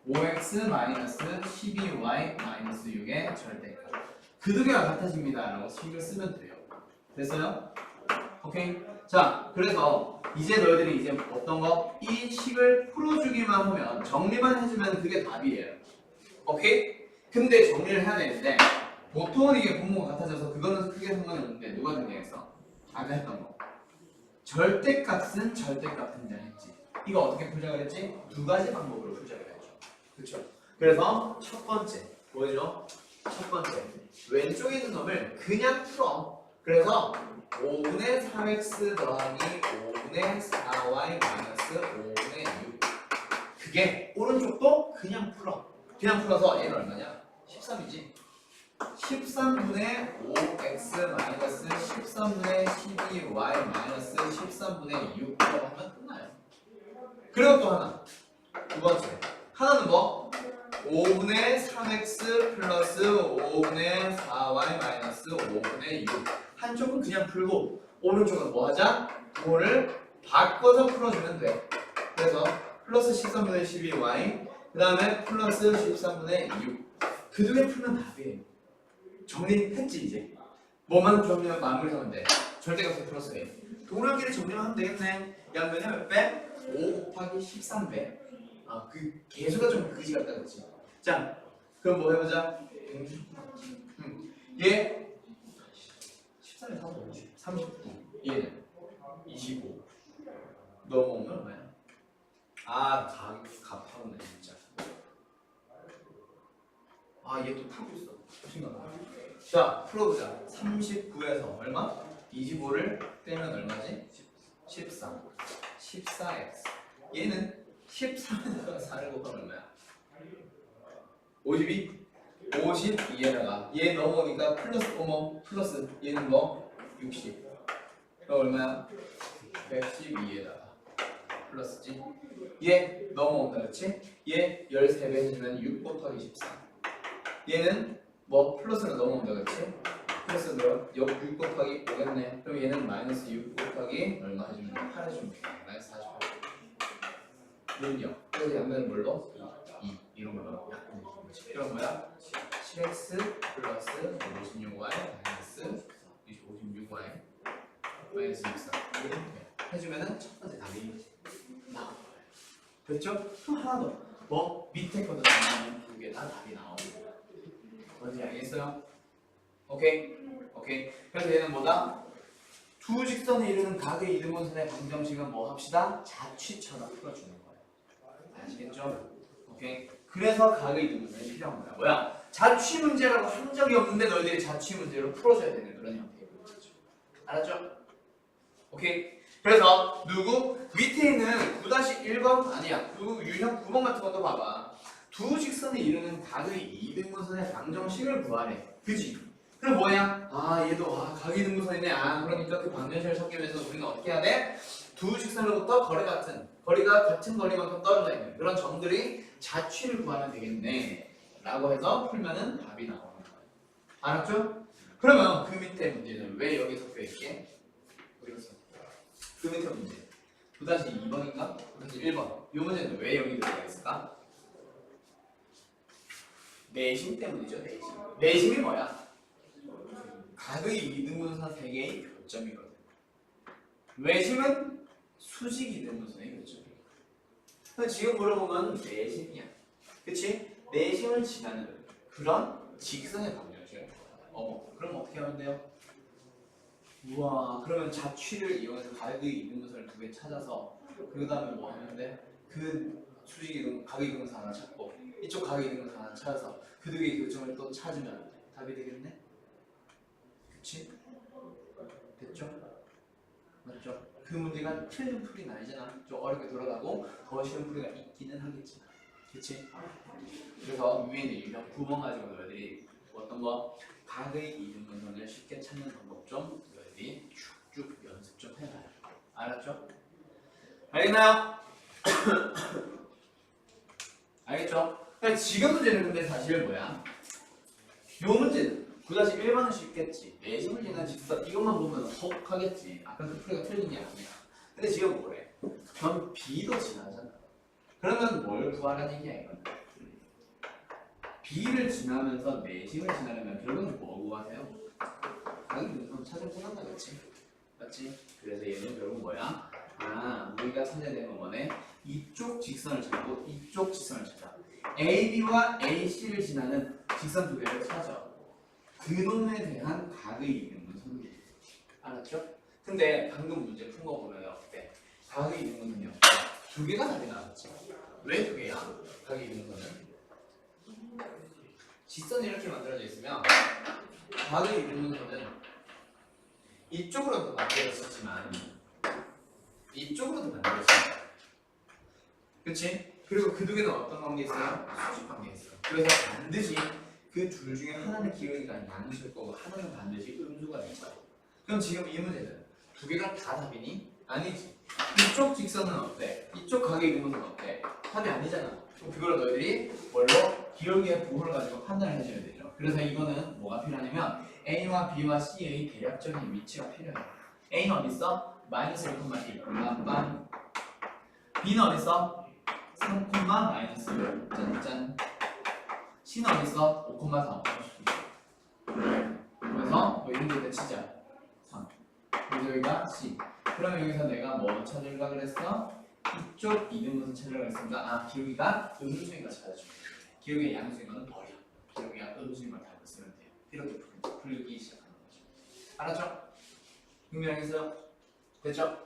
5x 마이너스 12y 마이너스 6의 절대값. 그 두 개가 같아집니다 라고 식을 쓰면 돼요. 됐어요? 오케이? 자, 그래서 이제 너희들이 이제 어떤 거? 이 식을 풀어주기만 하면 정리만 해주면 그게 답이에요. 오케이? 근데 정리를 해야 되는데 보통은 이게 분모가 같아져서 그거는 크게 상관이 없는데 누가 등장했어? 아까 했던 거. 절대값은 절대값 등장했지. 이거 어떻게 풀자 그랬지? 두 가지 방법으로 풀자 그랬죠. 그쵸? 그래서 첫 번째 뭐죠? 첫 번째 왼쪽에 있는 놈을 그냥 풀어. 그래서 5분의 3x 더하기 5분의 4y 마이너스 5분의 6 그게 오른쪽도 그냥 풀어. 그냥 풀어서 얘는 얼마냐? 13이지. 13분의 5x 마이너스 13분의 12y 마이너스 13분의 6이라고 하면 끝나요. 그리고 또 하나 두 번째 하나는 뭐? 5분의 3x 플러스 5분의 4y 마이너스 5분의 6 한쪽은 그냥 풀고 오른쪽은 뭐 하자? 그거를 바꿔서 풀어주면 돼. 그래서 플러스 13분의 12y 그 다음에 플러스 13분의 6 그 두 개 풀면 답이에요. 정리했지 이제. 뭐만 정리하면 마무리하면 돼. 절대값을 풀어서 해. 동그라미를 정리만 하면 되겠네. 양변이 몇 배? 5 곱하기 13배. 아, 그 개수가 좀 그지 같다 그렇지. 자, 그럼 뭐 해보자. 얘 13에 39. 얘는 25. 넘어오면 얼마야? 아, 값하고네 진짜. 아, 얘 또 풀고 있어. 생각나. 자, 풀어보자. 39에서 얼마? 25를 빼면 얼마지? 13. 14x. 얘는 13에다가 4를 곱하면 얼마야? 52? 52에다가 얘 넘어오니까 플러스 플러스 얘는 뭐? 60. 그럼 얼마야? 112에다가 플러스지? 얘 넘어온다 그렇지? 얘 13배 해주면 6 곱하기 14. 얘는 뭐 플러스로 넘어온다 그렇지? 플러스로 6 곱하기 5겠네. 그럼 얘는 마이너스 6 곱하기 얼마 해주면 돼? 8 해주면 돼. 마이너스 48. 는요. 그래서 양면은 뭘로? 2. 이런 걸로 약분해 주는 거지. 그럼 뭐야? 10x 플러스 56y 마이너스 56y 마이너스 64 이렇게 해주면은 첫 번째 답이 나와요. 됐죠? 또 하나 더. 뭐? 밑에 것도 나오면 두 개 다 답이 나오는 거야. 뭔지 알겠어요? 오케이? 오케이. 그래서 얘는 뭐다? 두 직선에 이르는 각의 이등분선의 방정식은 뭐 합시다? 자취처럼 풀어주는 거예요. 아시겠죠? 오케이. 그래서 각의 이등분선이 필요한 거야. 뭐야? 자취 문제라고 한 적이 없는데 너희들이 자취 문제로 풀어줘야 되는 그런 형태의 문제죠. 알았죠? 오케이. 그래서 누구? 밑에 있는 9-1번 아니야. 유형 9번 같은 것도 봐봐. 두 직선에 이르는 각의 이등분선의 방정식을 구하래. 그지? 그럼 뭐야? 아 얘도 각의 이등분선이네. 아 그러니까 그 방정식을 찾기 위해서 우리는 어떻게 해야 돼? 두 직선으로부터 거리가 같은 거리만큼 떨어져 있는 그런 점들이 자취를 구하면 되겠네 라고 해서 풀면은 답이 나오는 거예요. 알았죠? 그러면 그 밑에 문제는 왜 여기 적혀있게? 그 밑에 문제 9-2번인가? 9-1번 이 문제는 왜 여기 들어가 있을까? 내심 때문이죠. 내심이 뭐야? 각의 이등분선 3개의 교점이거든. 외심은 수직 이등분선의 교점이거든. 지금 물어보면 내심이야. 그치? 내심을 지나는 그런 직선의 방정식을 그럼 어떻게 하면 돼요? 우와, 그러면 자취를 이용해서 각의 이등분선을 두 개 찾아서 그 다음에 뭐 하면 돼? 그 수직 이등, 각의 이등분선 하나 찾고 이쪽 각의 이등분선 하나 찾아서 그 두 개의 교점을 또 찾으면 답이 되겠네? 그치? 됐죠? 맞죠? 그 문제가 틀린 풀이는 아니잖아. 좀 어렵게 돌아가고 더 쉬운 풀이가 있기는 하겠지만, 그치? 그래서 위에 있는 유형 9번 가지고 너희들이 어떤 거? 각의 이등분선을 쉽게 찾는 방법 좀 너희들이 쭉쭉 연습 좀 해봐요. 알았죠? 알겠나요? 알겠죠? 지금 문제는 근데 사실 뭐야? 요 문제는 9-1번은 쉽겠지. 내신 문제는 직선 이것만 보면 헉하겠지. 아까 그 풀이가 틀린 게 아니야. 근데 지금 뭐래? 전 B도 지나잖아. 그러면 뭘 구하라는 얘기야 이건? B를 지나면서 내심을 지나려면 결국은 뭐 구하세요? 각이 찾으면 끝난다 그치? 맞지? 그래서 얘는 결국 뭐야? 아, 우리가 찾아야 되는 거네. 이쪽 직선을 찾고 이쪽 직선을 찾아. AB와 AC를 지나는 직선 두 개를 찾아. 그 놈에 대한 각의 이등분선. 알았죠? 근데 방금 문제 푼 거 보면 어때? 각의 이등분선요. 두 개가 답이 나왔지. 왜 두 개야? 각의 이등분선은? 직선이 이렇게 만들어져 있으면 각의 이등분선은 이쪽으로도 만들어졌지만 이쪽으로도 만들어졌어요. 그치? 그리고 그 두 개는 어떤 관계에 있어요? 수직 관계에 있어요. 그래서 반드시 그 둘 중에 하나는 기울기가 양수일 거고 하나는 반드시 음수가 될 거야. 그럼 지금 이 문제는 두 개가 다 답이니? 아니지. 이쪽 직선은 어때? 이쪽 각의 이등분선은 어때? 답이 아니잖아. 그럼 그걸 너희들이 뭘로? 기울기의 부호를 가지고 판단을 해줘야 되죠. 그래서 이거는 뭐가 필요하냐면 A와 B와 C의 대략적인 위치가 필요해. A는 어디 있어? 마이너스 1,2 빰빰. B는 어디 있어? 3, 마이너스 1 짠짠. C는 어디 있어? 5,4 그래서 뭐 이런 데다 치자. 3. 그래서 여기가 C. 그러면 여기서 내가 뭐 찾으려고 그랬어? 이쪽 이등분선 찾으려고 했으니까 아 기울기가 음수인 거 찾아주면 돼. 기울기가 양수인 거는 버려. 기울기가 음수인 걸 달고 쓰면 돼요. 이렇게 풀기 시작하는 거죠. 알았죠? 흥미하겠어요? 됐죠?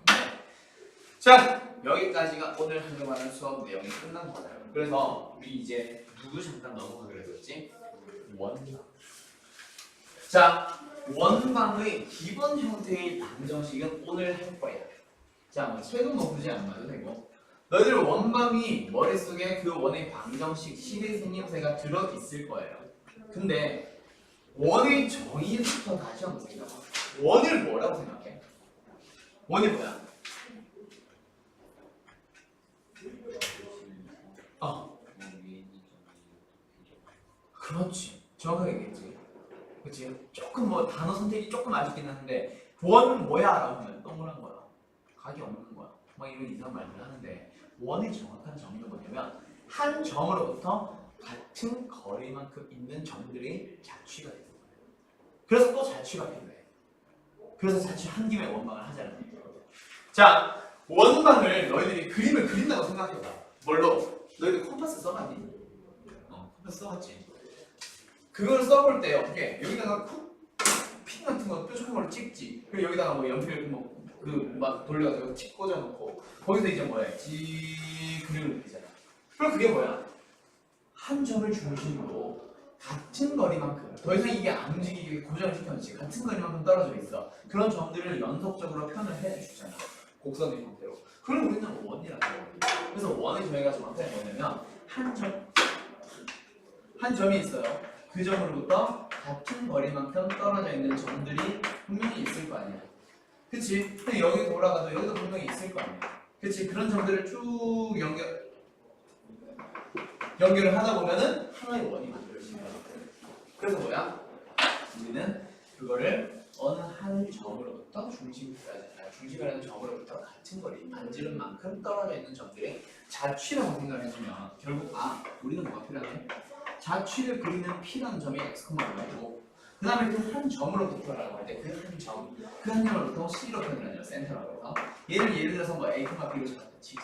네. 자 여기까지가 오늘 한정하는 수업 내용이 끝난 거예요. 그래서 우리 이제 누구 잠깐 넘어가기로 했었지? 원방. 자 원방의 기본 형태의 방정식은 오늘 할 거야. 자, 뭐 책은 뭐 굳이 안 봐도 되고 너희들 원방이 머릿속에 그 원의 방정식 식의 생김새가 들어있을 거예요. 근데 원의 정의부터 다시 한번 생각해. 원을 뭐라고 생각해? 원이 뭐야? 그렇지. 정확하게 얘기했지. 그치? 조금 뭐 단어 선택이 조금 아쉽긴 한데 원은 뭐야? 라고 하면 동그란 거야. 각이 없는 거야. 막 이런 이상한 말들을 하는데 원의 정확한 정의는 뭐냐면 한 점으로부터 같은 거리만큼 있는 점들이 자취가 되는 거예요. 그래서 또 자취가 필요해. 그래서 자취 한 김에 원방을 하자는 얘기예요. 자, 원방을 너희들이 그림을 그린다고 생각해봐. 뭘로? 너희들 컴파스 써봤니? 컴파스 써봤지? 그걸 써볼 때 어떻게? 여기다가 핀 같은 거 뾰족한 걸로 찍지. 그리고 여기다가 뭐 연필 막 돌려가지고 칩 꽂아놓고 거기서 이제 뭐야? 그림을 그리잖아. 그럼 그게 뭐야? 한 점을 중심으로 같은 거리만큼 더 이상 이게 안 움직이게 고정시켜놓지 같은 거리만큼 떨어져 있어. 그런 점들을 연속적으로 표현을 해주잖아. 곡선의 형태로. 그럼 우리는 원이라고 해요. 그래서 원의 정의가 정확하게 뭐냐면 한 점이 있어요. 그 점으로부터 같은 거리만큼 떨어져 있는 점들이 분명히 있을 거 아니야. 그치? 근데 여기 돌아가도 여기도 분명히 있을 거 아니야. 그치? 그런 점들을 쭉 연결을 하다 보면은 하나의 원이 만들어진다. 그래서 뭐야? 우리는 그거를 어느 한 점으로부터 중심이라는 점으로부터 같은 거리, 반지름만큼 떨어져 있는 점들이 자취라고 생각을 해주면 결국 우리는 뭐가 필요하네? 자취를 그리는 P라는 점이 x, y고 그 다음에 그 한 점으로부터라고 할 때 그 한 점, 그 한 점으로부터 C로 표현을 하죠. 센터라고 해서 예를 들어서 뭐 A, B로 잡았다 치자.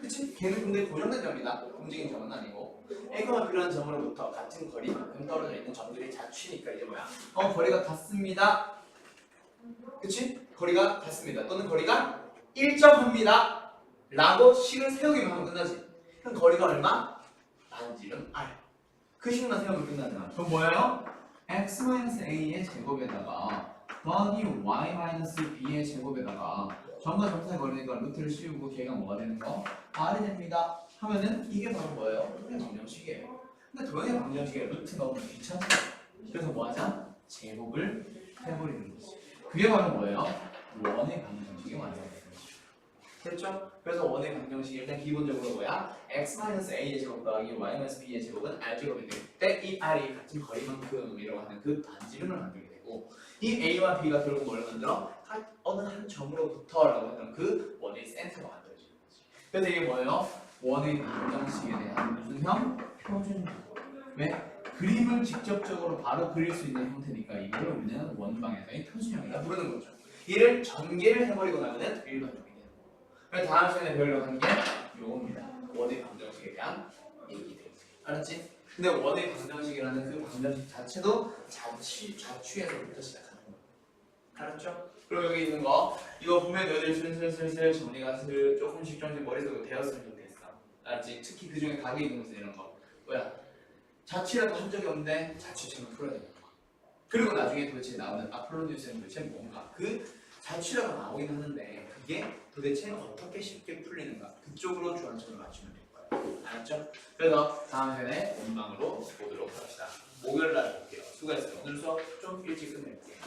그치? 걔는 근데 고정된 점이다. 움직이는 점은 아니고 A, B라는 점으로부터 같은 거리만큼 떨어져 있는 점들이 자취니까 이제 뭐야? 거리가 같습니다. 그치? 거리가 같습니다. 또는 거리가 일정합니다. 라고 식을 세우기만 하면 끝나지. 그럼 거리가 얼마? 반지름 R. 그 식만 세우면 끝나잖아. 그럼 뭐예요? x-a의 제곱에다가 더하기 y-b의 제곱에다가 점과 점 사이 거리니까 루트를 씌우고 걔가 뭐가 되는 거? r이 됩니다. 하면은 이게 바로 뭐예요? 도형의 방정식이에요. 근데 도형의 방정식에 루트 넣으면 귀찮죠? 그래서 뭐 하자? 제곱을 해버리는 거지. 그게 바로 뭐예요? 원의 방정식이 완성되는 거죠. 그렇죠? 그래서 원의 방정식이 일단 기본적으로 뭐야? x-a의 제곱 더하기 y-b의 제곱은 r제곱이 될 때 이 r이 같은 거리만큼이라고 하는 그 반지름을 만들게 되고 이 a와 b가 결국 뭘 만들어? 어느 한 점으로부터라고 하는 그 원의 센터가 만들어지는 거지. 그래서 이게 뭐예요? 원의 방정식에 대한 무슨 형? 표준형. 왜? 그림을 직접적으로 바로 그릴 수 있는 형태니까 이걸 우리는 원방에서의 표준형이라 부르는 거죠. 이를 전개를 해버리고 나면은 일반형이 되는 거고. 그래서 다음 시간에 배우려고 하는 게 요겁니다. 원의 방정식에 대한 얘기들. 알았지? 근데 원의 방정식이라는 그 방정식 자체도 자취에서부터 시작하는 거예요. 알았죠? 그리고 여기 있는 거 이거 보면 너희들 슬슬 정리가 조금씩 머릿속으로 되었으면 좋겠어. 알았지? 특히 그 중에 각이 있는 것은 이런 거 뭐야? 자취라고 한 적이 없는데 자취처럼 풀어야 되는 거. 그리고 나중에 도대체 나오는 아폴로니우스는 도대체 뭔가 그 자취라고 나오긴 하는데 그게 도대체 어떻게 쉽게 풀리는가 그쪽으로 주안점을 맞추면 될 거예요. 알았죠? 그래서 다음 시간에 원망으로 보도록 합시다. 목요일날 볼게요. 수고했어요. 오늘 수업 좀 일찍 끝낼게요.